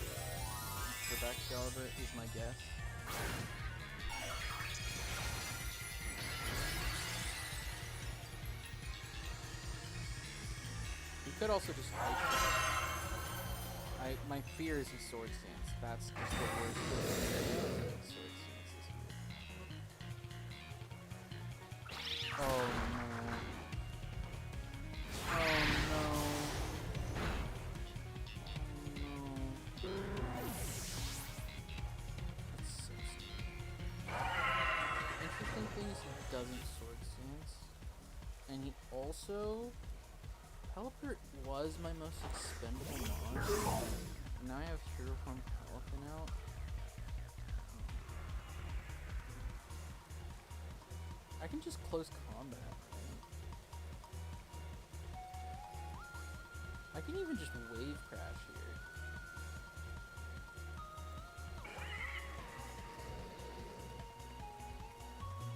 for back Excalibur is my guess. He could also just my fear is his Sword Stance. That's just the worst thing. Sword Stance is weird. Oh no. Oh no. Oh no. That's so stupid. Interesting thing is he doesn't Sword Stance. And he also Pelipper was my most expendable monster. Now I have Hero Form Palafin out. I can just close combat, right? I can even just Wave Crash here.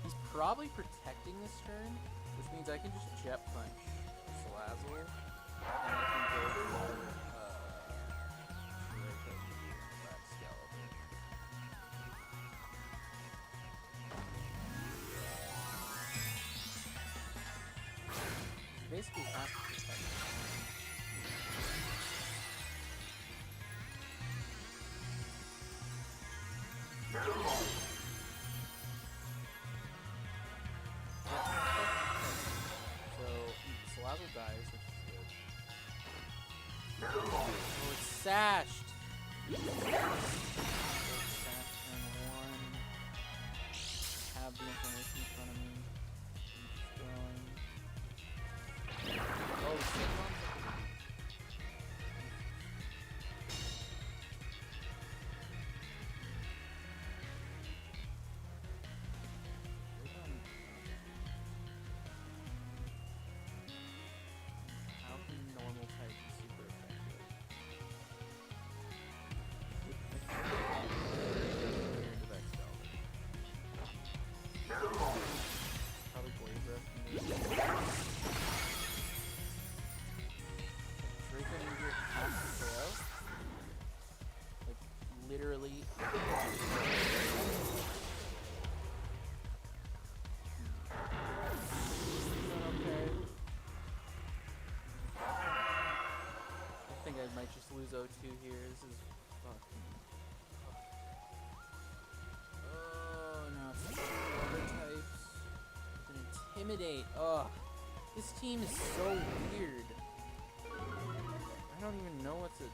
He's probably protecting this turn, which means I can just Jet Punch Salazzle, and I can go for Excalibur. not protect. So Salazzle dies, which is good. Oh, it's sashed. Sash turn 1. Have the information in front of me. Oh, Sablon's how can normal type be super effective? Probably Blade Breath. Draco Meteor has to KO? Like, literally. Okay. I think I might just lose O2 here. This is fucking. Oh no, it's other types. It's an Intimidate. Ugh. This team is so weird. I don't even know what to.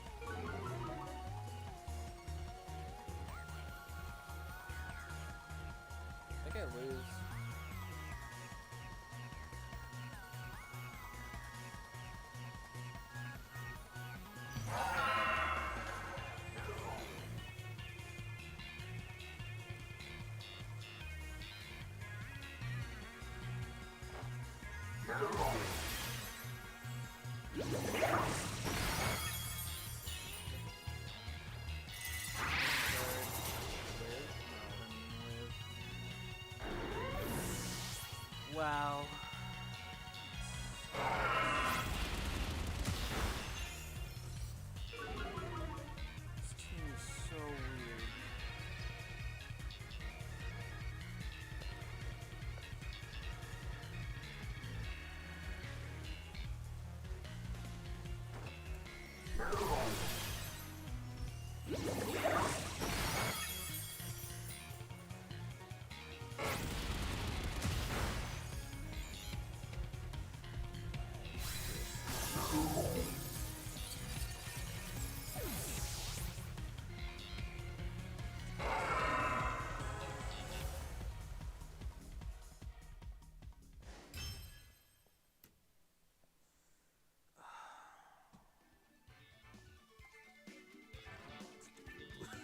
I think I lose. Wow. This team is so weird.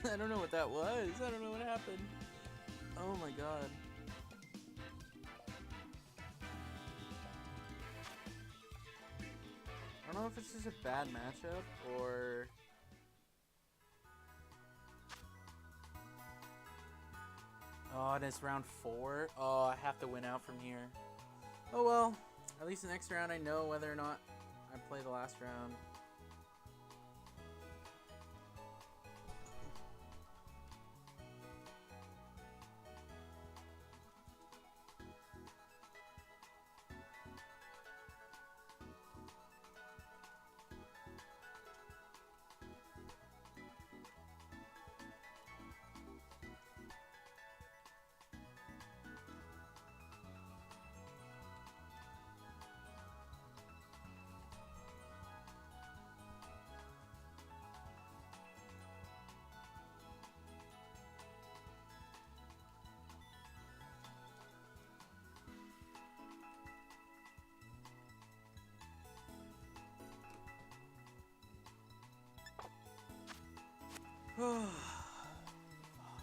I don't know what that was. I don't know what happened. Oh my god. I don't know if it's just a bad matchup or... Oh, and it's round 4? Oh, I have to win out from here. Oh well. At least the next round I know whether or not I play the last round. Oh, fuck.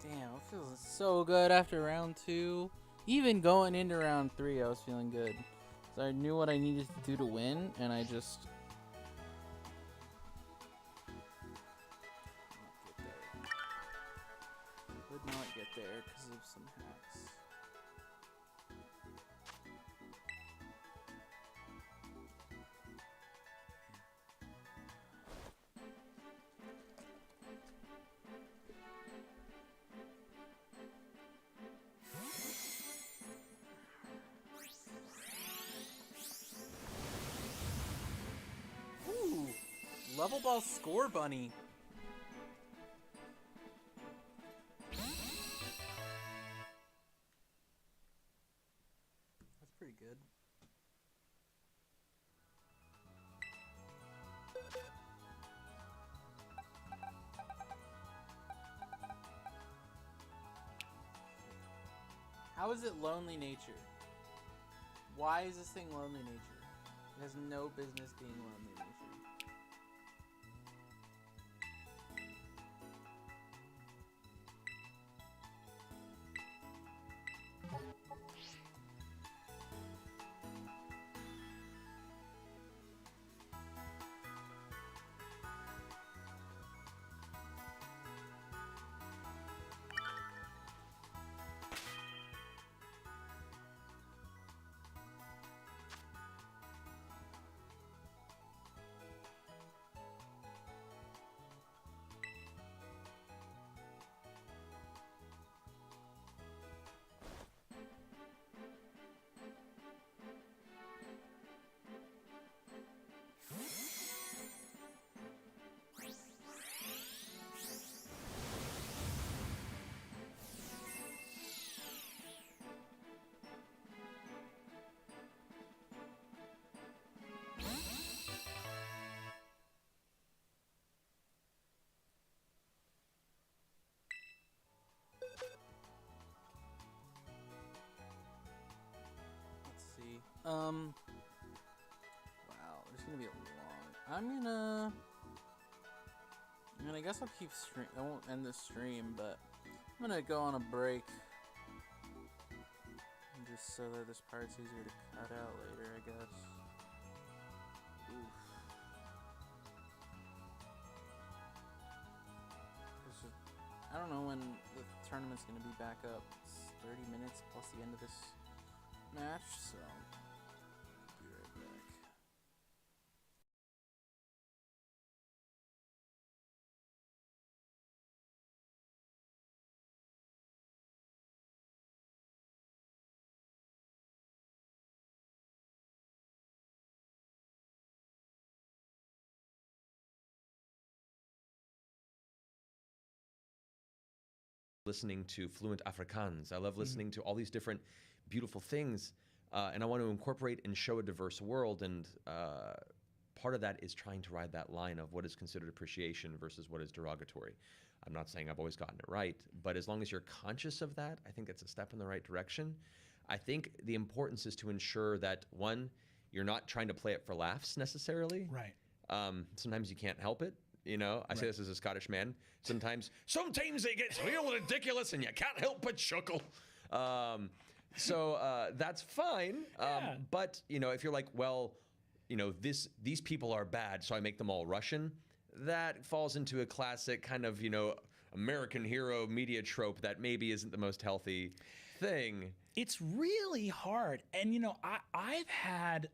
Damn, it feels so good after round 2. Even going into round 3, I was feeling good. So I knew what I needed to do to win, and I just... there because of some hacks. Ooh, level ball score bunny. That's pretty good. How is it lonely nature? Why is this thing lonely nature? It has no business being lonely nature. Wow, there's gonna be a long. I guess I'll keep stream. I won't end the stream, but I'm gonna go on a break, just so that this part's easier to cut out later, I guess. Oof. I don't know when the tournament's gonna be back up. It's 30 minutes plus the end of this match, so be right back. Listening to fluent Afrikaans. I love listening to all these different beautiful things, and I want to incorporate and show a diverse world, and part of that is trying to ride that line of what is considered appreciation versus what is derogatory. I'm not saying I've always gotten it right, but as long as you're conscious of that, I think it's a step in the right direction. I think the importance is to ensure that, one, you're not trying to play it for laughs necessarily. Right. Sometimes you can't help it. You know, I say this as a Scottish man. Sometimes it gets real ridiculous and you can't help but chuckle. So that's fine. But, you know, if you're like, well, you know, these people are bad, so I make them all Russian, that falls into a classic kind of, you know, American hero media trope that maybe isn't the most healthy thing. It's really hard. And, you know, I've had...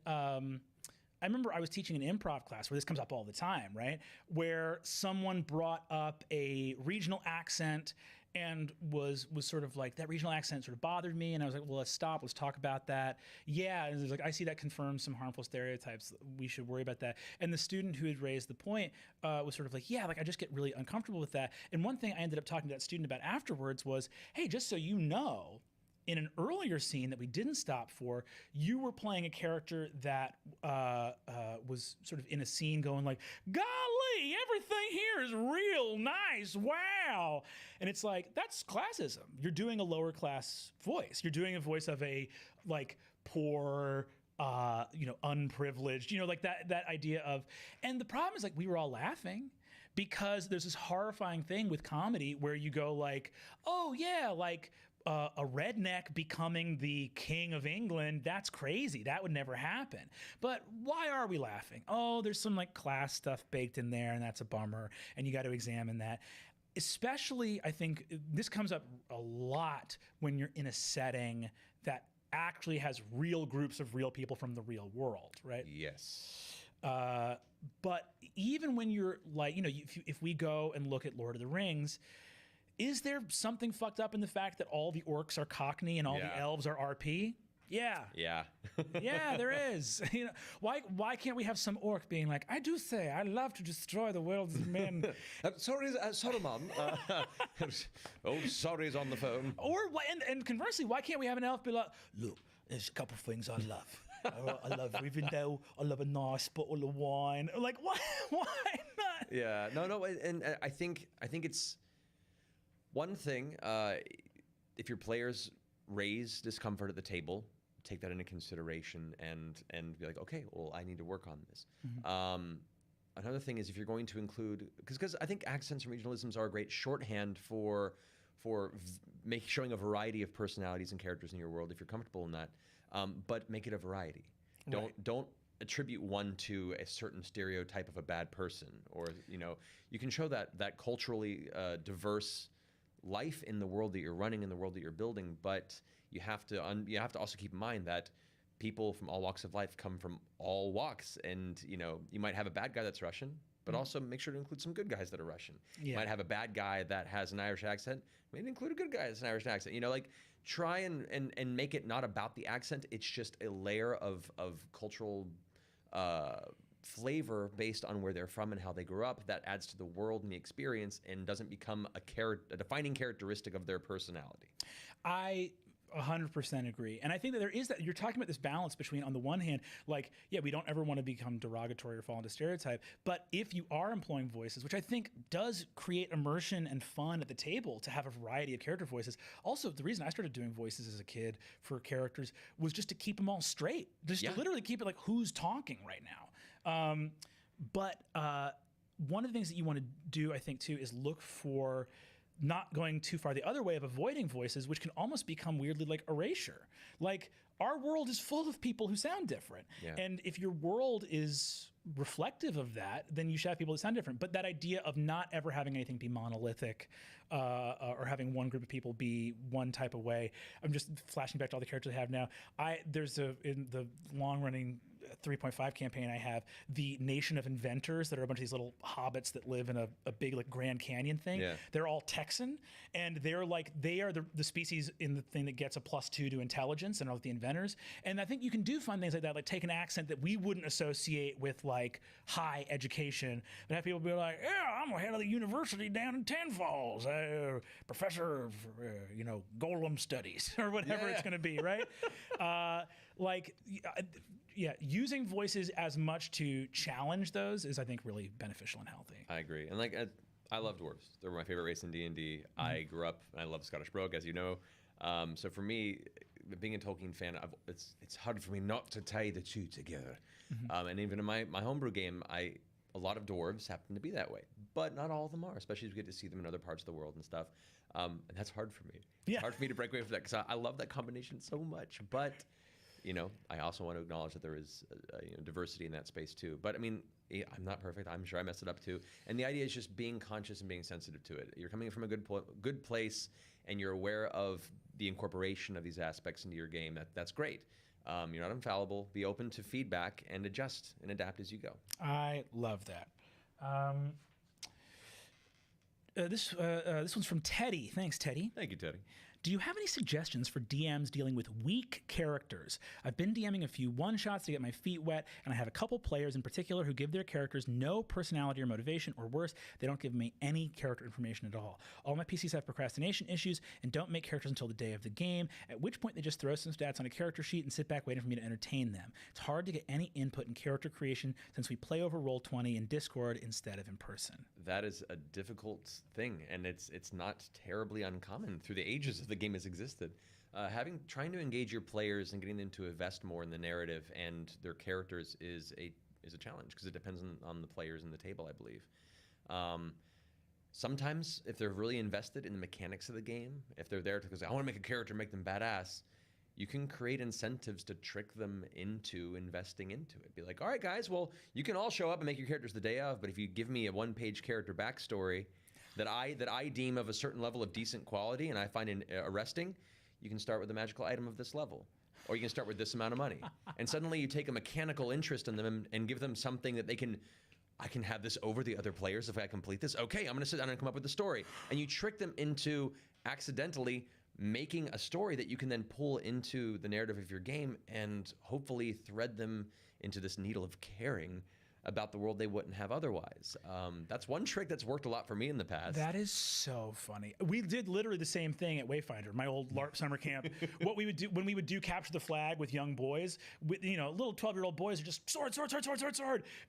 I remember I was teaching an improv class where this comes up all the time, right? Where someone brought up a regional accent and was sort of like, that regional accent sort of bothered me. And I was like, well, let's stop. Let's talk about that. Yeah. And it was like, I see that confirms some harmful stereotypes. We should worry about that. And the student who had raised the point was sort of like, yeah, like I just get really uncomfortable with that. And one thing I ended up talking to that student about afterwards was, hey, just so you know, in an earlier scene that we didn't stop for, you were playing a character that was sort of in a scene going like, golly, everything here is real nice, wow. And it's like, that's classism. You're doing a lower class voice. You're doing a voice of a like poor, you know, unprivileged, you know, like that idea of, and the problem is like we were all laughing because there's this horrifying thing with comedy where you go like, oh yeah, like, a redneck becoming the king of England, that's crazy. That would never happen. But why are we laughing? Oh, there's some like class stuff baked in there and that's a bummer and you got to examine that. especially, I think this comes up a lot when you're in a setting that actually has real groups of real people from the real world, right? Yes. But even when you're like, if we go and look at Lord of the Rings, is there something fucked up in the fact that all the orcs are Cockney and all the elves are RP? Yeah. Yeah. Yeah, there is. Why can't we have some orc being like, I do say, I love to destroy the world's men. Sorry, Solomon. Sorry's on the phone. Or and conversely, why can't we have an elf be like, look, there's a couple of things I love. I love Rivendell. I love a nice bottle of wine. Like, why not? Yeah. No. And I think it's one thing. If your players raise discomfort at the table, take that into consideration and be like, okay, well, I need to work on this. Another thing is if you're going to include, because I think accents and regionalisms are a great shorthand for showing a variety of personalities and characters in your world if you're comfortable in that, but make it a variety. Don't attribute one to a certain stereotype of a bad person, or you can show that culturally diverse life in the world that you're running, in the world that you're building, but you have to also keep in mind that people from all walks of life come from all walks, and you might have a bad guy that's Russian, but also make sure to include some good guys that are Russian. Yeah. You might have a bad guy that has an Irish accent, maybe include a good guy that's an Irish accent. Try and make it not about the accent. It's just a layer of cultural flavor based on where they're from and how they grew up that adds to the world and the experience and doesn't become a defining characteristic of their personality. I 100% agree. And I think that there is that you're talking about this balance between, on the one hand, like, yeah, we don't ever want to become derogatory or fall into stereotype, but if you are employing voices, which I think does create immersion and fun at the table to have a variety of character voices. Also, the reason I started doing voices as a kid for characters was just to keep them all straight, just to literally keep it like, who's talking right now? But one of the things that you want to do, I think, too, is look for not going too far the other way of avoiding voices, which can almost become weirdly like erasure. Like, our world is full of people who sound different. Yeah. And if your world is reflective of that, then you should have people that sound different. But that idea of not ever having anything be monolithic or having one group of people be one type of way. I'm just flashing back to all the characters I have now. In the long-running 3.5 campaign I have, the nation of inventors that are a bunch of these little hobbits that live in a big like Grand Canyon thing. Yeah. They're all Texan, and they are the species in the thing that gets a +2 to intelligence, and are the inventors. And I think you can do fun things like that, like take an accent that we wouldn't associate with like high education, but have people be like, yeah, I'm head of the university down in Ten Falls, professor of golem studies or whatever it's going to be, right? Using voices as much to challenge those is, I think, really beneficial and healthy. I agree. And I love dwarves. They're my favorite race in D&D. I grew up, and I love Scottish Brogue, as you know. So for me, being a Tolkien fan, it's hard for me not to tie the two together. And even in my homebrew game, a lot of dwarves happen to be that way, but not all of them are, especially as we get to see them in other parts of the world and stuff. And that's hard for me. Yeah. It's hard for me to break away from that because I love that combination so much. But I also want to acknowledge that there is diversity in that space too. But I mean, I'm not perfect. I'm sure I messed it up too. And the idea is just being conscious and being sensitive to it. You're coming from a good place, and you're aware of the incorporation of these aspects into your game. That's great. You're not infallible. Be open to feedback and adjust and adapt as you go. I love that. This one's from Teddy. Thanks, Teddy. Thank you, Teddy. Do you have any suggestions for DMs dealing with weak characters? I've been DMing a few one-shots to get my feet wet, and I have a couple players in particular who give their characters no personality or motivation, or worse, they don't give me any character information at all. All my PCs have procrastination issues and don't make characters until the day of the game, at which point they just throw some stats on a character sheet and sit back waiting for me to entertain them. It's hard to get any input in character creation since we play over Roll20 in Discord instead of in person. That is a difficult thing, and it's not terribly uncommon through the ages of the game has existed. Trying to engage your players and getting them to invest more in the narrative and their characters is a challenge because it depends on the players in the table, I believe. Sometimes if they're really invested in the mechanics of the game, if they're there because I want to make a character, make them badass, you can create incentives to trick them into investing into it. Be like, all right, guys, well, you can all show up and make your characters the day of, but if you give me a one-page character backstory, that I deem of a certain level of decent quality and I find arresting, you can start with a magical item of this level. Or you can start with this amount of money. And suddenly you take a mechanical interest in them and give them something that I can have this over the other players if I complete this. Okay, I'm gonna sit down and come up with a story. And you trick them into accidentally making a story that you can then pull into the narrative of your game and hopefully thread them into this needle of caring about the world they wouldn't have otherwise. That's one trick that's worked a lot for me in the past. That is so funny. We did literally the same thing at Wayfinder, my old LARP summer camp. What we would do when we would do capture the flag with young boys, with, little 12-year-old boys are just sword,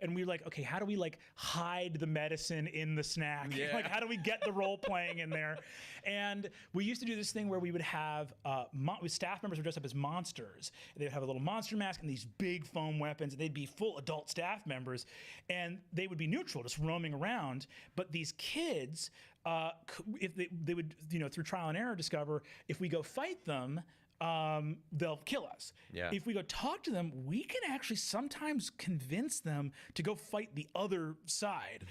and we were like, okay, how do we like hide the medicine in the snack? Yeah. Like, how do we get the role playing in there? And we used to do this thing where we would have staff members would dress up as monsters. They would have a little monster mask and these big foam weapons, and they'd be full adult staff members. And they would be neutral, just roaming around. But these kids, if they would, through trial and error, discover if we go fight them, they'll kill us. Yeah. If we go talk to them, we can actually sometimes convince them to go fight the other side.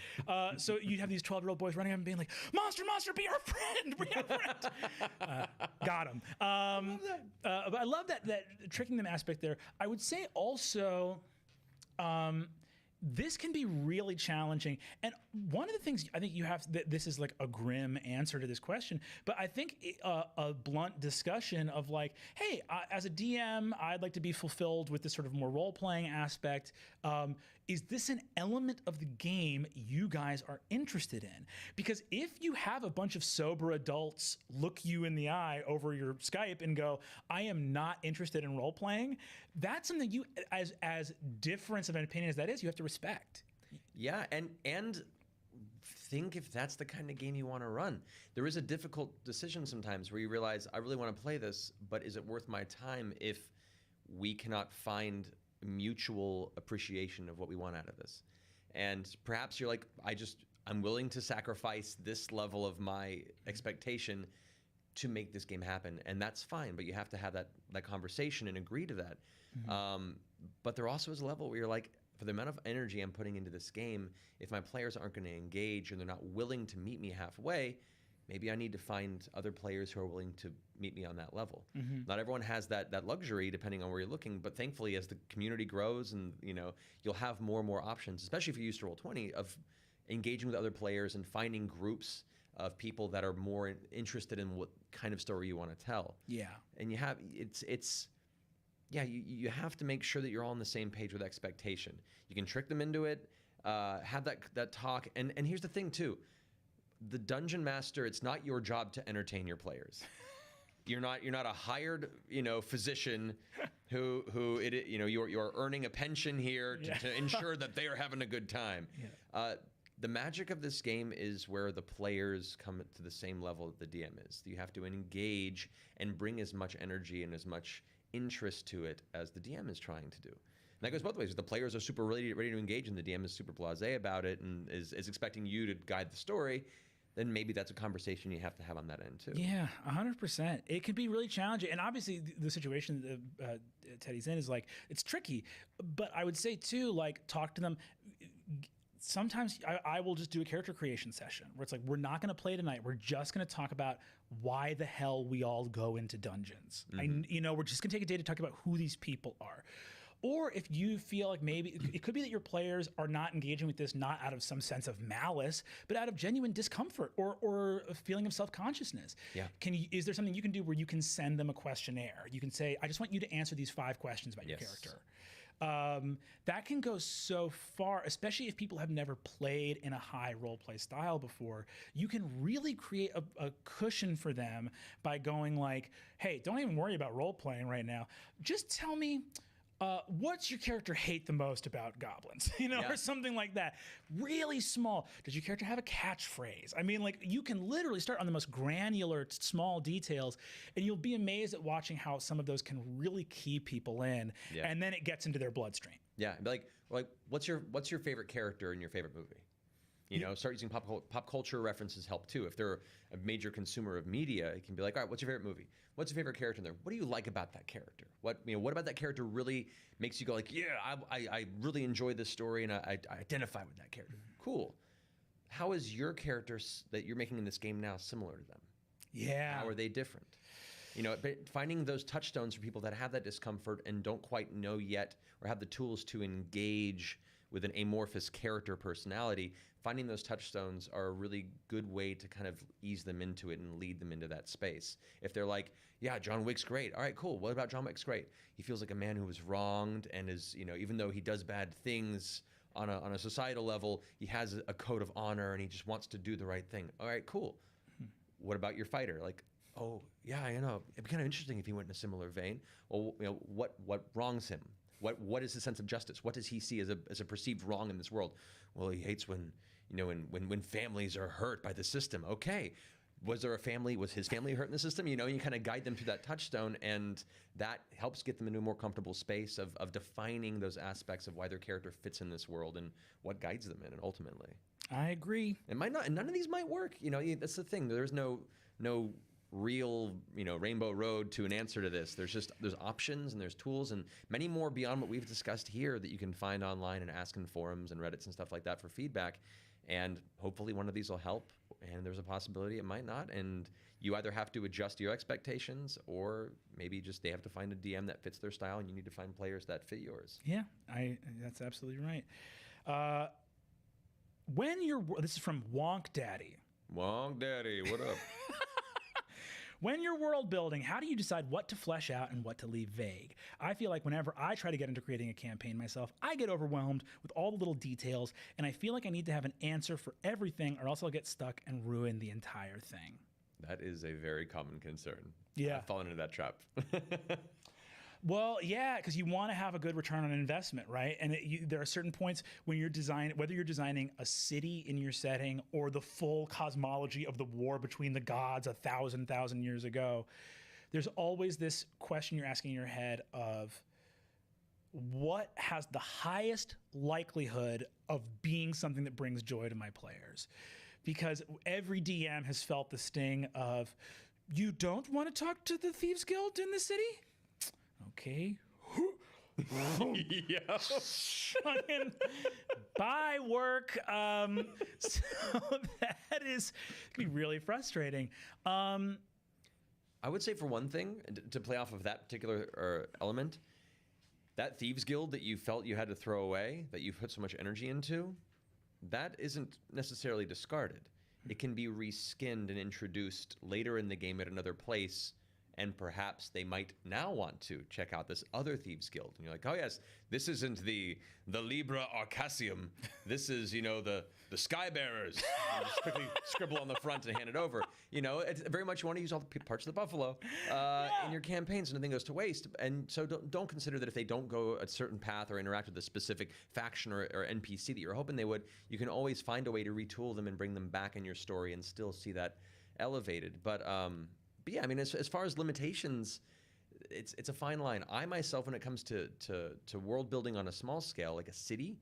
So you have these 12-year-old boys running up and being like, "Monster, be our friend, be our friend." Got him. But I love that tricking them aspect there. I would say also. This can be really challenging. And one of the things I think you have, this is like a grim answer to this question, but I think a blunt discussion of like, hey, as a DM, I'd like to be fulfilled with this sort of more role-playing aspect. Is this an element of the game you guys are interested in? Because if you have a bunch of sober adults look you in the eye over your Skype and go, I am not interested in role-playing, that's something you, as difference of an opinion as that is, you have to respect. Yeah, and think if that's the kind of game you want to run. There is a difficult decision sometimes where you realize, I really want to play this, but is it worth my time if we cannot find mutual appreciation of what we want out of this? And perhaps you're like, I'm willing to sacrifice this level of my expectation to make this game happen, and that's fine, but you have to have that conversation and agree to that. Mm-hmm. But there also is a level where you're like, for the amount of energy I'm putting into this game, if my players aren't going to engage and they're not willing to meet me halfway, maybe I need to find other players who are willing to meet me on that level. Mm-hmm. Not everyone has that luxury, depending on where you're looking, but thankfully as the community grows and you'll have more and more options, especially if you're used to Roll20, of engaging with other players and finding groups of people that are more interested in what kind of story you want to tell. Yeah. And you have, you have to make sure that you're all on the same page with expectation. You can trick them into it, have that talk. And here's the thing too, the dungeon master, it's not your job to entertain your players. You're not a hired, physician who you're earning a pension here to ensure that they are having a good time. Yeah. The magic of this game is where the players come to the same level that the DM is. You have to engage and bring as much energy and as much interest to it as the DM is trying to do. And that goes both ways. If the players are super ready to engage and the DM is super blasé about it and is expecting you to guide the story, then maybe that's a conversation you have to have on that end too. Yeah, 100%. It can be really challenging. And obviously the situation that Teddy's in is like, it's tricky. But I would say too, like, talk to them. Sometimes I will just do a character creation session where it's like, we're not going to play tonight. We're just going to talk about why the hell we all go into dungeons. Mm-hmm. We're just going to take a day to talk about who these people are. Or if you feel like maybe it could be that your players are not engaging with this, not out of some sense of malice, but out of genuine discomfort or a feeling of self-consciousness. Yeah. Is there something you can do where you can send them a questionnaire? You can say, I just want you to answer these 5 questions about your character. That can go so far, especially if people have never played in a high role play style before. You can really create a cushion for them by going like, hey, don't even worry about role playing right now. Just tell me, what's your character hate the most about goblins? Or something like that. Really small. Does your character have a catchphrase? I mean, like, you can literally start on the most granular, small details, and you'll be amazed at watching how some of those can really key people in, and then it gets into their bloodstream. Yeah, like what's your favorite character in your favorite movie? Start using pop culture references help too. If they're a major consumer of media, it can be like, all right, what's your favorite movie? What's your favorite character in there? What do you like about that character? What about that character really makes you go like, yeah, I really enjoy this story and I identify with that character. Cool. how is your character that you're making in this game now similar to them? Yeah. How are they different? You know, but finding those touchstones for people that have that discomfort and don't quite know yet or have the tools to engage with an amorphous character personality, finding those touchstones are a really good way to kind of ease them into it and lead them into that space. If they're like, yeah, John Wick's great. All right, cool. What about John Wick's great? He feels like a man who was wronged and is, you know, even though he does bad things on a societal level, he has a code of honor and he just wants to do the right thing. All right, cool. What about your fighter? Like, oh, yeah, you know, it'd be kind of interesting if he went in a similar vein. Well, you know, what wrongs him? What is his sense of justice? What does he see as a perceived wrong in this world? Well, he hates when, you know, when families are hurt by the system. Okay, was his family hurt in the system? You know, you kind of guide them through that touchstone, and that helps get them into a more comfortable space of defining those aspects of why their character fits in this world and what guides them in it ultimately. I agree. It might not, and none of these might work. You know, that's the thing. There's no real, you know, rainbow road to an answer to this. There's options and there's tools and many more beyond what we've discussed here that you can find online and ask in forums and Reddits and stuff like that for feedback. And hopefully one of these will help, and there's a possibility it might not. And you either have to adjust your expectations, or maybe just they have to find a DM that fits their style, and you need to find players that fit yours. Yeah, that's absolutely right. This is from Wonk Daddy. Wonk Daddy, what up? When you're world building, how do you decide what to flesh out and what to leave vague? I feel like whenever I try to get into creating a campaign myself, I get overwhelmed with all the little details, and I feel like I need to have an answer for everything, or else I'll get stuck and ruin the entire thing. That is a very common concern. Yeah. I've fallen into that trap. Well, yeah, because you want to have a good return on investment, right? And there are certain points when whether you're designing a city in your setting or the full cosmology of the war between the gods 1,000 years ago, there's always this question you're asking in your head of what has the highest likelihood of being something that brings joy to my players? Because every DM has felt the sting of, you don't want to talk to the Thieves Guild in the city? Okay. Yeah. Fucking bye, work. So that is can be really frustrating. I would say, for one thing, to play off of that particular element, that Thieves Guild that you felt you had to throw away, that you've put so much energy into, that isn't necessarily discarded. It can be reskinned and introduced later in the game at another place, and perhaps they might now want to check out this other Thieves Guild. And you're like, oh yes, this isn't the Libra Arcasium. This is, you know, the Skybearers. You just quickly scribble on the front and hand it over. You know, it's very much you want to use all the parts of the buffalo in your campaigns, so nothing goes to waste. And so don't consider that if they don't go a certain path or interact with a specific faction or NPC that you're hoping they would, you can always find a way to retool them and bring them back in your story and still see that elevated. But yeah, I mean, as far as limitations, it's a fine line. I myself, when it comes to world building on a small scale, like a city,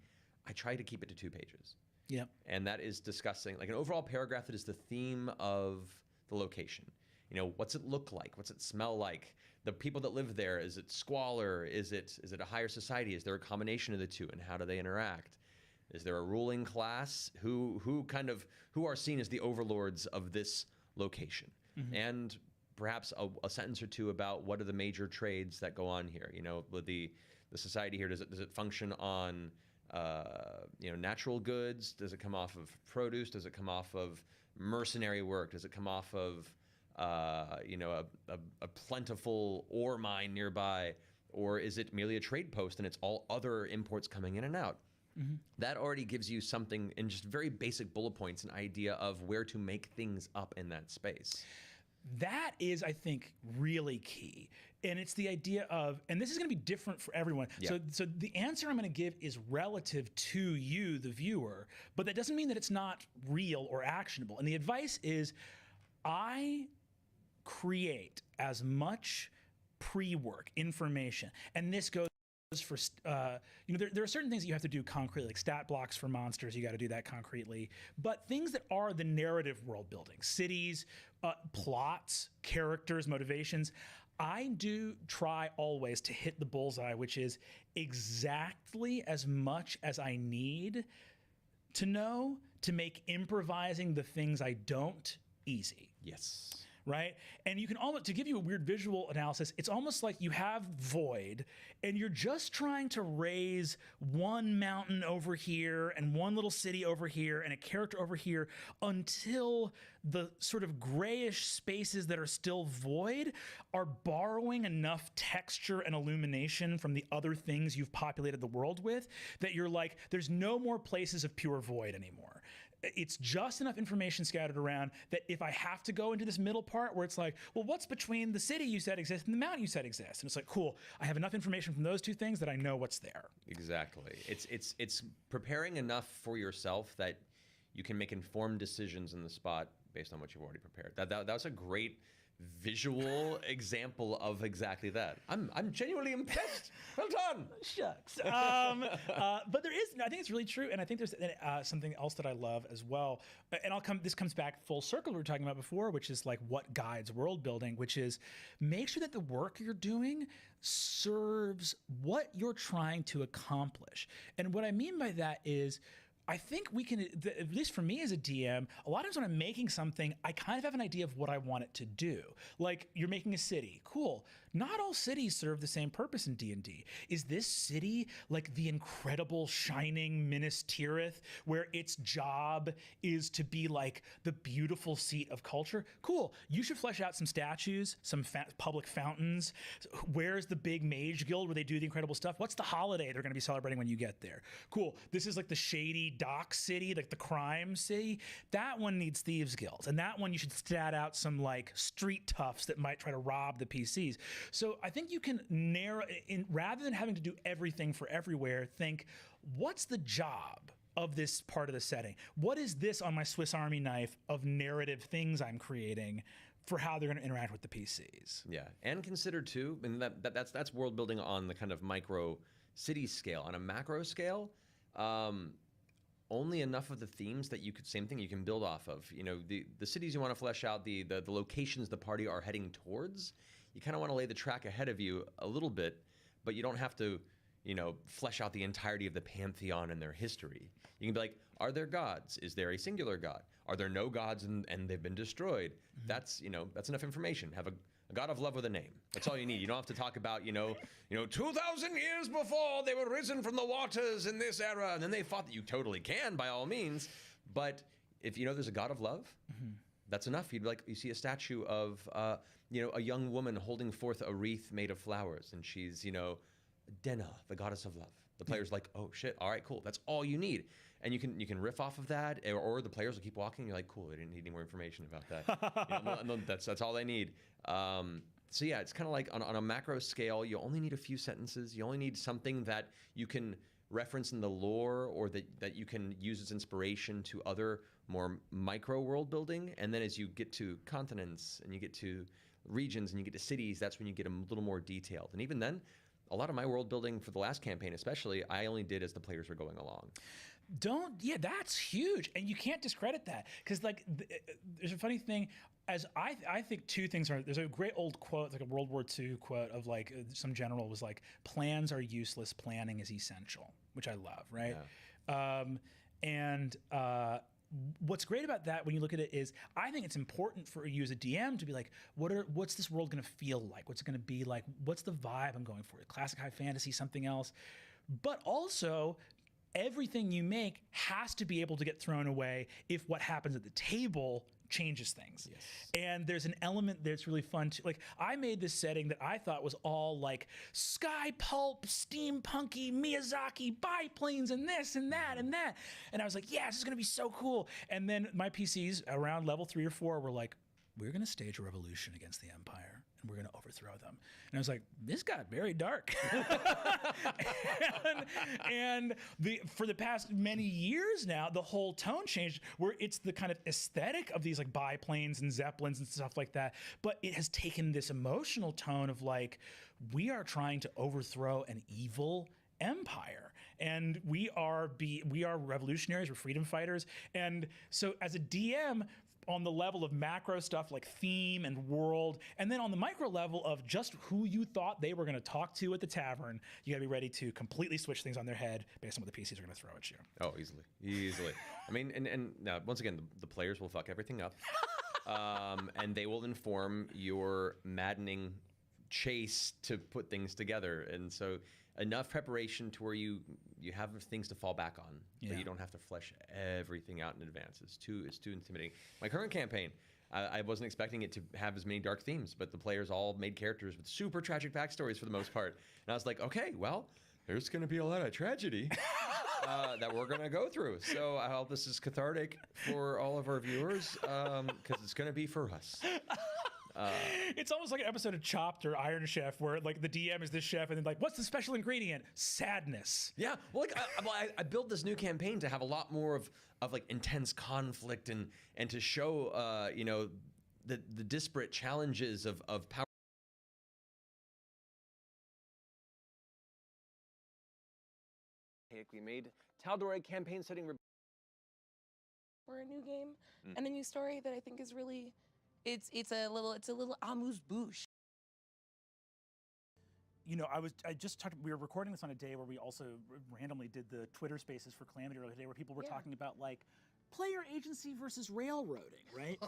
I try to keep it to 2 pages. Yep. And that is discussing like an overall paragraph that is the theme of the location. You know, what's it look like? What's it smell like? The people that live there, is it squalor? Is it a higher society? Is there a combination of the two, and how do they interact? Is there a ruling class who are seen as the overlords of this location? Mm-hmm. And perhaps a sentence or two about what are the major trades that go on here. You know, with the society here, does it function on natural goods? Does it come off of produce? Does it come off of mercenary work? Does it come off of a plentiful ore mine nearby? Or is it merely a trade post and it's all other imports coming in and out? Mm-hmm. That already gives you something in just very basic bullet points, an idea of where to make things up in that space. That is, I think, really key. And it's the idea of, and this is going to be different for everyone. Yeah. So the answer I'm going to give is relative to you, the viewer, but that doesn't mean that it's not real or actionable. And the advice is, I create as much pre-work information, and this goes for there are certain things that you have to do concretely, like stat blocks for monsters. You got to do that concretely. But things that are the narrative world building, cities, plots, characters, motivations, I do try always to hit the bullseye, which is exactly as much as I need to know to make improvising the things I don't easy. Yes. Right? And you can almost, to give you a weird visual analysis, it's almost like you have void and you're just trying to raise one mountain over here and one little city over here and a character over here until the sort of grayish spaces that are still void are borrowing enough texture and illumination from the other things you've populated the world with that you're like, there's no more places of pure void anymore. It's just enough information scattered around that if I have to go into this middle part where it's like, well, what's between the city you said exists and the mountain you said exists? And it's like, cool, I have enough information from those two things that I know what's there. Exactly. It's preparing enough for yourself that you can make informed decisions in the spot based on what you've already prepared. That was a great visual example of exactly that. I'm genuinely impressed. Well done. Shucks. But there is, I think it's really true, and I think there's something else that I love as well. And this comes back full circle we were talking about before, which is like what guides world building, which is make sure that the work you're doing serves what you're trying to accomplish. And what I mean by that is, I think we can, at least for me as a DM, a lot of times when I'm making something, I kind of have an idea of what I want it to do. Like, you're making a city. Cool. Not all cities serve the same purpose in D&D. Is this city like the incredible shining Minas Tirith, where its job is to be like the beautiful seat of culture? Cool. You should flesh out some statues, some public fountains. Where's the big mage guild where they do the incredible stuff? What's the holiday they're going to be celebrating when you get there? Cool. This is like the shady dock city, like the crime city. That one needs thieves guilds, and that one you should stat out some like street toughs that might try to rob the PCs. So I think you can narrow in, rather than having to do everything for everywhere, think, what's the job of this part of the setting? What is this on my Swiss Army knife of narrative things I'm creating for how they're going to interact with the PCs? Yeah, and consider too, and that's world building on the kind of micro city scale. On a macro scale, only enough of the themes that you could, same thing you can build off of. You know, the cities you want to flesh out, the locations the party are heading towards. You kind of want to lay the track ahead of you a little bit, but you don't have to, you know, flesh out the entirety of the pantheon and their history. You can be like, are there gods? Is there a singular god? Are there no gods and they've been destroyed? Mm-hmm. That's enough information. Have a god of love with a name. That's all you need. You don't have to talk about, 2,000 years before they were risen from the waters in this era, and then they fought. That you totally can, by all means. But if there's a god of love, mm-hmm. that's enough. You see a statue of, a young woman holding forth a wreath made of flowers, and she's, Denna, the goddess of love. The player's like, oh shit, all right, cool. That's all you need. And you can riff off of that, or the players will keep walking. You're like, cool, I didn't need any more information about that. That's all they need. So yeah, it's kind of like on a macro scale, you only need a few sentences. You only need something that you can reference in the lore, or that you can use as inspiration to other more micro world building. And then as you get to continents and you get to regions and you get to cities, that's when you get a little more detailed. And even then, a lot of my world building for the last campaign especially, I only did as the players were going along. That's huge. And you can't discredit that, because there's a funny thing. As I think two things are, there's a great old quote, like a World War II quote of like some general was like, plans are useless, planning is essential, which I love, right? Yeah. What's great about that when you look at it is, I think it's important for you as a DM to be like, what's this world going to feel like? What's it going to be like? What's the vibe I'm going for? Classic high fantasy, something else. But also, everything you make has to be able to get thrown away if what happens at the table changes things. Yes. And there's an element that's really fun too. Like, I made this setting that I thought was all like sky pulp, steampunky, Miyazaki, biplanes, and this and that and that. And I was like, yeah, this is gonna be so cool. And then my PCs around level 3 or 4 were like, we're gonna stage a revolution against the Empire, and we're gonna overthrow them. And I was like, this got very dark. and for the past many years now, the whole tone changed, where it's the kind of aesthetic of these like biplanes and zeppelins and stuff like that, but it has taken this emotional tone of like, we are trying to overthrow an evil empire. and we are revolutionaries, we're freedom fighters. And so as a DM, on the level of macro stuff like theme and world, and then on the micro level of just who you thought they were going to talk to at the tavern, you got to be ready to completely switch things on their head based on what the PCs are going to throw at you. Oh, easily. I mean, and now once again, the players will fuck everything up, and they will inform your maddening chase to put things together, and so enough preparation to where you have things to fall back on, but you don't have to flesh everything out in advance. It's too intimidating. My current campaign, I wasn't expecting it to have as many dark themes, but the players all made characters with super tragic backstories for the most part, and I was like, okay, well, there's going to be a lot of tragedy that we're going to go through. So I hope this is cathartic for all of our viewers, because it's going to be for us. It's almost like an episode of Chopped or Iron Chef where like the DM is this chef and then like, what's the special ingredient? Sadness. Yeah, well, like I built this new campaign to have a lot more of like intense conflict and to show the disparate challenges of power. We made Tal'Dorei campaign setting for a new game and a new story that I think is really. It's a little amuse-bouche. You know, we were recording this on a day where we also randomly did the Twitter Spaces for Calamity earlier today, where people were talking about like player agency versus railroading, right?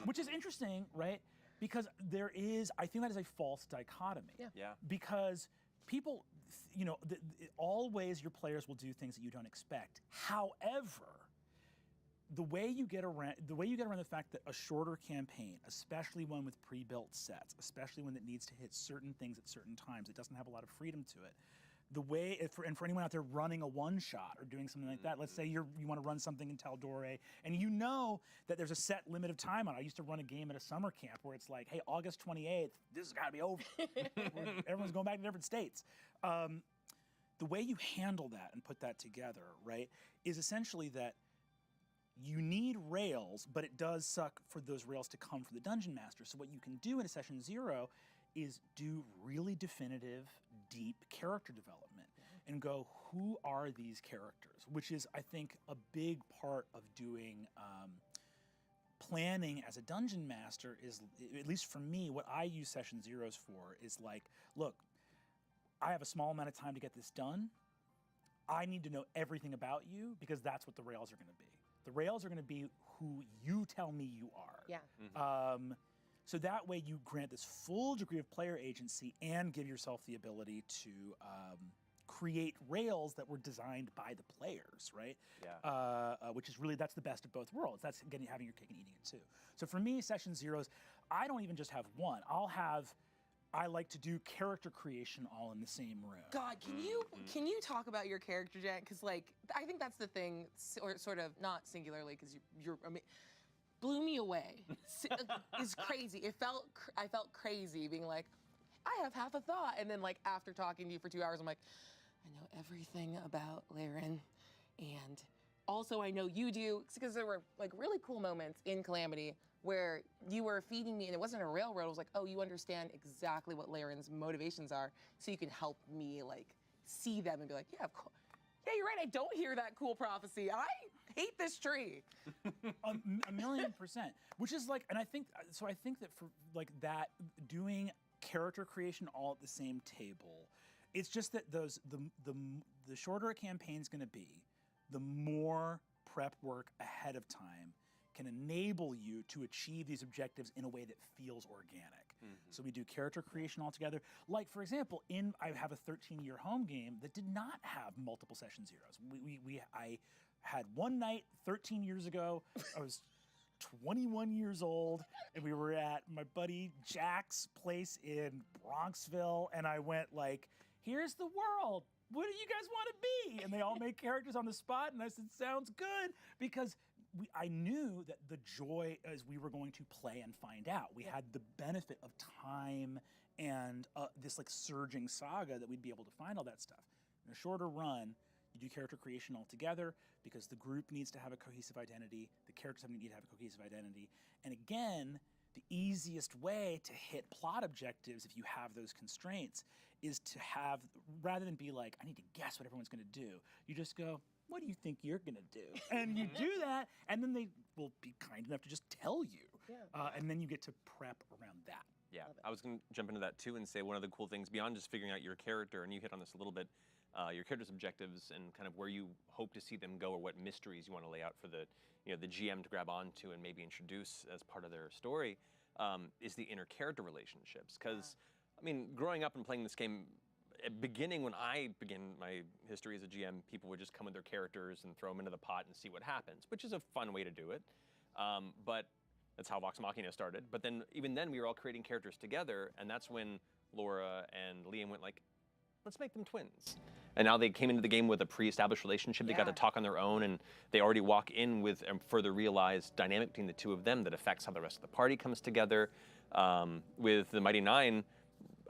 Which is interesting, right? Because I think that is a false dichotomy. Yeah. Because people, always your players will do things that you don't expect. However, the way you get around the fact that a shorter campaign, especially one with pre-built sets, especially one that needs to hit certain things at certain times, it doesn't have a lot of freedom to it. For anyone out there running a one-shot or doing something like that, let's say you want to run something in Tal'Dorei, and you know that there's a set limit of time on it. I used to run a game at a summer camp where it's like, hey, August 28th, this has got to be over. Everyone's going back to different states. The way you handle that and put that together, right, is essentially that you need rails, but it does suck for those rails to come from the Dungeon Master. So what you can do in a session 0 is do really definitive, deep character development and go, who are these characters? Which is, I think, a big part of doing planning as a Dungeon Master is, at least for me, what I use session 0s for is like, look, I have a small amount of time to get this done. I need to know everything about you because that's what the rails are going to be. The rails are going to be who you tell me you are. Yeah. So that way you grant this full degree of player agency and give yourself the ability to create rails that were designed by the players, right? Yeah. Which is really, that's the best of both worlds. That's again, having your cake and eating it too. So for me, session 0s, I don't even just have one. I like to do character creation all in the same room. God, can you talk about your character, Jen? Because like I think that's the thing, or sort of not singularly, because blew me away. It's crazy. I felt crazy being like, I have half a thought, and then like after talking to you for 2 hours, I'm like, I know everything about Laren, and also I know you do, because there were like really cool moments in Calamity where you were feeding me, and it wasn't a railroad. It was like, oh, you understand exactly what Laren's motivations are, so you can help me like see them and be like, yeah, of course. Yeah, you're right. I don't hear that cool prophecy. I hate this tree. a 1,000,000%. Which is like, and I think that for like that, doing character creation all at the same table, it's just that the shorter a campaign's going to be, the more prep work ahead of time can enable you to achieve these objectives in a way that feels organic. So we do character creation all together. Like, for example, I have a 13-year home game that did not have multiple session 0s. I had one night 13 years ago. I was 21 years old, and we were at my buddy Jack's place in Bronxville, and I went like, here's the world. What do you guys want to be? And they all made characters on the spot, and I said, sounds good, because I knew that the joy as we were going to play and find out. We had the benefit of time and this like surging saga that we'd be able to find all that stuff. In a shorter run, you do character creation all together because the group needs to have a cohesive identity. The characters need to have a cohesive identity. And again, the easiest way to hit plot objectives, if you have those constraints, is to have, rather than be like, I need to guess what everyone's going to do, you just go, what do you think you're going to do? And you do that, and then they will be kind enough to just tell you. And then you get to prep around that. Yeah, I was going to jump into that too and say one of the cool things beyond just figuring out your character, and you hit on this a little bit, your character's objectives and kind of where you hope to see them go, or what mysteries you want to lay out for the GM to grab onto and maybe introduce as part of their story, is the inner character relationships. Because, I mean, growing up and playing this game, beginning when I began my history as a GM, people would just come with their characters and throw them into the pot and see what happens, which is a fun way to do it. But that's how Vox Machina started. But then, even then, we were all creating characters together, and that's when Laura and Liam went like, let's make them twins. And now they came into the game with a pre-established relationship. They got to talk on their own, and they already walk in with a further realized dynamic between the two of them that affects how the rest of the party comes together. With the Mighty Nine,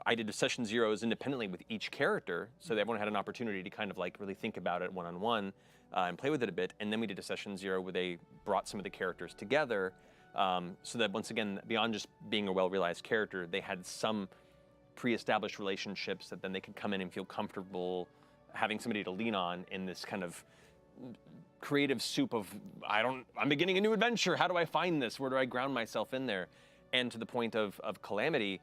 I did session zeros independently with each character, so that everyone had an opportunity to kind of like really think about it one-on-one and play with it a bit. And then we did a session zero where they brought some of the characters together, so that once again, beyond just being a well-realized character, they had some pre-established relationships that then they could come in and feel comfortable having somebody to lean on in this kind of creative soup of, I'm beginning a new adventure, how do I find this, where do I ground myself in there? And to the point of Calamity,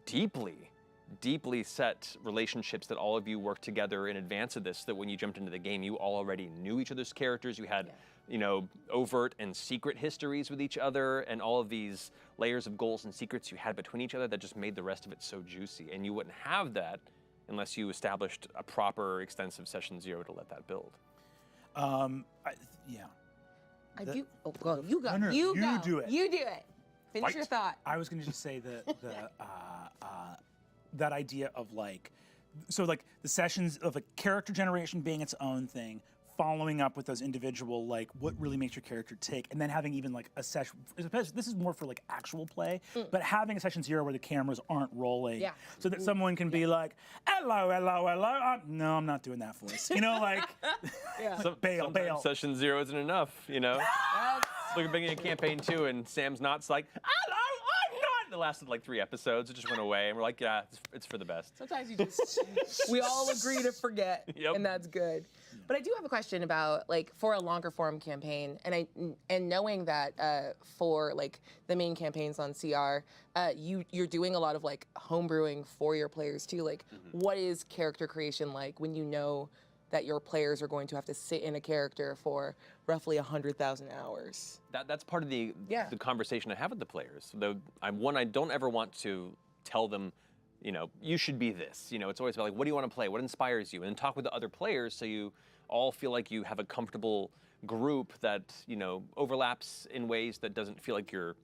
deeply set relationships that all of you worked together in advance of this, that when you jumped into the game, you all already knew each other's characters, you had overt and secret histories with each other, and all of these layers of goals and secrets you had between each other that just made the rest of it so juicy. And you wouldn't have that unless you established a proper, extensive session zero to let that build. I do. Oh, go. You go. No, you go. do it. You do it. Finish your thought. I was going to just say that idea of like, so like the sessions of a character generation being its own thing, following up with those individual, like what really makes your character tick, and then having even like a session, this is more for like actual play, but having a session zero where the cameras aren't rolling, so that someone can be like, hello, no, I'm not doing that voice, like, bail. Session zero isn't enough, Look at beginning of campaign 2 and Sam's Knott's like, hello, I'm not. It lasted like 3 episodes, it just went away, and we're like, yeah, it's for the best. Sometimes you just, we all agree to forget, and that's good. But I do have a question about, like, for a longer form campaign, and knowing that for, like, the main campaigns on CR, you're doing a lot of, like, homebrewing for your players, too. Like, what is character creation like when you know that your players are going to have to sit in a character for roughly 100,000 hours? That's part of the conversation I have with the players. Though I don't ever want to tell them, you should be this. It's always about like, what do you want to play? What inspires you? And then talk with the other players so you all feel like you have a comfortable group that, overlaps in ways that doesn't feel like you're,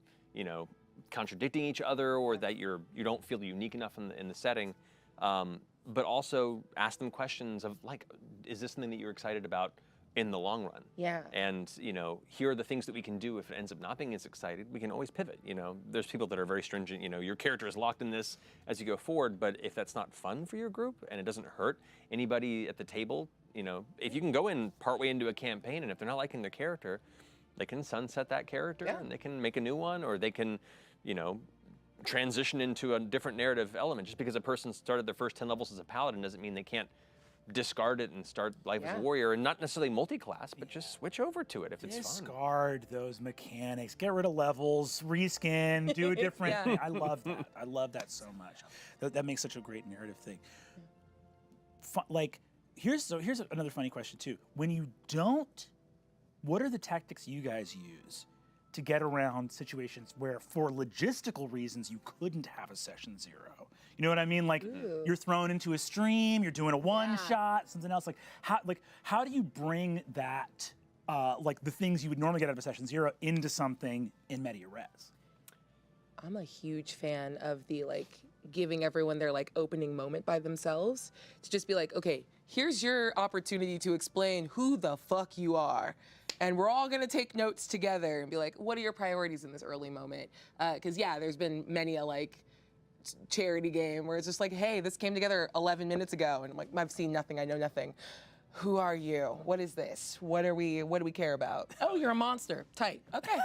contradicting each other, or that you don't feel unique enough in the setting. But also ask them questions of like, is this something that you're excited about in the long run? Yeah. And, here are the things that we can do if it ends up not being as excited. We can always pivot, There's people that are very stringent, your character is locked in this as you go forward, but if that's not fun for your group and it doesn't hurt anybody at the table, if you can go in partway into a campaign and if they're not liking their character, they can sunset that character and they can make a new one, or they can, transition into a different narrative element. Just because a person started their first 10 levels as a paladin doesn't mean they can't discard it and start life as a warrior, and not necessarily multi-class, but just switch over to it if it's fun. Discard those mechanics, get rid of levels, reskin, do a different thing. I love that. I love that so much. That makes such a great narrative thing. Here's another funny question too. When you don't, what are the tactics you guys use to get around situations where, for logistical reasons, you couldn't have a session zero? You know what I mean? Like, you're thrown into a stream, you're doing a one-shot, something else. How do you bring that, the things you would normally get out of a session zero into something in media res? I'm a huge fan of the, giving everyone their, opening moment by themselves. To just be like, okay, here's your opportunity to explain who the fuck you are. And we're all gonna take notes together and be like, what are your priorities in this early moment? Because there's been many a charity game where it's just like, hey, this came together 11 minutes ago, and I'm like, I've seen nothing, I know nothing. Who are you? What is this? What do we care about? Oh, you're a monster. Tight. Okay.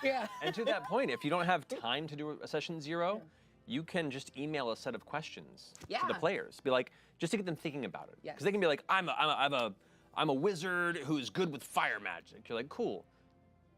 Yeah. And to that point, if you don't have time to do a session zero, you can just email a set of questions to the Yeah. players. Be like, just to get them thinking about it. Yes. Because they can be like, I'm a wizard who's good with fire magic. You're like, cool.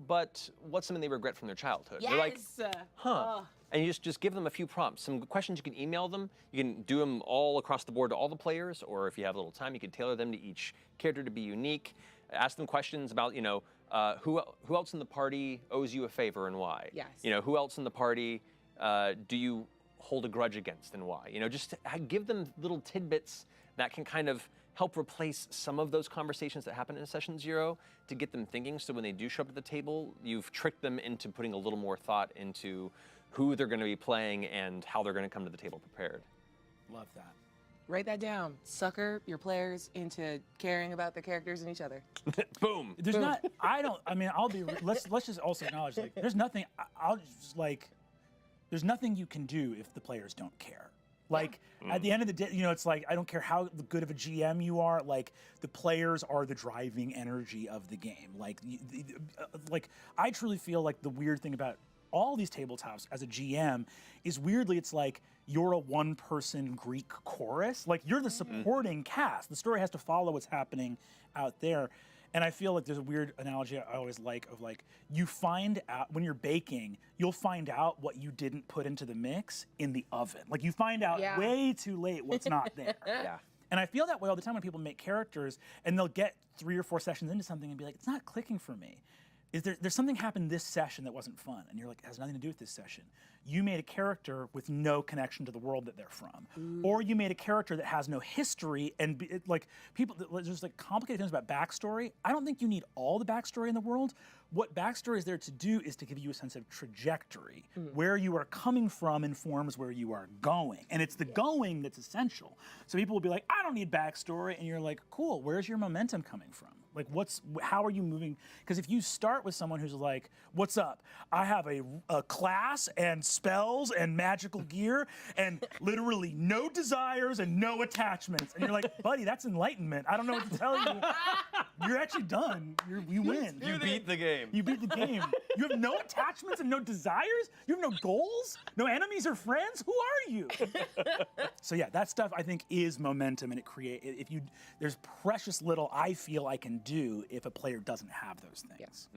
But what's something they regret from their childhood? Yes. They're like, huh. And you just give them a few prompts. Some questions you can email them. You can do them all across the board to all the players, or if you have a little time, you can tailor them to each character to be unique. Ask them questions about, who else in the party owes you a favor and why? Yes. Who else in the party do you hold a grudge against and why? Just give them little tidbits that can kind of help replace some of those conversations that happen in session 0 to get them thinking, so when they do show up at the table, you've tricked them into putting a little more thought into who they're going to be playing and how they're going to come to the table prepared. Love that. Write that down. Sucker your players into caring about their characters and each other. Boom. There's not. I'll be. Let's just also acknowledge, like, there's nothing. There's nothing you can do if the players don't care. Like, at the end of the day, it's like, I don't care how good of a GM you are, like, the players are the driving energy of the game. Like, I truly feel like the weird thing about all these tabletops as a GM is, weirdly, it's like you're a one-person Greek chorus. Like, you're the supporting cast. The story has to follow what's happening out there. And I feel like there's a weird analogy I always like of, like, you find out when you're baking, you'll find out what you didn't put into the mix in the oven. Like, you find out way too late what's not there. Yeah. And I feel that way all the time when people make characters and they'll get 3 or 4 sessions into something and be like, it's not clicking for me. There's something happened this session that wasn't fun. And you're like, it has nothing to do with this session. You made a character with no connection to the world that they're from. Or you made a character that has no history, and there's like complicated things about backstory. I don't think you need all the backstory in the world. What backstory is there to do is to give you a sense of trajectory. Where you are coming from informs where you are going. And it's the going that's essential. So people will be like, I don't need backstory. And you're like, cool, where's your momentum coming from? Like, how are you moving? Because if you start with someone who's like, what's up? I have a class and spells and magical gear and literally no desires and no attachments. And you're like, buddy, that's enlightenment. I don't know what to tell you. You're actually done. You win. You beat the game. You beat the game. You have no attachments and no desires? You have no goals? No enemies or friends? Who are you? So yeah, that stuff I think is momentum, and there's precious little I feel I can do if a player doesn't have those things.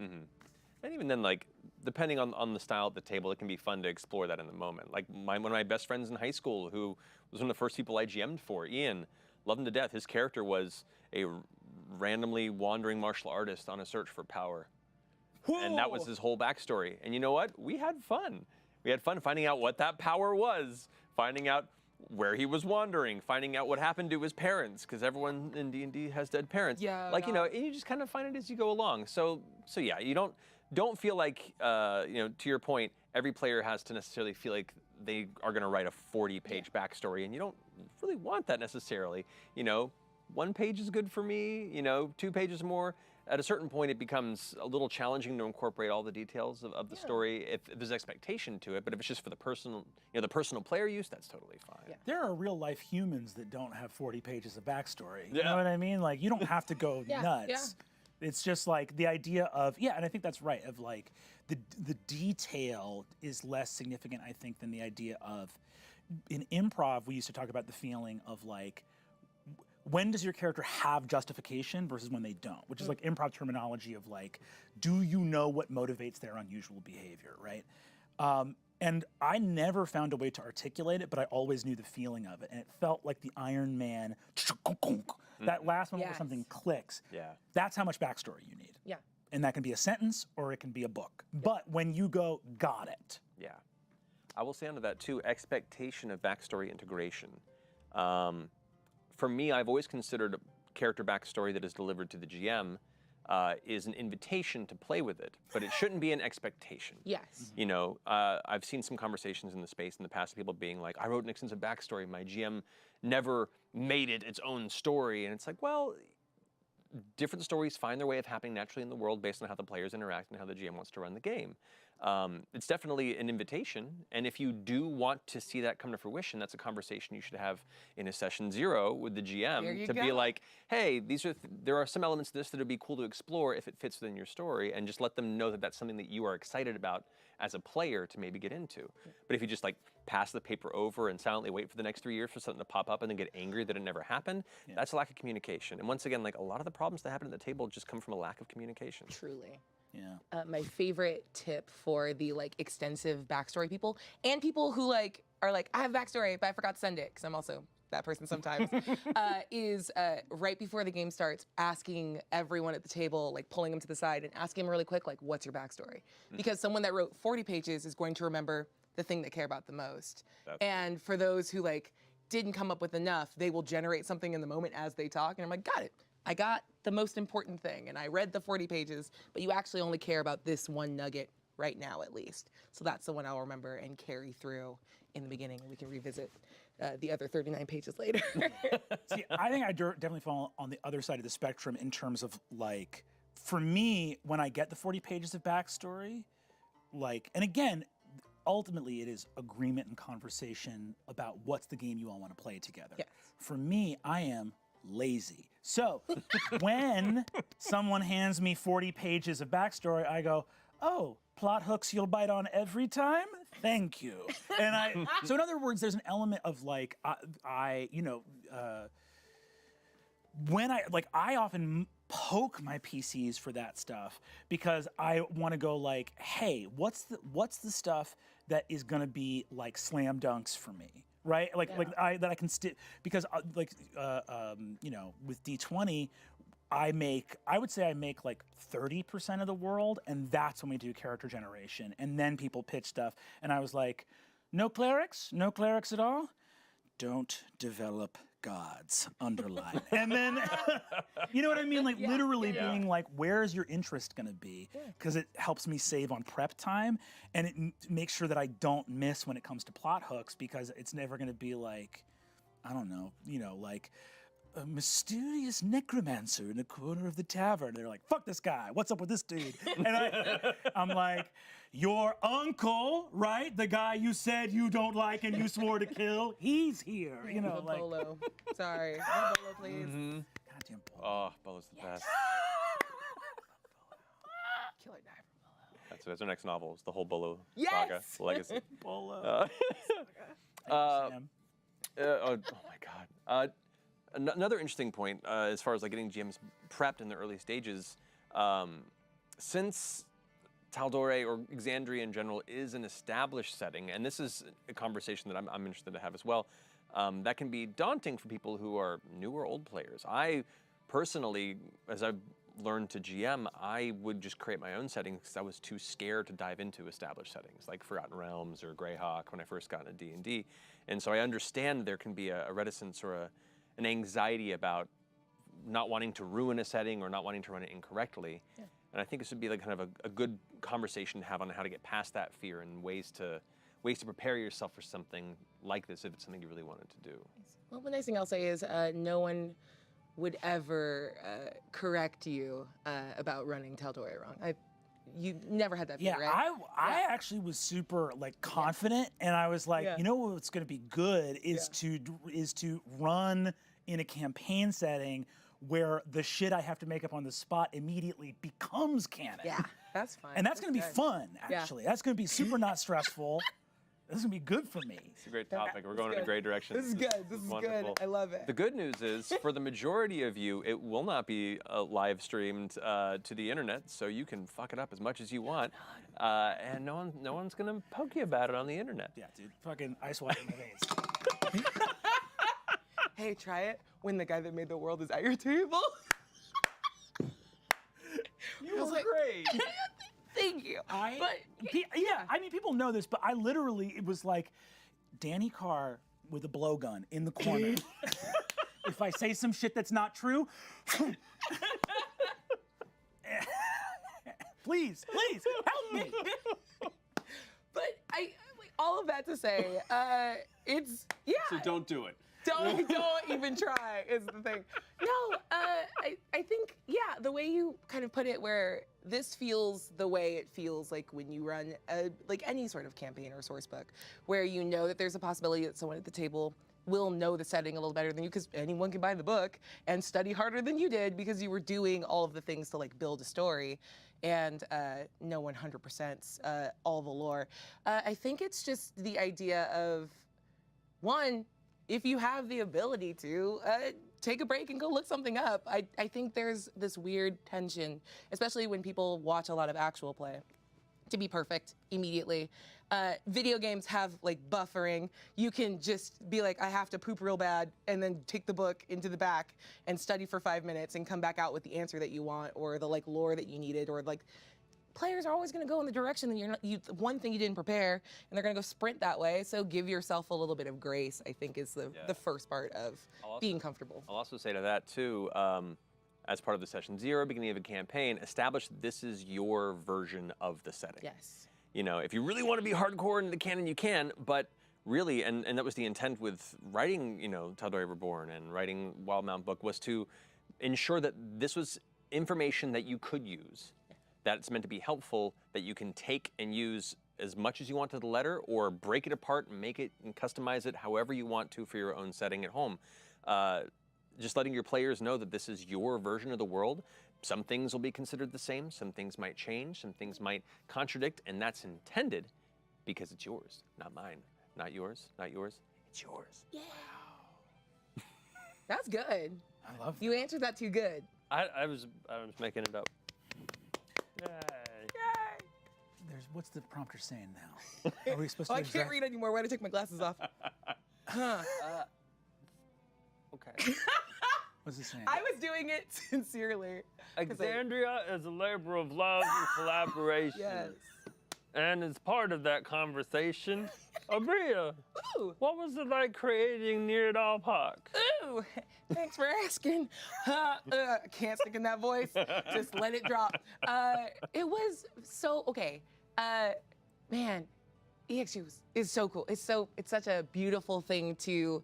And even then, like, depending on the style at the table, it can be fun to explore that in the moment. Like, one of my best friends in high school, who was one of the first people I GM'd for, Ian, loved him to death. His character was a randomly wandering martial artist on a search for power. And that was his whole backstory. And you know what? We had fun. We had fun finding out what that power was, finding out where he was wandering, finding out what happened to his parents, because everyone in D&D has dead parents. Yeah. And you just kind of find it as you go along. So yeah, you don't feel like, to your point, every player has to necessarily feel like they are going to write a 40-page backstory, and you don't really want that necessarily. 1 page is good for me, 2 pages more. At a certain point, it becomes a little challenging to incorporate all the details of the story if there's expectation to it. But if it's just for the personal player use, that's totally fine. Yeah. There are real life humans that don't have 40 pages of backstory. You know what I mean? Like, you don't have to go nuts. Yeah. It's just like the idea of, and I think that's right, of like the detail is less significant, I think, than the idea of, in improv, we used to talk about the feeling of like, when does your character have justification versus when they don't, which is like improv terminology of like, do you know what motivates their unusual behavior, right? And I never found a way to articulate it, but I always knew the feeling of it. And it felt like the Iron Man, that last one where something clicks. Yeah. That's how much backstory you need. Yeah. And that can be a sentence or it can be a book. But when you go, got it. Yeah. I will say under that too, expectation of backstory integration. For me, I've always considered character backstory that is delivered to the GM is an invitation to play with it, but it shouldn't be an expectation. Yes. I've seen some conversations in the space in the past of people being like, I wrote an extensive backstory, my GM never made it its own story. And it's like, well, different stories find their way of happening naturally in the world based on how the players interact and how the GM wants to run the game. It's definitely an invitation, and if you do want to see that come to fruition, that's a conversation you should have in a session 0 with the GM to be like, hey, there are some elements of this that would be cool to explore if it fits within your story, and just let them know that that's something that you are excited about as a player to maybe get into. But if you just like pass the paper over and silently wait for the next 3 years for something to pop up and then get angry that it never happened. That's a lack of communication. And once again, like a lot of the problems that happen at the table just come from a lack of communication. Truly. Yeah. My favorite tip for the like extensive backstory people and people who like are like, I have backstory, but I forgot to send it, because I'm also that person sometimes, is right before the game starts, asking everyone at the table, like pulling them to the side and asking them really quick, like, what's your backstory? Because someone that wrote 40 pages is going to remember the thing they care about the most. And for those who like didn't come up with enough, they will generate something in the moment as they talk, and I'm like, got it. I got the most important thing, and I read the 40 pages, but you actually only care about this one nugget right now, at least. So that's the one I'll remember and carry through in the beginning, and we can revisit the other 39 pages later. See, I think I definitely fall on the other side of the spectrum in terms of, like, for me, when I get the 40 pages of backstory, like, and again, ultimately it is agreement and conversation about what's the game you all want to play together. Yes. For me, I am lazy. So when someone hands me 40 pages of backstory, I go, oh, plot hooks you'll bite on every time? Thank you. And so in other words, there's an element of like, when I often poke my PCs for that stuff because I want to go like, hey, what's the stuff that is going to be like slam dunks for me? Right? That I can because with D20, I would say I make like 30% of the world, and that's when we do character generation. And then people pitch stuff, and I was like, no clerics at all? Don't develop gods, underline. And then, you know what I mean? Like literally being like, where's your interest gonna be? Because it helps me save on prep time, and it makes sure that I don't miss when it comes to plot hooks, because it's never gonna be like, I don't know, like, a mysterious necromancer in a corner of the tavern. They're like, fuck this guy. What's up with this dude? And I'm like, your uncle, right? The guy you said you don't like and you swore to kill, he's here. Like. Bolo. Sorry. No Bolo, please. Goddamn Bolo. Oh, Bolo's the best. Kill or die for Bolo. That's our next novel. It's the whole Bolo Yes! saga, legacy. Bolo. Oh my God. Another interesting point, as far as like getting GMs prepped in the early stages, since Tal'Dorei or Exandria in general is an established setting, and this is a conversation that I'm interested to have as well, that can be daunting for people who are new or old players. I personally, as I've learned to GM, I would just create my own settings because I was too scared to dive into established settings like Forgotten Realms or Greyhawk when I first got into D&D. And so I understand there can be a reticence or an anxiety about not wanting to ruin a setting or not wanting to run it incorrectly. Yeah. And I think this would be like kind of a good conversation to have on how to get past that fear and ways to prepare yourself for something like this if it's something you really wanted to do. Well, the nice thing I'll say is no one would ever correct you about running Tal'Dorei wrong. You never had that fear, right? I actually was super like confident, and I was like, you know what's going to be good is to run in a campaign setting where the shit I have to make up on the spot immediately becomes canon. Yeah, that's fine. And that's going to be fun, actually. That's going to be super not stressful. This is going to be good for me. It's a great topic. We're going in a great direction. This is good. This is wonderful. Good. I love it. The good news is, for the majority of you, it will not be live streamed to the internet, so you can fuck it up as much as you want, and no one's going to poke you about it on the internet. Yeah, dude. Fucking ice water in my veins. Hey, try it when the guy that made the world is at your table. You were great. Thank you. I mean, people know this, but I literally, it was like Danny Carr with a blowgun in the corner. If I say some shit that's not true, please, help me. But all of that to say, So don't do it. Don't even try is the thing. No, I think, the way you kind of put it, where this feels the way it feels like when you run like any sort of campaign or source book, where you know that there's a possibility that someone at the table will know the setting a little better than you, because anyone can buy the book and study harder than you did because you were doing all of the things to like build a story. and know 100% all the lore. I think it's just the idea of, one, if you have the ability to, take a break and go look something up. I think there's this weird tension, especially when people watch a lot of actual play, to be perfect immediately. Video games have like buffering. You can just be like, I have to poop real bad, and then take the book into the back and study for 5 minutes and come back out with the answer that you want, or the like lore that you needed, or like players are always going to go in the direction that one thing you didn't prepare, and they're going to go sprint that way. So give yourself a little bit of grace, I think, is the first part of being comfortable. I'll also say to that too, as part of the session 0, beginning of a campaign, establish this is your version of the setting. Yes. You know, if you really want to be hardcore into the canon, you can, but really, and that was the intent with writing, you know, Tal'Dorei Reborn and writing Wildmount book, was to ensure that this was information that you could use, that it's meant to be helpful, that you can take and use as much as you want to the letter, or break it apart and make it and customize it however you want to for your own setting at home. Just letting your players know that this is your version of the world. Some things will be considered the same, some things might change, some things might contradict, and that's intended because it's yours, not mine. Not yours, not yours, it's yours. Yeah. Wow. That's good. I love that. You answered that too good. I was making it up. Yay. What's the prompter saying now? Are we supposed to? I can't read anymore. Why did I take my glasses off? Huh. Okay. What's it saying? I was doing it sincerely. Alexandria is a labor of love and collaboration. Yes. And as part of that conversation, Abria, Ooh. what was it like creating Near Park? Ooh, thanks for asking. Can't stick in that voice. Just let it drop. It was so, okay. Man, EXU is so cool. It's such a beautiful thing to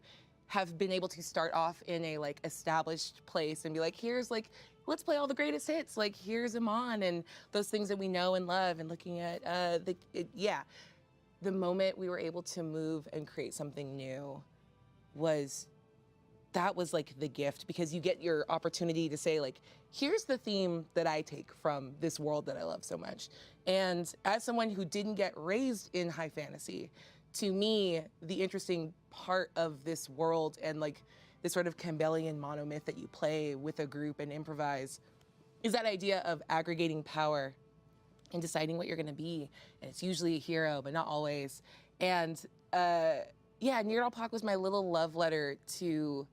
have been able to start off in a like established place and be like, here's like, let's play all the greatest hits. Like here's Amon and those things that we know and love, and looking at the moment we were able to move and create something new was like the gift, because you get your opportunity to say like, here's the theme that I take from this world that I love so much. And as someone who didn't get raised in high fantasy, to me, the interesting part of this world and like this sort of Campbellian monomyth that you play with a group and improvise is that idea of aggregating power and deciding what you're gonna be. And it's usually a hero, but not always. And yeah, Near Park was my little love letter to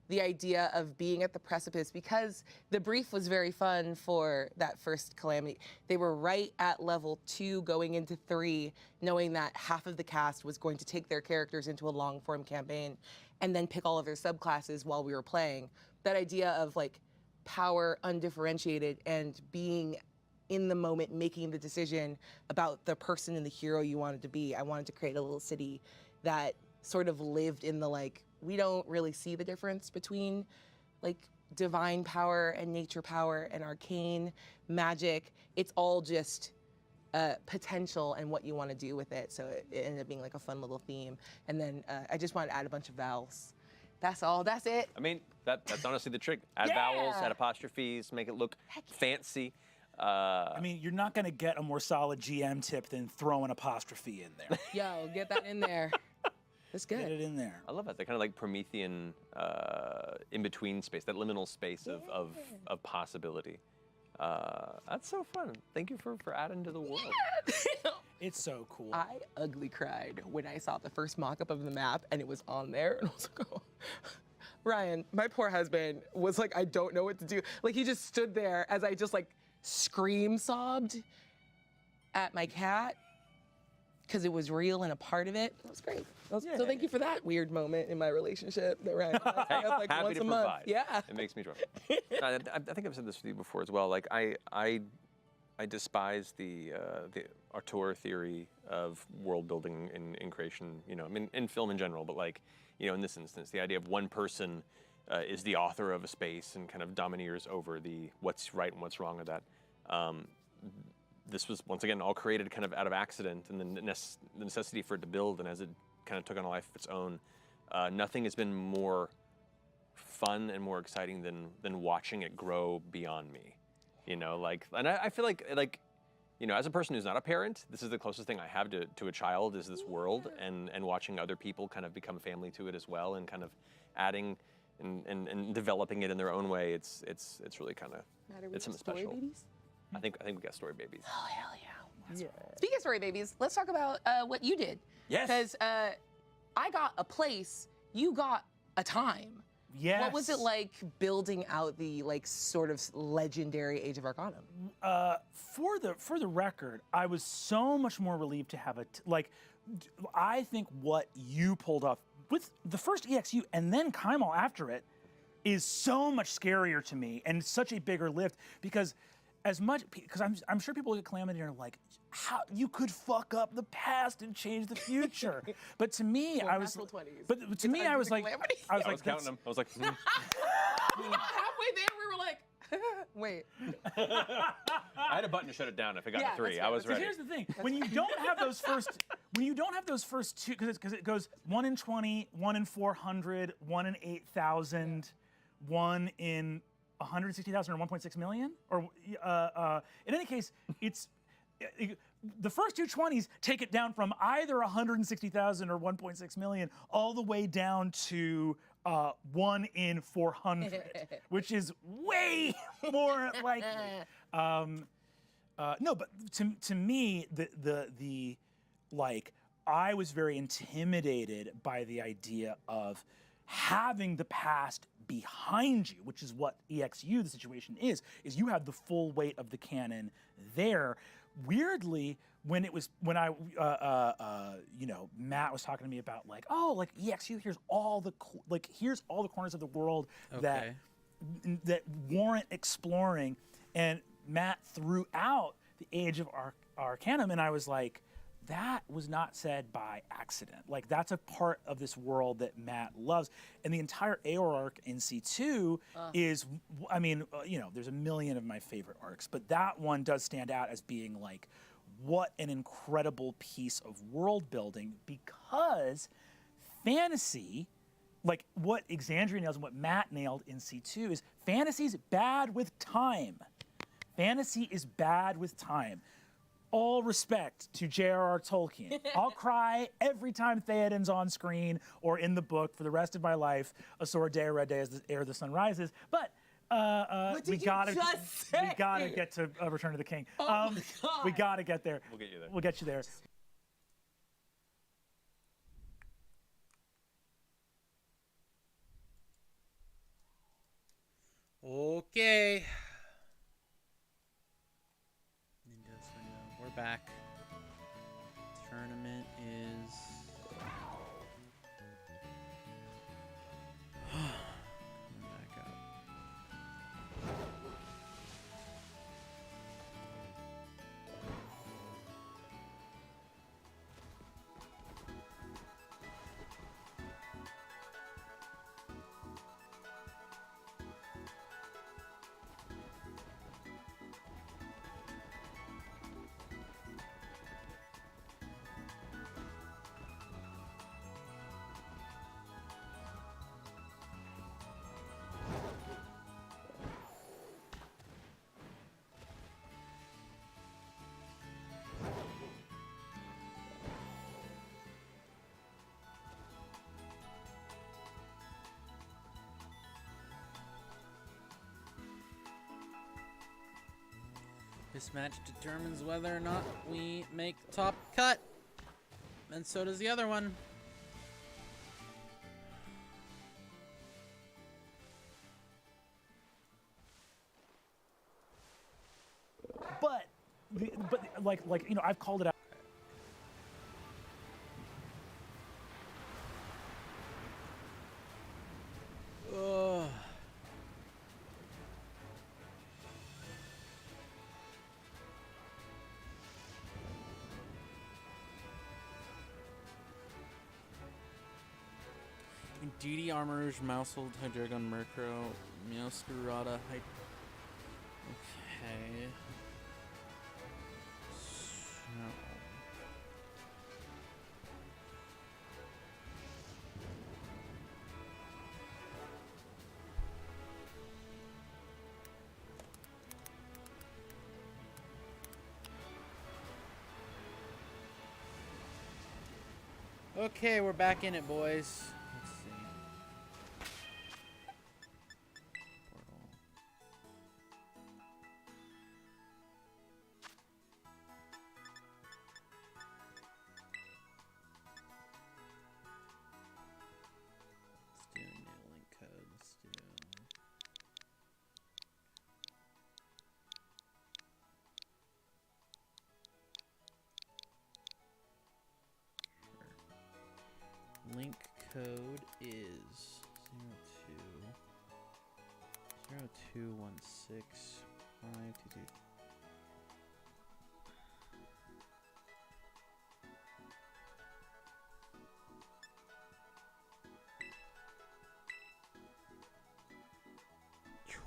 the idea of being at the precipice, because the brief was very fun for that first Calamity. They were right at level 2 going into 3, knowing that half of the cast was going to take their characters into a long form campaign and then pick all of their subclasses while we were playing. That idea of like power undifferentiated and being in the moment, making the decision about the person and the hero you wanted to be. I wanted to create a little city that sort of lived in the like, we don't really see the difference between like divine power and nature power and arcane magic. It's all just potential and what you want to do with it. So it ended up being like a fun little theme. And then I just wanted to add a bunch of vowels. That's all. That's it. I mean, that's honestly the trick. Add Yeah. vowels, add apostrophes, make it look fancy. I mean, you're not going to get a more solid GM tip than throw an apostrophe in there. Yo, get that in there. That's good. Get it in there. I love that. That kind of like Promethean in-between space, that liminal space of possibility. That's so fun. Thank you for adding to the world. It's so cool. I ugly cried when I saw the first mock-up of the map and it was on there, and I was like, oh. Ryan, my poor husband, was like, I don't know what to do. Like, he just stood there as I just like scream sobbed at my cat because it was real and a part of it. It was great. So thank you for that weird moment in my relationship that Ryan and I have like Happy once to a month. provide. Yeah. It makes me drunk. I think I've said this to you before as well. Like I despise the auteur theory of world building in creation. You know, I mean, in film in general, but like, you know, in this instance, the idea of one person is the author of a space and kind of domineers over the what's right and what's wrong with that. This was, once again, all created kind of out of accident and the necessity for it to build, and as it kind of took on a life of its own, nothing has been more fun and more exciting than watching it grow beyond me. You know, like, and I feel like, you know, as a person who's not a parent, this is the closest thing I have to a child is this world, and watching other people kind of become family to it as well, and kind of adding and developing it in their own way. It's really kind of, it's something story special. babies? I think we got story babies. Oh, hell yeah. Speaking of story babies, let's talk about what you did. Yes. Because I got a place, you got a time. Yes. What was it like building out the like sort of legendary Age of Arcanum? For the record, I was so much more relieved to have I think what you pulled off with the first EXU and then Kaimal after it is so much scarier to me and such a bigger lift because I'm sure people get calamity and are like, how you could fuck up the past and change the future. But to me, I was, natural 20s. but to me, I was like, Calamity. I was counting them. I was like, We got halfway there, we were like, wait. I had a button to shut it down if it got Yeah, to 3. that's I fair. was So ready. Here's the thing: when you don't have those first two, because it goes 1 in 20, 1 in 400, 1 in 8,000, 1 in 160,000 or 1.6 million, or in any case, the first two 20s take it down from either 160,000 or 1.6 million all the way down to 1 in 400, which is way more likely. No, but to me, the I was very intimidated by the idea of having the past behind you, which is what EXU, the situation is you have the full weight of the canon there. Weirdly, when Matt was talking to me about EXU, here's all the corners of the world that warrant exploring, and Matt threw out the Age of Arcanum, and I was like, that was not said by accident. Like, that's a part of this world that Matt loves. And the entire Aor arc in C2 is, there's a million of my favorite arcs, but that one does stand out as being like, what an incredible piece of world building, because fantasy, like what Exandria nails and what Matt nailed in C2 is fantasy's bad with time. Fantasy is bad with time. All respect to J.R.R. Tolkien. I'll cry every time Theoden's on screen or in the book for the rest of my life. A sword day, a red day, as ere the sun rises. But we gotta get to Return of the King. Oh my God. We gotta get there. We'll get you there. We'll get you there. Okay. We're back. Tournament is coming back up. This match determines whether or not we make the top cut, and so does the other one. But I've called it out. Ugh. DD Armorage, Mousehold, Hydreigon, Murkrow, Meowscarada, Okay. So. Okay, we're back in it, boys. Let's see. Portal. Let's do a new link code. Let's do. Link code is 02216522.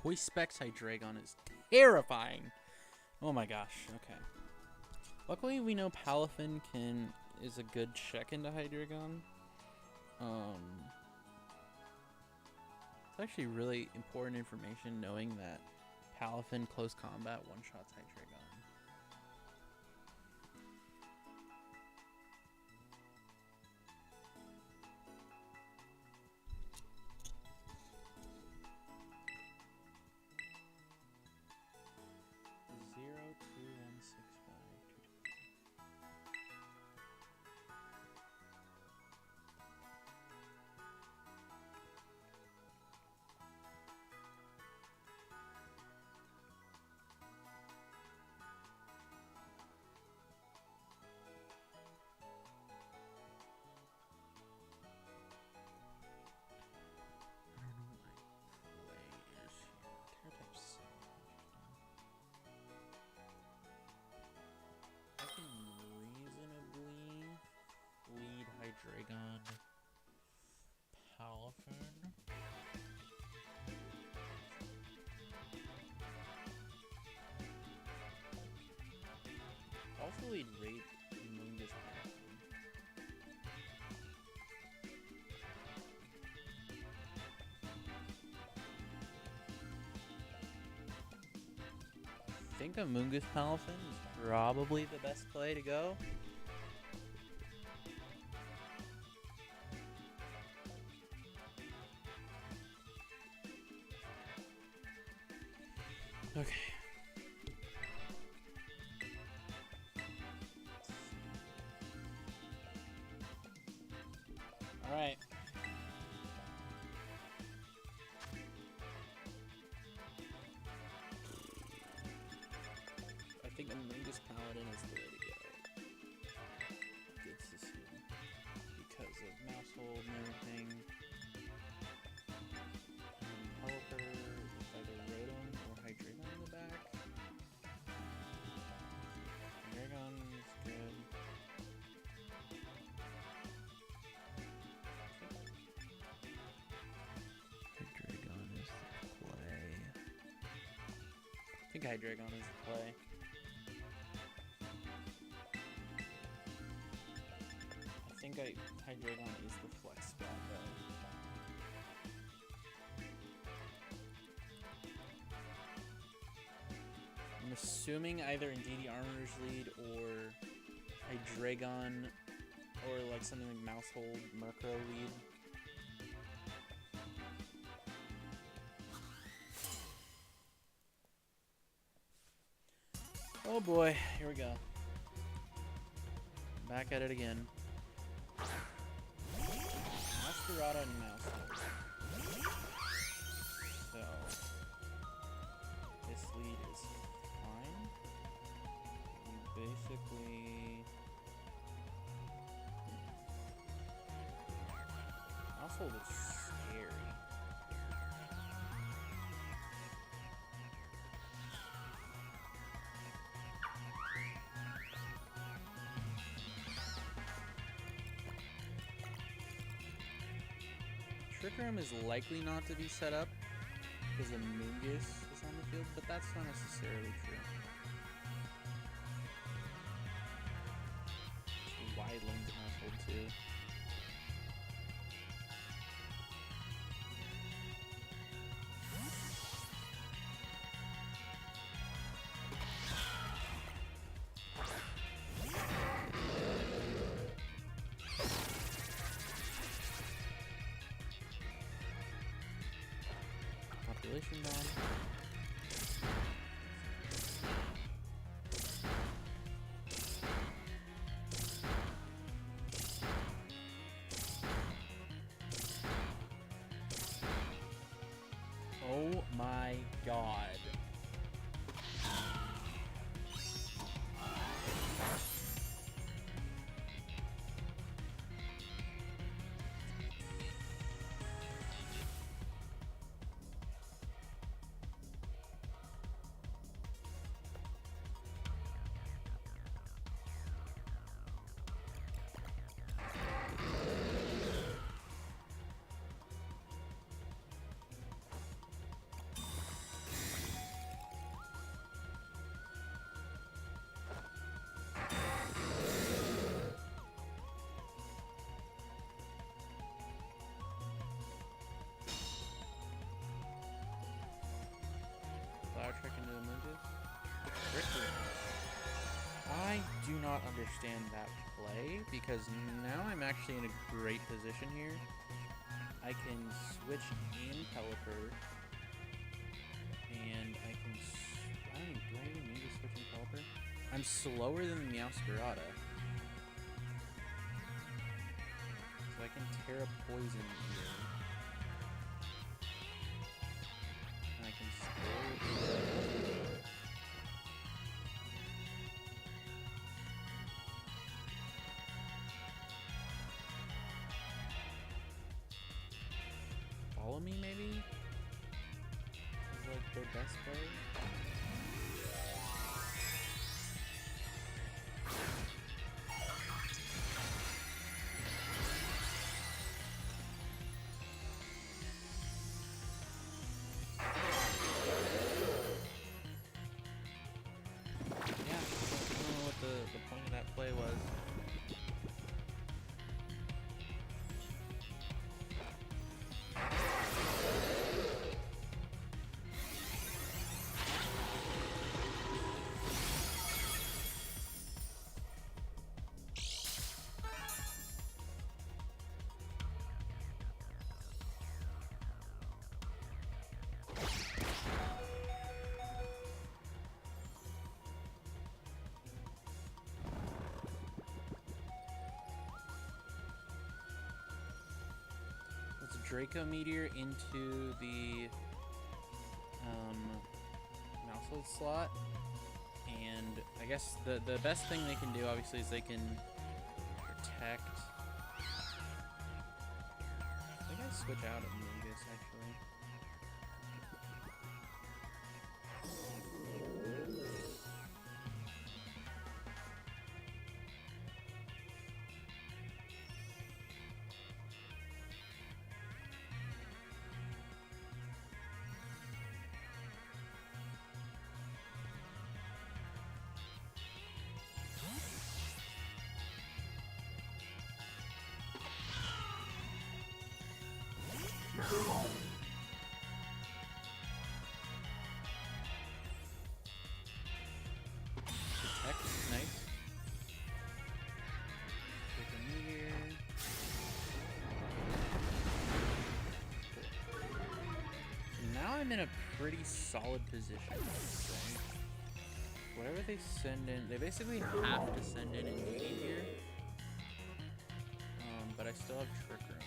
Choice Specs Hydreigon is terrifying. Oh my gosh. Okay. Luckily, we know Palafin is a good check into Hydreigon. It's actually really important information knowing that Palafin close combat one-shots Hydreigon. Dragon Palafin. Also lead rate Mungus Palafin. I think a Mungus Palafin is probably the best play to go. Okay. All right. I think a Mungus Paladin is the way to go. Gets this in because of mouse hold and everything. Pelipper with either Rotom or Hydreigon in the back. Hydreigon is good. Hydreigon is the play. I think Hydreigon is the play. I think Hydreigon is the flex spot though. I'm assuming either Indeedee Armorer's lead or Hydreigon or like something like Mousehold Murkrow lead. Oh boy, here we go. Back at it again. Masquerada and Mousehold. So this lead is fine. We basically Mousehold is scary. Trick Room is likely not to be set up because the Mungus is on the field, but that's not necessarily true. It's a wide lane household too. Isolation bomb. Oh my god. Trick into the Mungus. Trickery. I do not understand that play because now I'm actually in a great position here. I can switch in Pelipper, and I can. I don't even. Do I even need to switch in Pelipper? I'm slower than the Meowscarada, so I can Terra Poison here. I can still. Follow me, maybe? Is like their best play? The point of that play was. Draco Meteor into the Mousehold slot, and I guess the best thing they can do obviously is they can protect. I think I switch out at Mungus actually. Protect, nice. Take a meteor. Now I'm in a pretty solid position, I would say. Whatever they send in, they basically have to send in Indeedee here. But I still have Trick Room.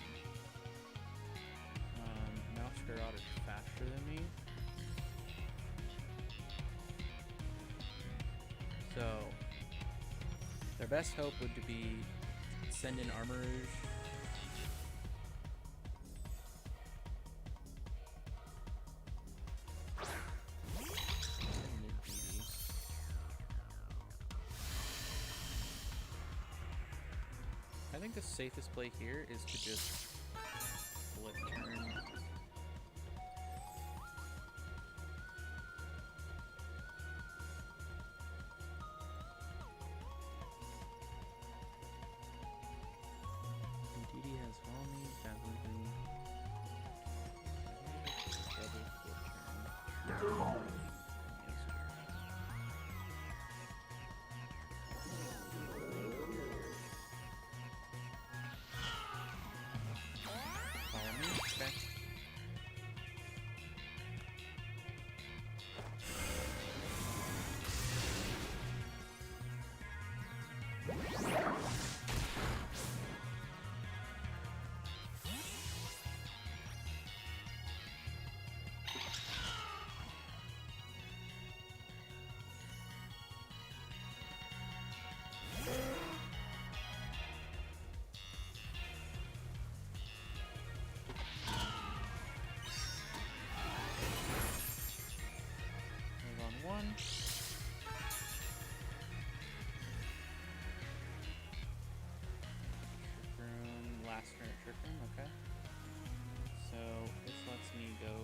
Meowscarada is faster than me. So, their best hope would be send in Armarouge. I think the safest play here is to just flip turn. Indeedee has Volney, Dazzleberry. Double flip turn. Follow me. Move on one. Trick Room, last turn at Trick Room, okay. So this lets me go.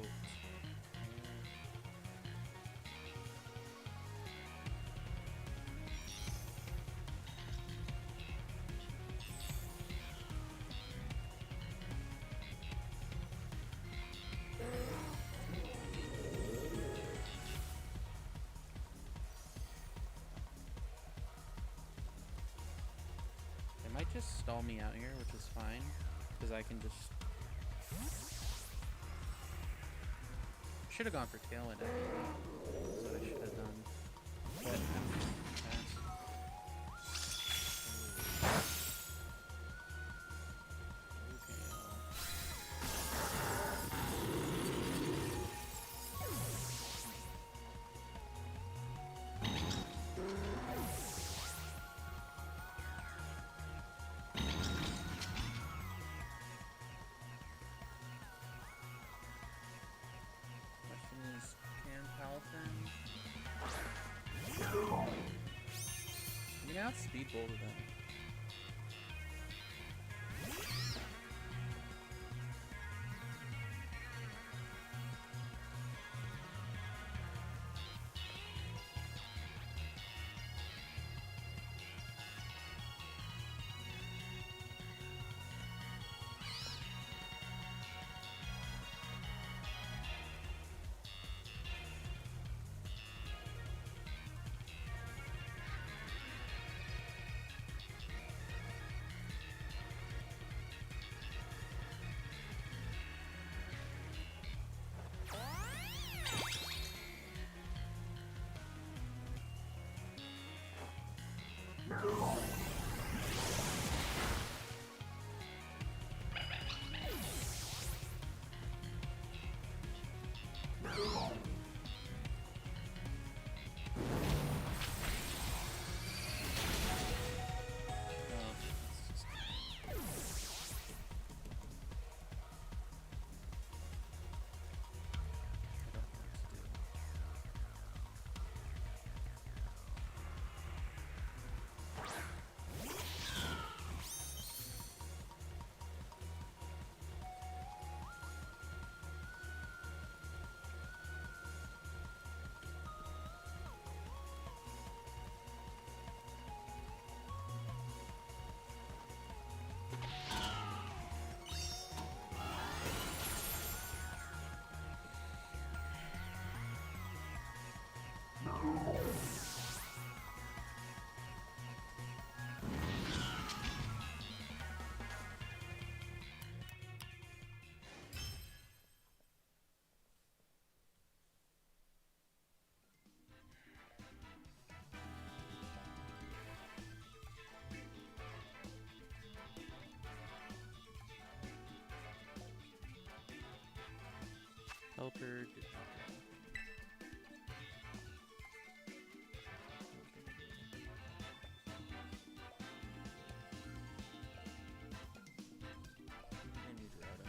It might just stall me out here, which is fine, because I can just. Should have gone for Tailwind, actually. That's what I should have done. But I'm fast. Question is, can Palafin? I mean, outspeed both of them. Helper did not do anything. I need Rhoda.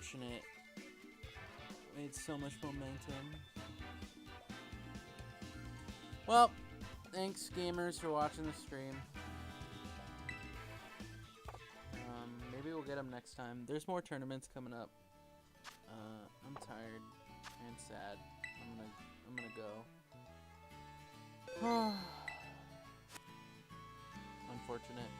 unfortunate. Made so much momentum. Well, thanks gamers for watching the stream. Maybe we'll get them next time. There's more tournaments coming up. I'm tired and sad. I'm gonna go. Unfortunate.